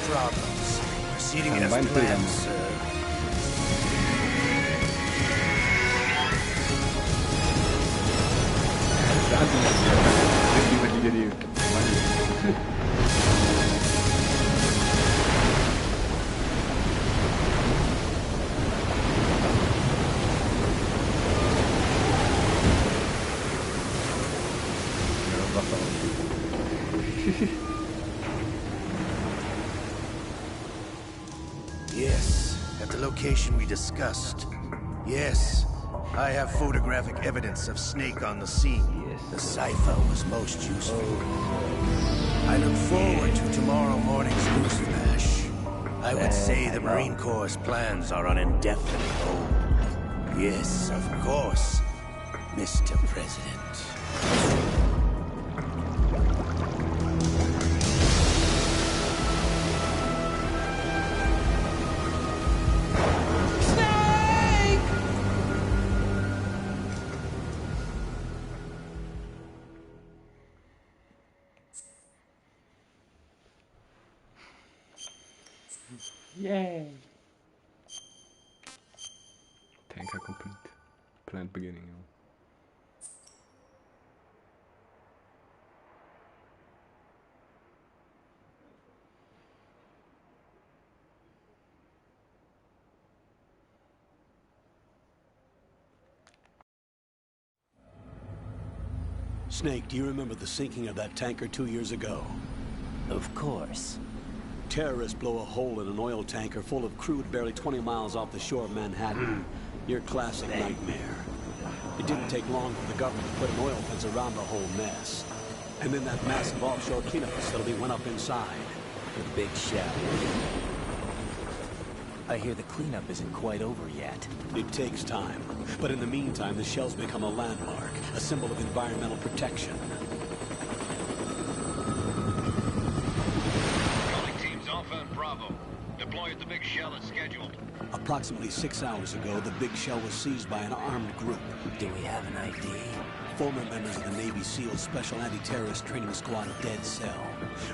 problems. Proceeding as planned, sir. Yes, at the location we discussed. Yes, I have photographic evidence of Snake on the scene. Yes. The cipher was most useful. I look forward to tomorrow morning's newsflash. I would say the Marine Corps' plans are on indefinite hold. Yes, of course, Mr. President. Yay! Tanker complete. Planned beginning. Snake, do you remember the sinking of that tanker 2 years ago? Of course. Terrorists blow a hole in an oil tanker full of crude barely 20 miles off the shore of Manhattan. Your classic nightmare. It didn't take long for the government to put an oil fence around the whole mess. And then that massive offshore cleanup facility went up inside. The Big Shell. I hear the cleanup isn't quite over yet. It takes time. But in the meantime, the shell's become a landmark, a symbol of environmental protection. Alpha and Bravo. Deploy at the Big Shell as scheduled. Approximately 6 hours ago, the Big Shell was seized by an armed group. Do we have an ID? Former members of the Navy SEAL Special Anti-Terrorist Training Squad Dead Cell.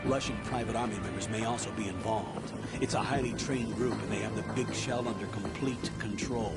Russian private army members may also be involved. It's a highly trained group and they have the Big Shell under complete control.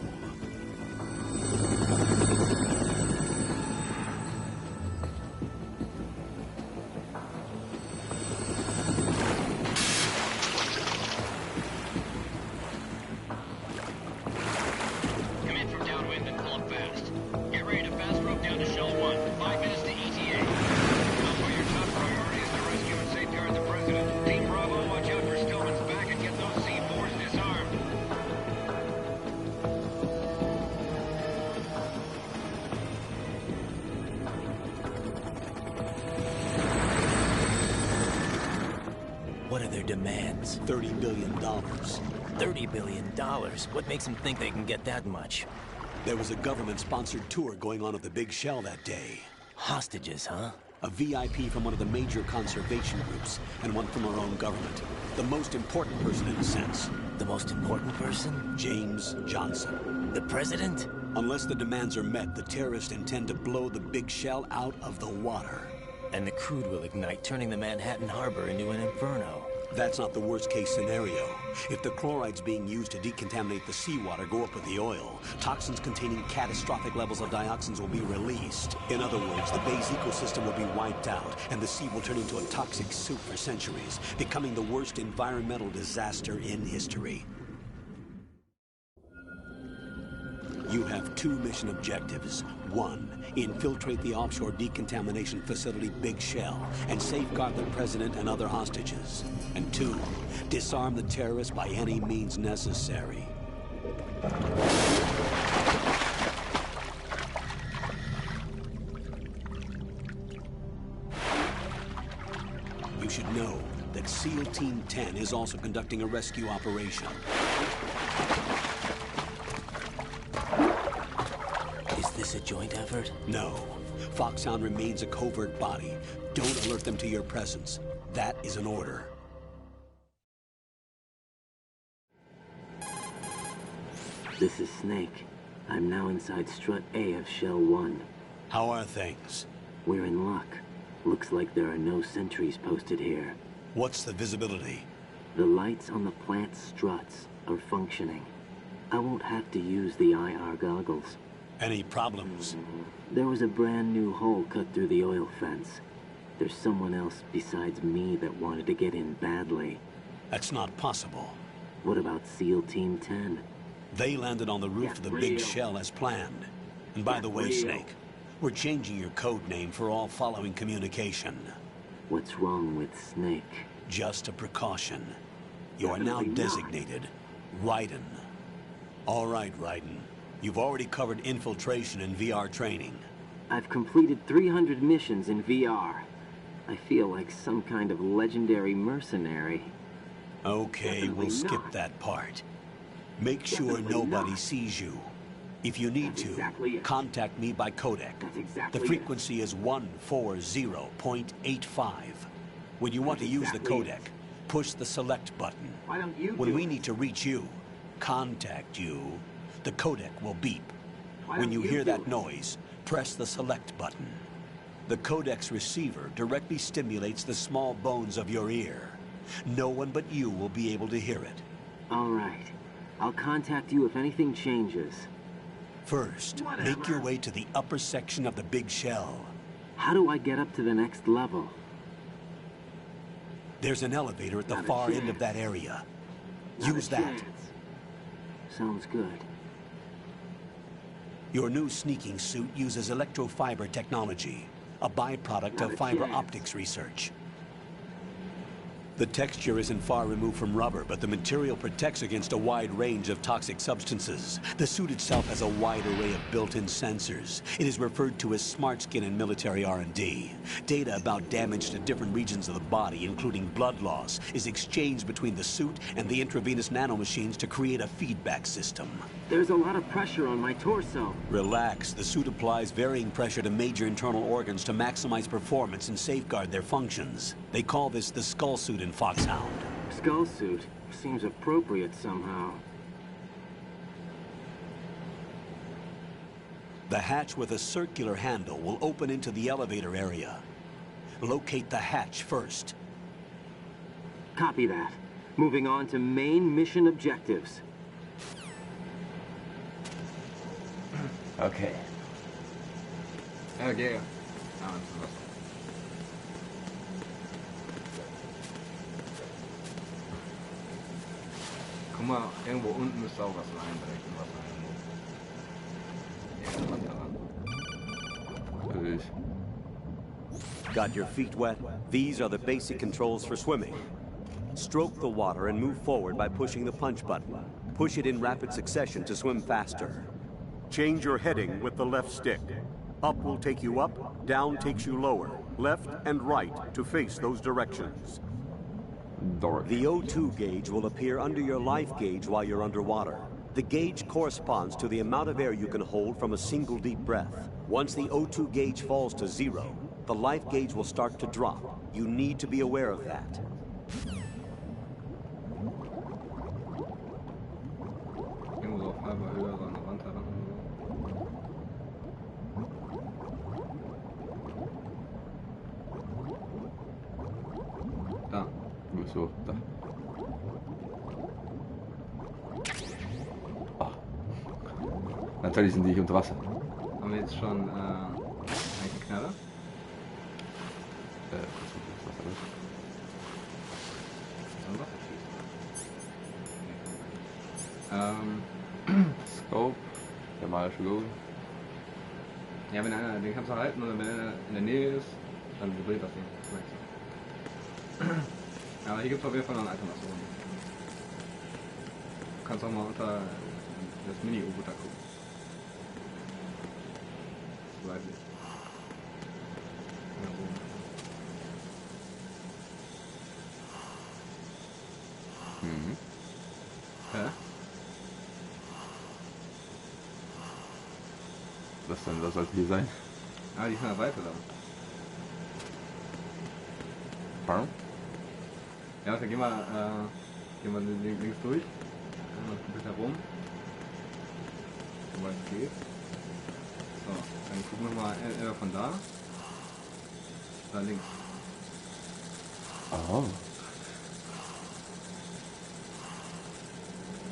What are their demands? $30 billion. $30 billion? What makes them think they can get that much? There was a government-sponsored tour going on at the Big Shell that day. Hostages, huh? A VIP from one of the major conservation groups, and one from our own government. The most important person in a sense. The most important person? James Johnson. The president? Unless the demands are met, the terrorists intend to blow the Big Shell out of the water. And the crude will ignite, turning the Manhattan Harbor into an inferno. That's not the worst-case scenario. If the chlorides being used to decontaminate the seawater go up with the oil, toxins containing catastrophic levels of dioxins will be released. In other words, the bay's ecosystem will be wiped out, and the sea will turn into a toxic soup for centuries, becoming the worst environmental disaster in history. You have 2 mission objectives. 1, infiltrate the offshore decontamination facility Big Shell and safeguard the president and other hostages. And 2, disarm the terrorists by any means necessary. You should know, that SEAL Team 10 is also conducting a rescue operation. Is this a joint effort? No. Foxhound remains a covert body. Don't alert them to your presence. That is an order. This is Snake. I'm now inside Strut A of Shell 1. How are things? We're in luck. Looks like there are no sentries posted here. What's the visibility? The lights on the plant struts are functioning. I won't have to use the IR goggles. Any problems? There was a brand new hole cut through the oil fence. There's someone else besides me that wanted to get in badly. That's not possible. What about SEAL Team 10? They landed on the roof of the big shell as planned. And by the way, Snake, we're changing your code name for all following communication. What's wrong with Snake? Just a precaution. You are now designated Raiden. All right, Raiden. You've already covered infiltration and VR training. I've completed 300 missions in VR. I feel like some kind of legendary mercenary. Okay, we'll skip that part. Make sure nobody sees you. If you need to, contact me by codec. The frequency is 140.85. When you want to use the codec, push the select button. When we need to reach you, contact you, the codec will beep. When you hear that noise, press the select button. The codec's receiver directly stimulates the small bones of your ear. No one but you will be able to hear it. All right. I'll contact you if anything changes. First, make your way to the upper section of the big shell. How do I get up to the next level? There's an elevator at the far end of that area. Use that. Sounds good. Your new sneaking suit uses electrofiber technology, a byproduct of fiber optics research. The texture isn't far removed from rubber, but the material protects against a wide range of toxic substances. The suit itself has a wide array of built-in sensors. It is referred to as smart skin in military R&D. Data about damage to different regions of the body, including blood loss, is exchanged between the suit and the intravenous nanomachines to create a feedback system. There's a lot of pressure on my torso. Relax. The suit applies varying pressure to major internal organs to maximize performance and safeguard their functions. They call this the skull suit in Foxhound. Skull suit seems appropriate somehow. The hatch with a circular handle will open into the elevator area. Locate the hatch first. Copy that. Moving on to main mission objectives. Okay. Okay. Guck mal, irgendwo unten müsste auch was sein, direkt Got your feet wet? These are the basic controls for swimming. Stroke the water and move forward by pushing the punch button. Push it in rapid succession to swim faster. Change your heading with the left stick. Up will take you up, down takes you lower, left and right to face those directions. The O2 gauge will appear under your life gauge while you're underwater. The gauge corresponds to the amount of air you can hold from a single deep breath. Once the O2 gauge falls to 0, the life gauge will start to drop. You need to be aware of that. So, da. Ah. Natürlich sind die hier unter Wasser. Haben wir jetzt schon einen Knaller? Scope, der magische Bogen. Ja, wenn einer, den kannst du halten oder wenn er in der Nähe ist, dann vibriert das Ding. Aber hier gibt es auf jeden Fall noch eine Alternation. Du kannst auch mal unter das Mini-U-Boot da gucken. Das weiß ich. Ja, so. Mhm. Hä? Was denn? Was sollte hier sein? Ah, die sind ja weiter da. Pardon? Ja, dann gehen wir links durch. Einmal ein bisschen herum. Soweit es geht. So, dann gucken wir mal von da. Da links. Oh.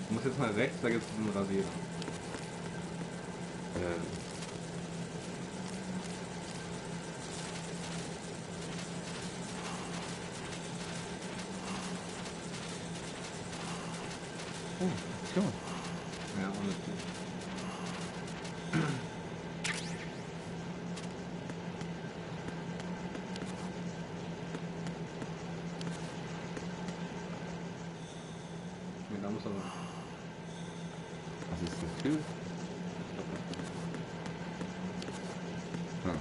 Du musst jetzt mal rechts, da gibt es einen Rasierer. Oh, Aktion. Ja, und das da muss aber. Was ist das Gefühl? Hm.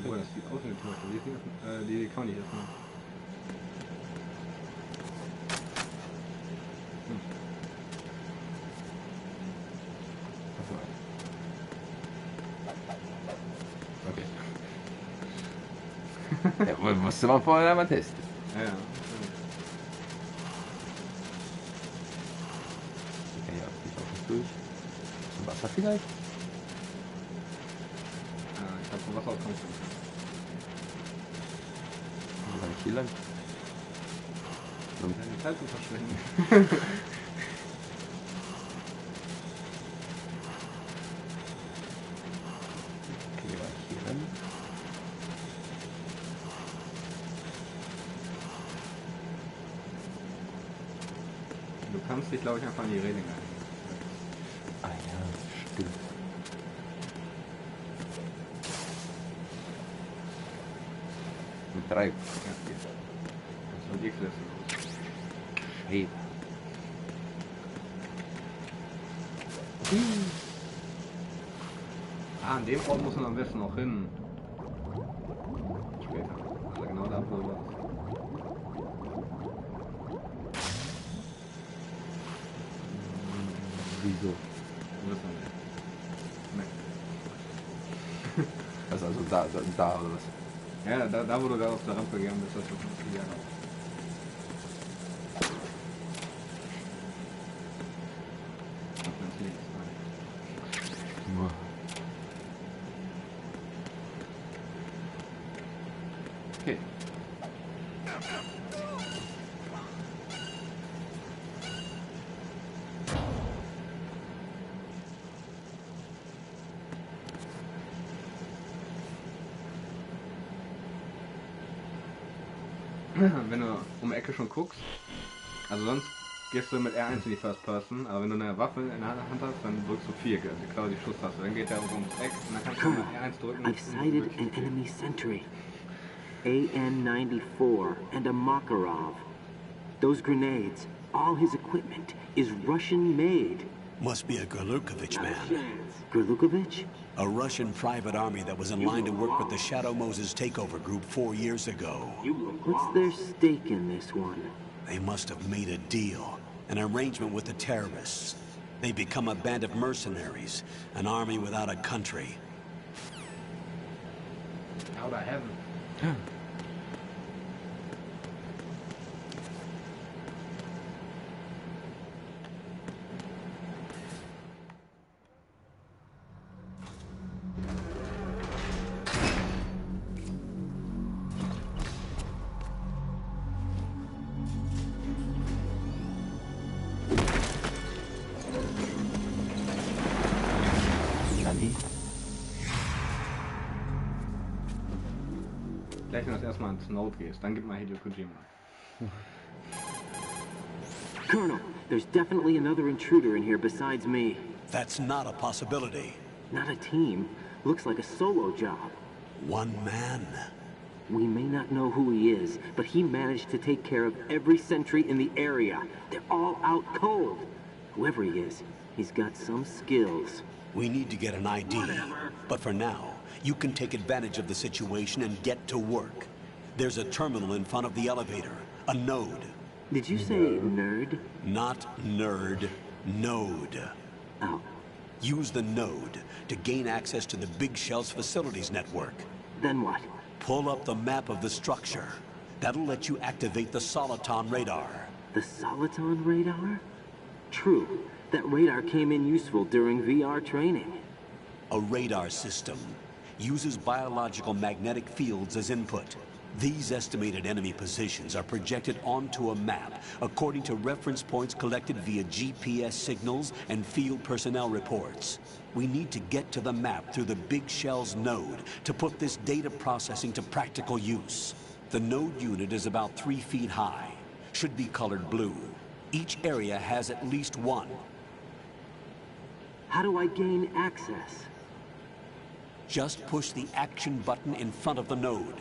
Oh, das sieht aus wie eine Tomaten. Die kann man nicht essen. Okay. Ja, musste man vorher mal testen. Ja, ja. Okay, ja, ich auch nicht durch. Zum Wasser vielleicht? Ich glaube, vom Wasser aus kommt es. Wo kann ich hier lang? Deine Zeit zu verschwenden. Okay, war ich hier lang? Du kannst dich, glaube ich, einfach an die Reling ein. Ah ja, stimmt. Mit 3. Ja, geht. Und die Klisse. Hey. An dem Ort muss man am besten auch hin. Später. Also genau da, wo du warst. Wieso? Also da oder was? Ja, da wo du da auf der Rampe gegangen bist, das ist schon viel Jahre. Okay. Wenn du um die Ecke schon guckst, also sonst gehst du mit R1 in die First Person, aber wenn du eine Waffe in der Hand hast, dann drückst du 4, die quasi die Schusstaste. Dann geht der ums Eck und dann kannst du mit R1 drücken. I've sighted an enemy sentry. AN-94 and a Makarov. Those grenades, all his equipment, is Russian-made. Must be a Gurlukovich man. Gurlukovich? A Russian private army that was in line to work with the Shadow Moses takeover group 4 years ago. What's their stake in this one? They must have made a deal, an arrangement with the terrorists. They become a band of mercenaries, an army without a country. Out of heaven. Gleich, wenn du erstmal ins Node gehst, dann gib mal Hideo Kojima. Colonel, there's definitely another intruder in here besides me. That's not a possibility. Not a team. Looks like a solo job. One man. We may not know who he is, but he managed to take care of every sentry in the area. They're all out cold. Whoever he is, he's got some skills. We need to get an ID. But for now, You can take advantage of the situation and get to work. There's a terminal in front of the elevator, a node. Did you say nerd? Not nerd, node. Oh. Use the node to gain access to the Big Shell's facilities network. Then what? Pull up the map of the structure. That'll let you activate the Soliton radar. The Soliton radar? True. That radar came in useful during VR training. A radar system uses biological magnetic fields as input. These estimated enemy positions are projected onto a map according to reference points collected via GPS signals and field personnel reports. We need to get to the map through the Big Shell's node to put this data processing to practical use. The node unit is about 3 feet high. Should be colored blue. Each area has at least one. How do I gain access? Just push the action button in front of the node.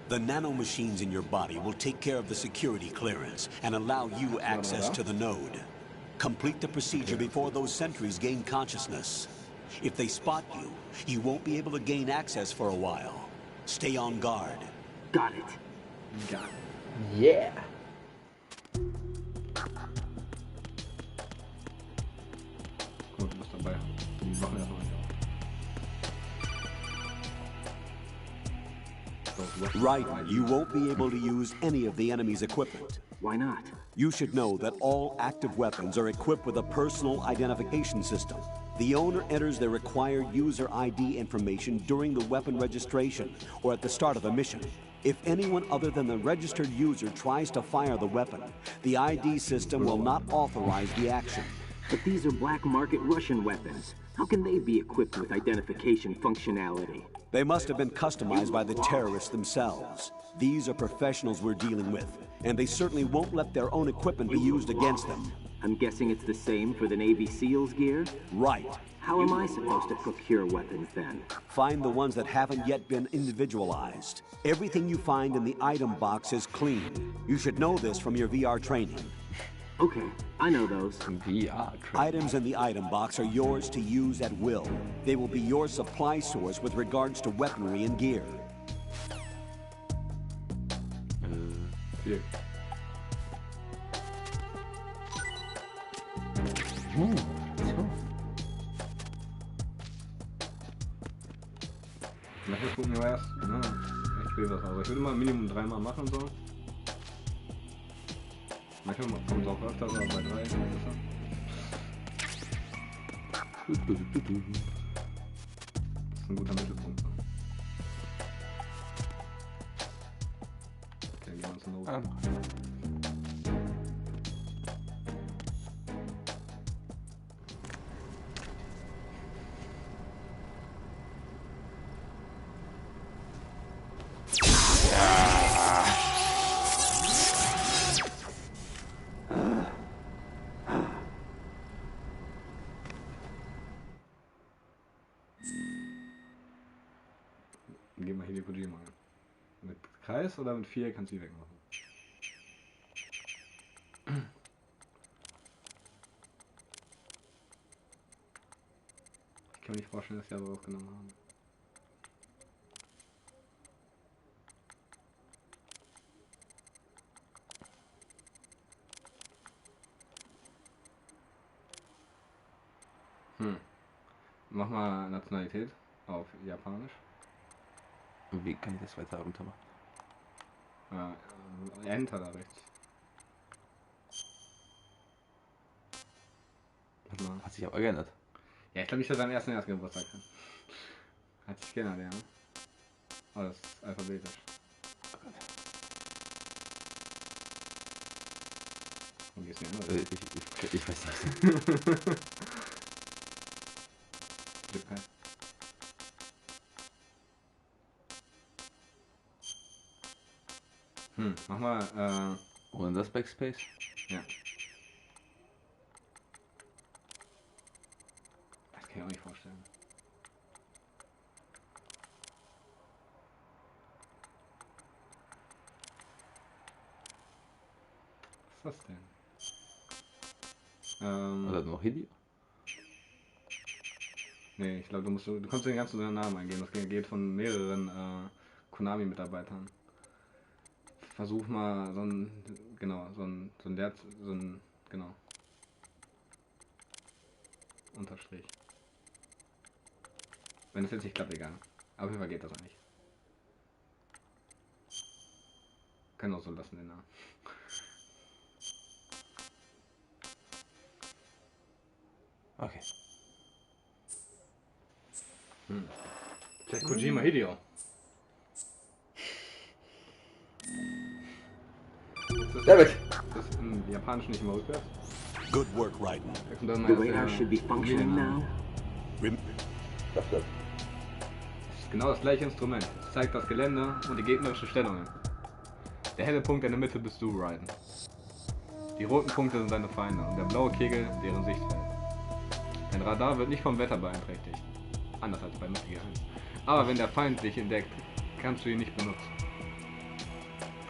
The nanomachines in your body will take care of the security clearance and allow you access to the node. Complete the procedure before those sentries gain consciousness. If they spot you, you won't be able to gain access for a while. Stay on guard. Got it. Got it. Yeah. Gut, was dabei. Die machen erstmal nicht auf. Right, you won't be able to use any of the enemy's equipment. Why not? You should know that all active weapons are equipped with a personal identification system. The owner enters their required user ID information during the weapon registration or at the start of a mission. If anyone other than the registered user tries to fire the weapon, the ID system will not authorize the action. But these are black market Russian weapons. How can they be equipped with identification functionality? They must have been customized by the terrorists themselves. These are professionals we're dealing with, and they certainly won't let their own equipment be used against them. I'm guessing it's the same for the Navy SEALs gear? Right. How am I supposed to procure weapons then? Find the ones that haven't yet been individualized. Everything you find in the item box is clean. You should know this from your VR training. Okay, I know those. VR training. Items in the item box are yours to use at will. They will be your supply source with regards to weaponry and gear. Hier. Vielleicht gucken wir erst, ne? Ich will was, aber ich würde mal Minimum 3-mal machen so. Manchmal kommt es auch öfter, aber bei 3 ist ein guter Mittelpunkt. Okay, gehen wir uns noch. Gehen wir hier die Kojima ein. Mit Kreis oder mit 4 kannst du die wegmachen. Ich kann mir nicht vorstellen, dass die alle rausgenommen haben. Mach mal Nationalität auf Japanisch. Wie kann ich das weiter runter machen? Enter da rechts. Hat sich aber geändert. Ja, ich glaube nicht, dass er am ersten Geburtstag hat. Hat sich geändert, ja. Oh, das ist alphabetisch. Wo geht's denn hin? Ich weiß nicht. Mach mal, und das Backspace? Ja. Das kann ich auch nicht vorstellen. Was ist das denn? Oder noch Hidi? Nee, ich glaube, du kannst den ganzen Namen eingeben. Das geht von mehreren Konami-Mitarbeitern. Versuch mal so ein Unterstrich. Wenn es jetzt nicht klappt, egal. Aber auf jeden Fall geht das eigentlich. Kann auch so lassen, den Namen. Okay. Vielleicht Kojima Hideo. David! Das ist im Japanischen nicht immer rückwärts. Good work, Raiden. The radar should be functioning now. Das ist genau das gleiche Instrument. Es zeigt das Gelände und die gegnerischen Stellungen. Der helle Punkt in der Mitte bist du, Raiden. Die roten Punkte sind deine Feinde und der blaue Kegel deren Sichtfeld. Dein Radar wird nicht vom Wetter beeinträchtigt. Anders als bei Metal Gear 1. Aber wenn der Feind dich entdeckt, kannst du ihn nicht benutzen.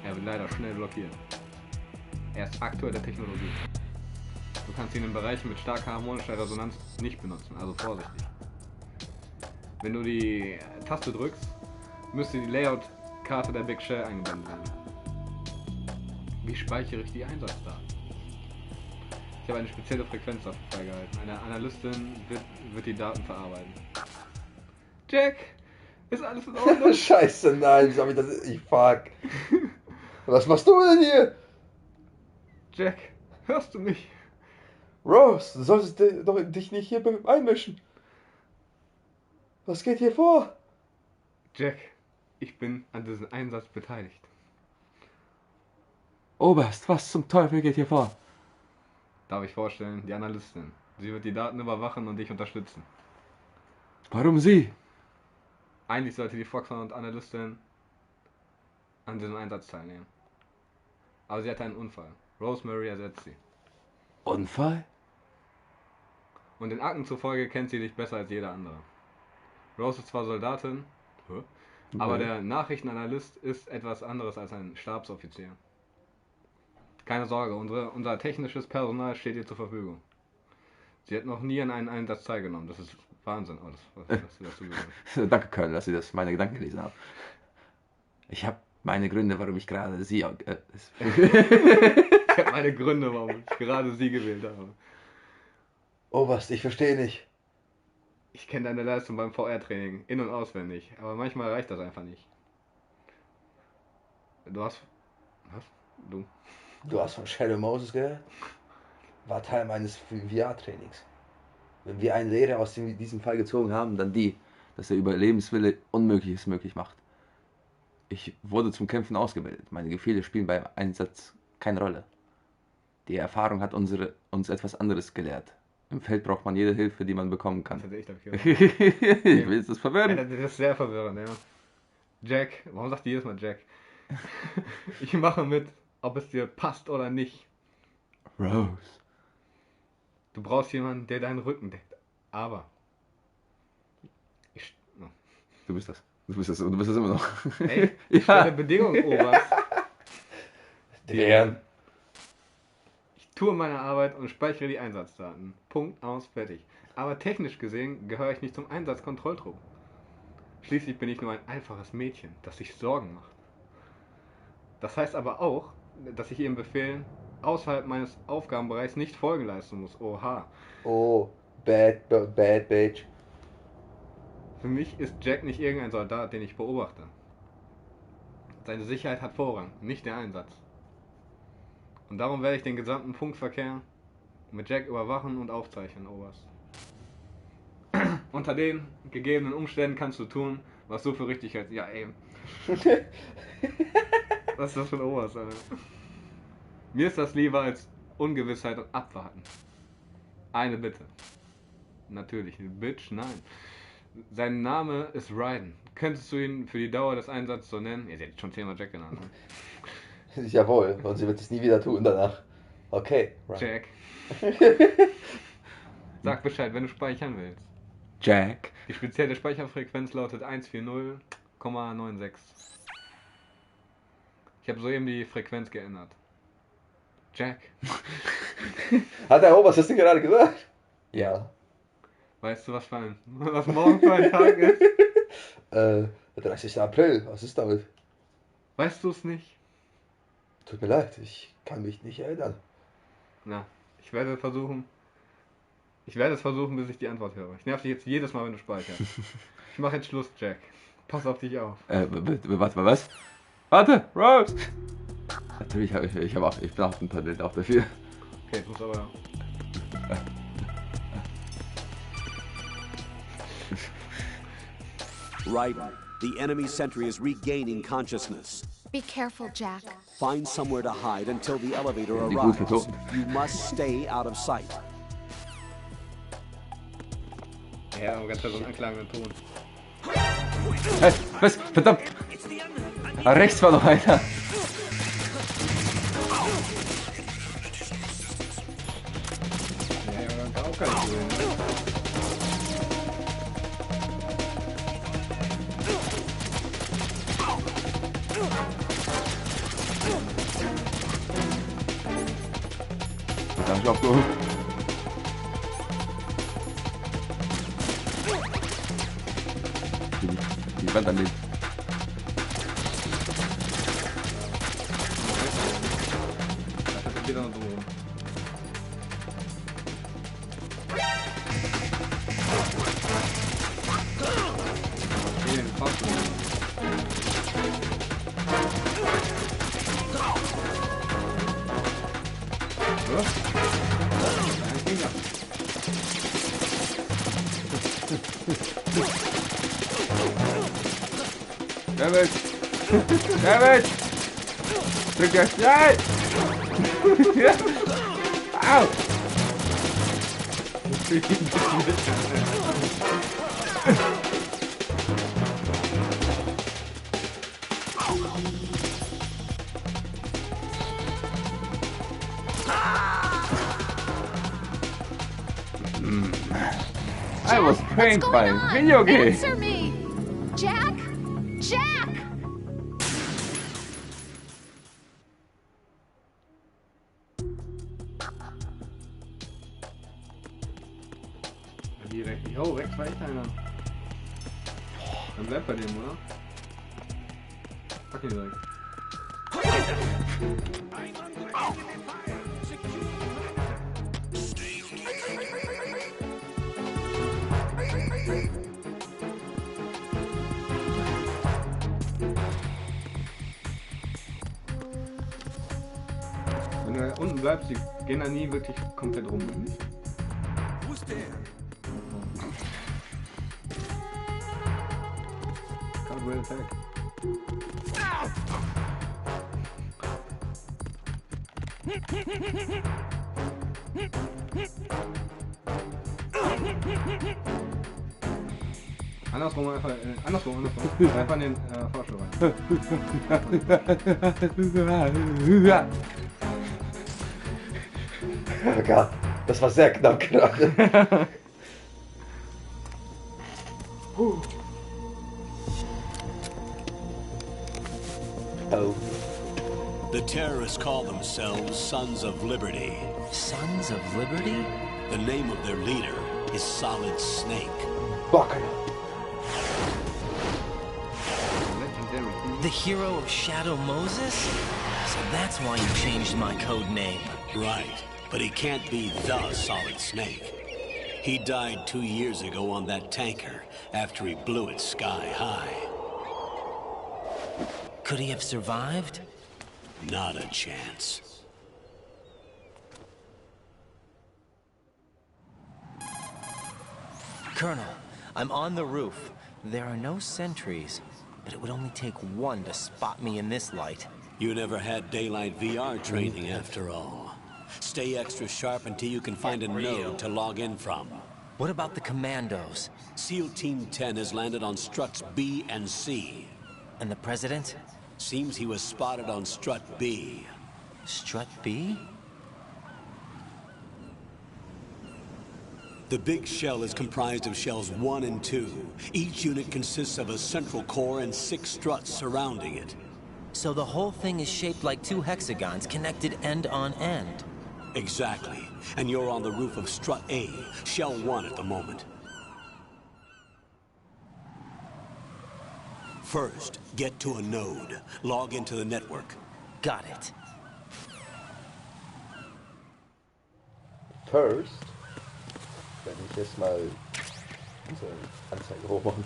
Er wird leider schnell blockiert. Er ist aktuelle Technologie. Du kannst ihn in Bereichen mit starker harmonischer Resonanz nicht benutzen, also vorsichtig. Wenn du die Taste drückst, müsste die Layout-Karte der Big Shell eingeblendet werden. Wie speichere ich die Einsatzdaten? Ich habe eine spezielle Frequenz dafür freigehalten. Eine Analystin wird die Daten verarbeiten. Jack! Ist alles in Ordnung? Scheiße, nein, Sammy, das ist... Fuck. Was machst du denn hier? Jack, hörst du mich? Rose, du solltest dich nicht hier einmischen. Was geht hier vor? Jack, ich bin an diesem Einsatz beteiligt. Oberst, was zum Teufel geht hier vor? Darf ich vorstellen, die Analystin. Sie wird die Daten überwachen und dich unterstützen. Warum sie? Eigentlich sollte die Foxhound-Analystin an diesem Einsatz teilnehmen. Aber sie hatte einen Unfall. Rosemary ersetzt sie. Unfall? Und den Akten zufolge kennt sie dich besser als jeder andere. Rose ist zwar Soldatin, aber der Nachrichtenanalyst ist etwas anderes als ein Stabsoffizier. Keine Sorge, unser technisches Personal steht ihr zur Verfügung. Sie hat noch nie an einem Einsatz teilgenommen. Das ist Wahnsinn. Oh, Danke, Colonel, dass Sie meine Gedanken gelesen haben. Ich habe meine Gründe, warum ich gerade Sie... Ich habe meine Gründe, warum ich gerade Sie gewählt habe. Oberst, ich verstehe nicht. Ich kenne deine Leistung beim VR-Training in- und auswendig, aber manchmal reicht das einfach nicht. Du hast... Was? Du hast von Shadow Moses gehört? War Teil meines VR-Trainings. Wenn wir eine Lehre aus diesem Fall gezogen haben, dann die, dass der Überlebenswille Unmögliches möglich macht. Ich wurde zum Kämpfen ausgebildet. Meine Gefühle spielen beim Einsatz keine Rolle. Die Erfahrung hat uns etwas anderes gelehrt. Im Feld braucht man jede Hilfe, die man bekommen kann. Das ist Ich will das verwirren. Ja, das ist sehr verwirrend, ja. Jack, warum sagt die jedes Mal Jack? Ich mache mit, ob es dir passt oder nicht. Rose. Du brauchst jemanden, der deinen Rücken deckt. Aber... Du bist das. Du bist das immer noch. Ey, ich stelle Bedingungen, Oberst. Deren. Ich tue meine Arbeit und speichere die Einsatzdaten. Punkt, aus, fertig. Aber technisch gesehen gehöre ich nicht zum Einsatzkontrolltrupp. Schließlich bin ich nur ein einfaches Mädchen, das sich Sorgen macht. Das heißt aber auch, dass ich Ihren Befehlen außerhalb meines Aufgabenbereichs nicht Folge leisten muss. Oha. Oh, bad bitch. Für mich ist Jack nicht irgendein Soldat, den ich beobachte. Seine Sicherheit hat Vorrang, nicht der Einsatz. Und darum werde ich den gesamten Funkverkehr mit Jack überwachen und aufzeichnen, Oberst. Unter den gegebenen Umständen kannst du tun, was du für richtig hältst. Ja, ey. Was ist das für ein Oberst, Alter? Mir ist das lieber als Ungewissheit und Abwarten. Eine Bitte. Natürlich, Bitch, nein. Sein Name ist Raiden. Könntest du ihn für die Dauer des Einsatzes so nennen? Ihr seht schon 10-mal Jack genannt. Ne? Jawohl, und sie wird es nie wieder tun danach. Okay, Jack. Sag Bescheid, wenn du speichern willst. Jack. Die spezielle Speicherfrequenz lautet 140,96. Ich habe soeben die Frequenz geändert. Jack. Hat der Oberst das Ding gerade gesagt? Ja. Weißt du, was morgen für ein Tag ist? Der 30. April, was ist damit? Weißt du es nicht? Tut mir leid, ich kann mich nicht erinnern. Na, ich werde es versuchen, bis ich die Antwort höre. Ich nerv dich jetzt jedes Mal, wenn du speicherst. Ich mache jetzt Schluss, Jack. Pass auf dich auf. Warte, was? Warte, Rose! Natürlich ich brauche ein Talent auch dafür. Okay, muss aber... Raiden, the enemy sentry is regaining consciousness. Be careful, Jack. Find somewhere to hide until the elevator arrives. You must stay out of sight. Ja, aber ganz so ein anklagender Ton. Hey, was? Verdammt! Rechts war noch einer. Ja, aber auch gar nicht so, ne? Da hab ich aufgehoben. Die Wand anlegen. Da geht er noch so rum. Okay, passt schon. Damage! Damage! Drück das! Nein! Au! I was trained by a video game. Answer me! Jack? Jack! Direkt. Jo, rechts war echt einer. Dann bleibt bei dem, oder? Fuck ihn direkt. Wenn du da unten bleibst, die gehen da nie wirklich komplett rum. Wo ist der? Can't really attack. Andersrum einfach, andersrum. Einfach in den Fahrstuhl rein. Oh Gott, das war sehr knapp gerade. Oh. The terrorists call themselves Sons of Liberty. Sons of Liberty? The name of their leader is Solid Snake. The hero of Shadow Moses? So that's why you changed my code name. Right, but he can't be the Solid Snake. He died 2 years ago on that tanker after he blew it sky high. Could he have survived? Not a chance. Colonel, I'm on the roof. There are no sentries, but it would only take one to spot me in this light. You never had daylight VR training after all. Stay extra sharp until you can find a node to log in from. What about the commandos? SEAL Team 10 has landed on struts B and C. And the President? Seems he was spotted on strut B. Strut B? The big shell is comprised of shells 1 and 2. Each unit consists of a central core and 6 struts surrounding it. So the whole thing is shaped like 2 hexagons connected end on end. Exactly. And you're on the roof of strut A, shell 1 at the moment. First, get to a node. Log into the network. Got it. First, wenn ich jetzt mal unsere Anzeige hochmachen.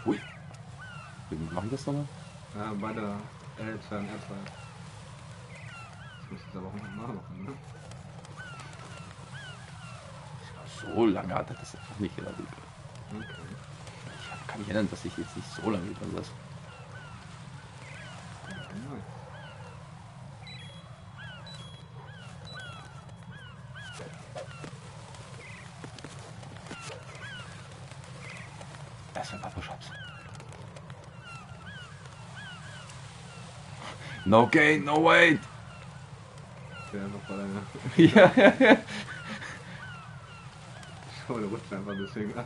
Ui. Wie mache ich das nochmal? Ja, bei der L2 und R2. Das muss jetzt aber auch noch machen, ne? So lange hat er das einfach nicht gedacht. Okay. Ich kann mich erinnern, dass ich jetzt nicht so lange dran saß. Erstmal ein paar Push-Ups. No gain, no weight! Der einfach bei deiner... Ja, ja, ja. Schau, der rutscht einfach deswegen ab.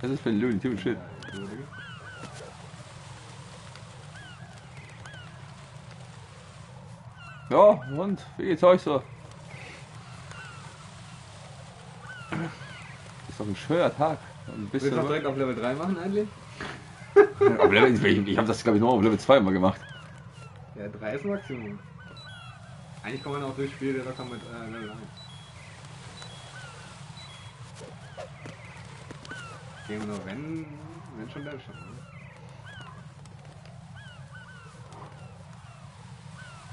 Was ist für ein Looney Tunes Shit? Ja, und wie geht's euch so? Ist doch ein schöner Tag. Willst du noch direkt auf Level 3 machen eigentlich? Auf Level, ich habe das glaube ich nur auf Level 2 mal gemacht. Ja, 3 ist Maximum. Eigentlich kann man auch durch Spiele locker mit Level 1. Gehen wir nur wenn schon dann schon. Ne?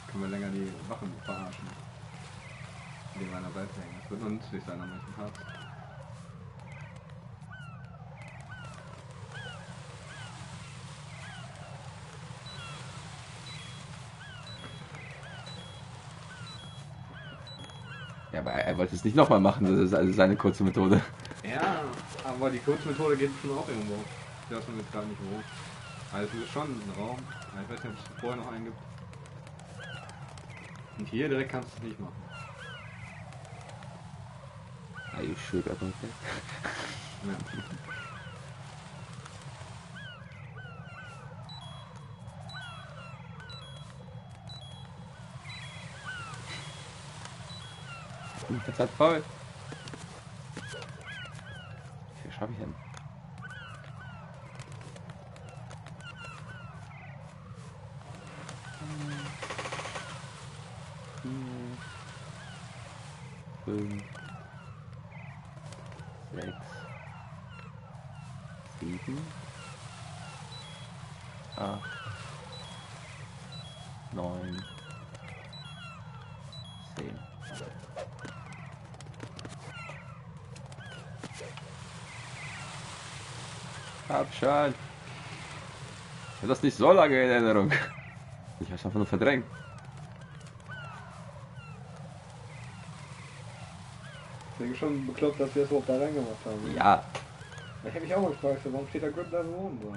Können wir länger die Wachen verarschen. Die wir an der Seite hängen. Das wird nur nützlich sein an manchen Parts. Ja, aber er wollte es nicht nochmal machen, das ist also seine kurze Methode. Ja, aber die Kurzmethode geht schon auch irgendwo. Ich weiß jetzt gerade nicht wo. Also es ist schon ein Raum. Ich weiß nicht, ob es vorher noch einen gibt. Und hier direkt kannst du es nicht machen. Are you sure about that? Ja. Das hat voll. Wie viel schaffe ich denn? Fünf, 6, 7, 8, 9, 10. Hab schon. Ich hab das nicht so lange in Erinnerung. Ich hab's einfach nur verdrängt. Ich denke schon bekloppt, dass wir es überhaupt da reingemacht haben. Ja. Ich hätte mich auch mal gefragt, warum steht da Grip Level 1 drauf?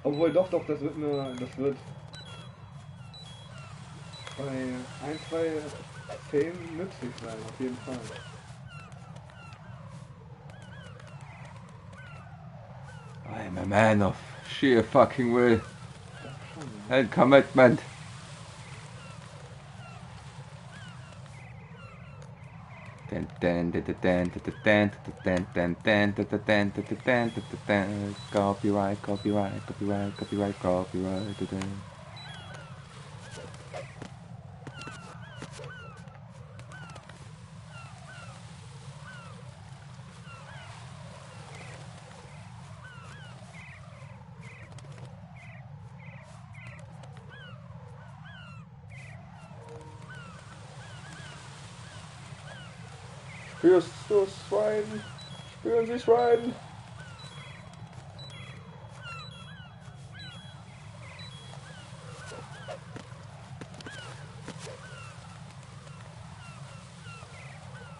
Obwohl doch, das wird bei 1, 2 Szenen nützlich sein, auf jeden Fall. I'm a man of sheer fucking will and commitment. Copyright, copyright, copyright, copyright, copyright. Spürst du es rein? Spüren Sie es rein?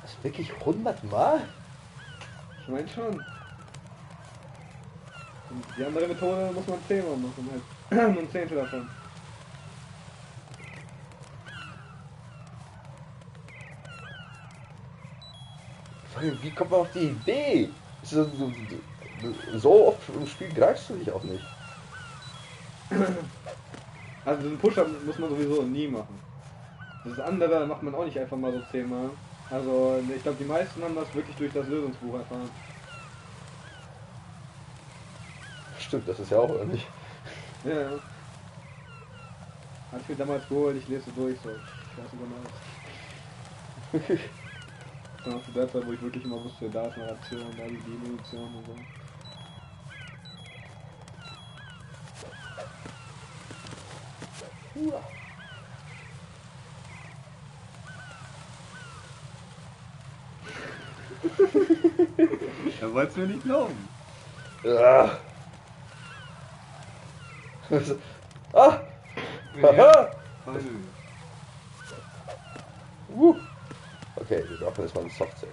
Das wirklich 100 Mal? Ich meine schon. Und die andere Methode muss man 10 Mal machen, halt. Nur ein Zehntel davon. Wie kommt man auf die Idee? So oft im Spiel greifst du dich auch nicht. Also diesen Push-Up muss man sowieso nie machen. Das andere macht man auch nicht einfach mal so 10-mal. Also ich glaube, die meisten haben das wirklich durch das Lösungsbuch erfahren. Stimmt, das ist ja auch irgendwie. Ja, ja. Hat ich mir damals geholt, ich lese durch, so. Ich weiß über alles. Das war zu der Zeit, wo ich wirklich immer wusste, da ist eine Ration, da ist die Munition und so. Er wollte es mir nicht glauben. Ja. Ah! Haha! Okay, wir brauchen jetzt mal einen Softsave.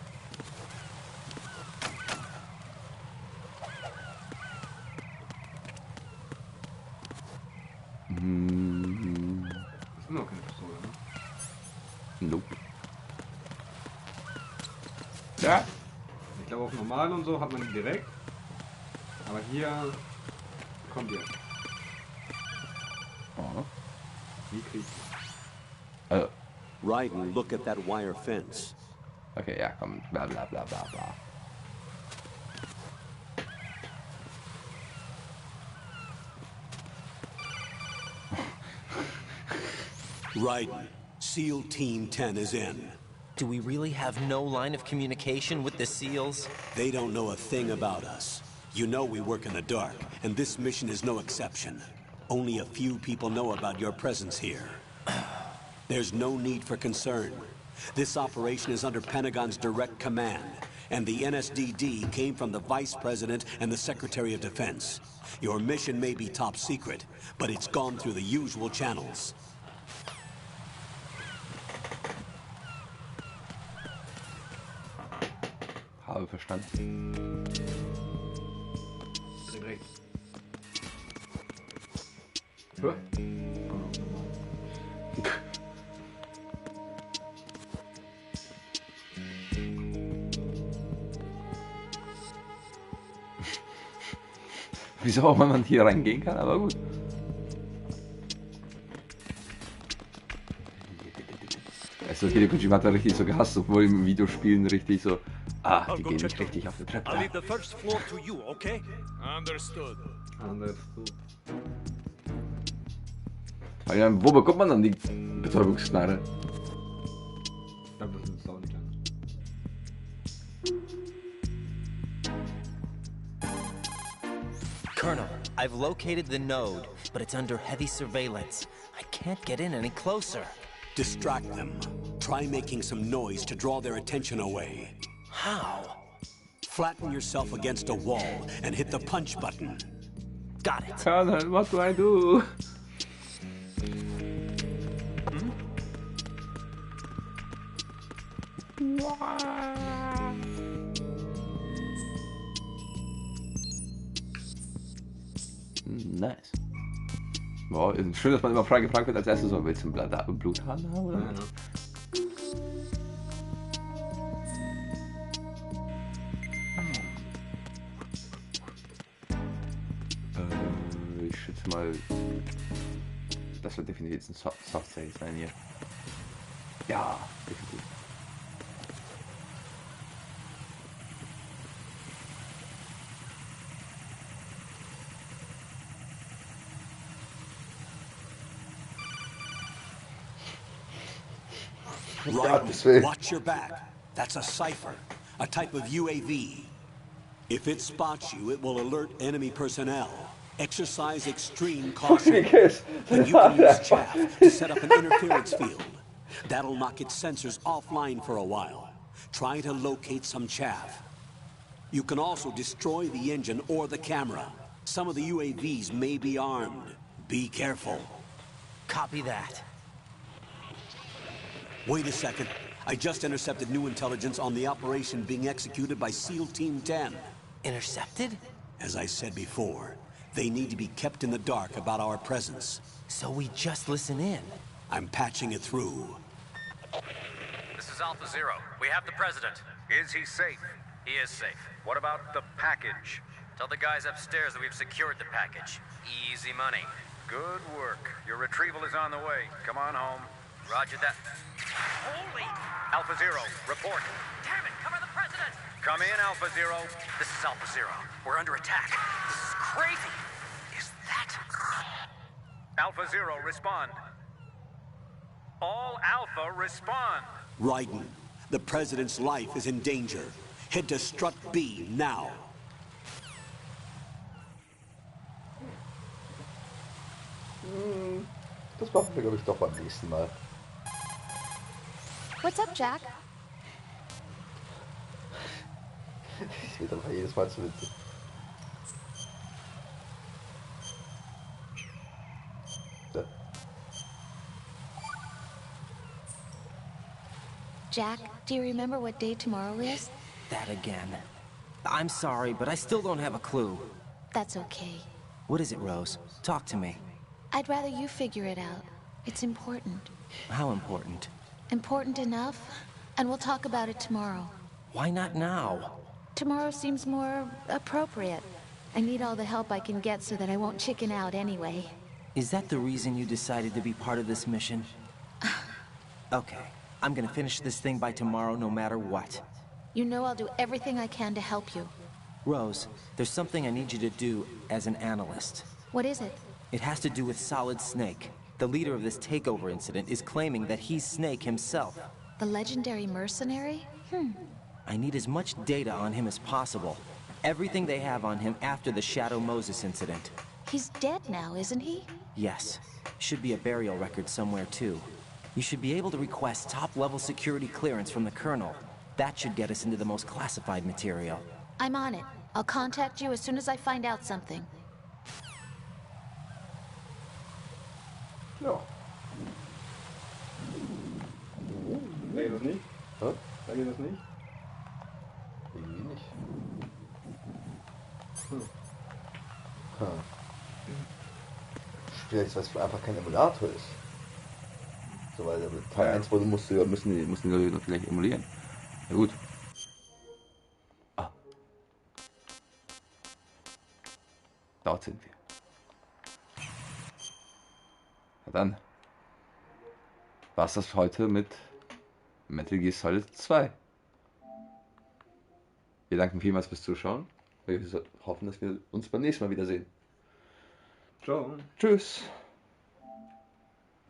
Das ist noch keine Pistole, ne? Nope. Ja. Ich glaube auf normal und so hat man ihn direkt. Aber hier kommt ihr. Oh. Wie kriegst du? Also. Raiden, look at that wire fence. Okay, ja, komm, bla bla bla bla bla. Raiden, SEAL Team 10 is in. Do we really have no line of communication with the SEALs? They don't know a thing about us. You know we work in the dark, and this mission is no exception. Only a few people know about your presence here. There's no need for concern. This operation is under Pentagon's direct command, and the NSDD came from the Vice President and the Secretary of Defense. Your mission may be top secret, but it's gone through the usual channels. Habe verstanden. Direkt. Hä? Wieso auch, wenn man hier reingehen kann, aber gut. Also Hideo Kojima hat da richtig so gehasst, obwohl im Videospielen richtig so, die gehen nicht richtig auf die Treppe. I'll leave the first floor to you, okay? Understood. Understood. Wo bekommt man dann die Betäubungsknarre? Ich glaube, das ist Sound. Colonel, I've located the node, but it's under heavy surveillance. I can't get in any closer. Distract them. Try making some noise to draw their attention away. How? Flatten yourself against a wall and hit the punch button. Got it. Colonel, what do I do? Nice. Boah, schön, dass man immer gefragt wird als erstes so, willst du einen Bluthahn haben, oder? Ja. Ich schätze mal, das wird definitiv ein Soft-Save sein hier. Ja, definitiv. Right, watch your back. That's a cipher, a type of UAV. If it spots you, it will alert enemy personnel. Exercise extreme caution. And you can use chaff to set up an interference field. That'll knock its sensors offline for a while. Try to locate some chaff. You can also destroy the engine or the camera. Some of the UAVs may be armed. Be careful. Copy that. Wait a second. I just intercepted new intelligence on the operation being executed by SEAL Team 10. Intercepted? As I said before, they need to be kept in the dark about our presence. So we just listen in? I'm patching it through. This is Alpha Zero. We have the President. Is he safe? He is safe. What about the package? Tell the guys upstairs that we've secured the package. Easy money. Good work. Your retrieval is on the way. Come on home. Roger that. Holy! Alpha Zero, report. Damn it! Cover the president! Come in, Alpha Zero. This is Alpha Zero. We're under attack. This is crazy. Is that... Alpha Zero, respond. All Alpha, respond. Raiden, the President's life is in danger. Head to Strut B now. Das machen wir, glaube ich, doch beim nächsten Mal. What's up, Jack? Das wird einfach jedes Mal zu witzig. So. Jack, do you remember what day tomorrow is? That again. I'm sorry, but I still don't have a clue. That's okay. What is it, Rose? Talk to me. I'd rather you figure it out. It's important. How important? Important enough, and we'll talk about it tomorrow. Why not now? Tomorrow seems more appropriate. I need all the help I can get so that I won't chicken out anyway. Is that the reason you decided to be part of this mission? Okay, I'm gonna finish this thing by tomorrow no matter what. You know I'll do everything I can to help you. Rose, there's something I need you to do as an analyst. What is it? It has to do with Solid Snake. The leader of this takeover incident is claiming that he's Snake himself. The legendary mercenary? I need as much data on him as possible. Everything they have on him after the Shadow Moses incident. He's dead now, isn't he? Yes. Should be a burial record somewhere, too. You should be able to request top-level security clearance from the Colonel. That should get us into the most classified material. I'm on it. I'll contact you as soon as I find out something. Ja. Nee, das nicht. Hä? Da geht das nicht. Irgendwie nicht. Vielleicht, weil es einfach kein Emulator ist. So, weil Teil 1 müssen die Leute noch vielleicht emulieren. Ja gut. Ah. Dort sind wir. Na dann war's das heute mit Metal Gear Solid 2. Wir danken vielmals fürs Zuschauen. Wir hoffen, dass wir uns beim nächsten Mal wiedersehen. Ciao. Tschüss.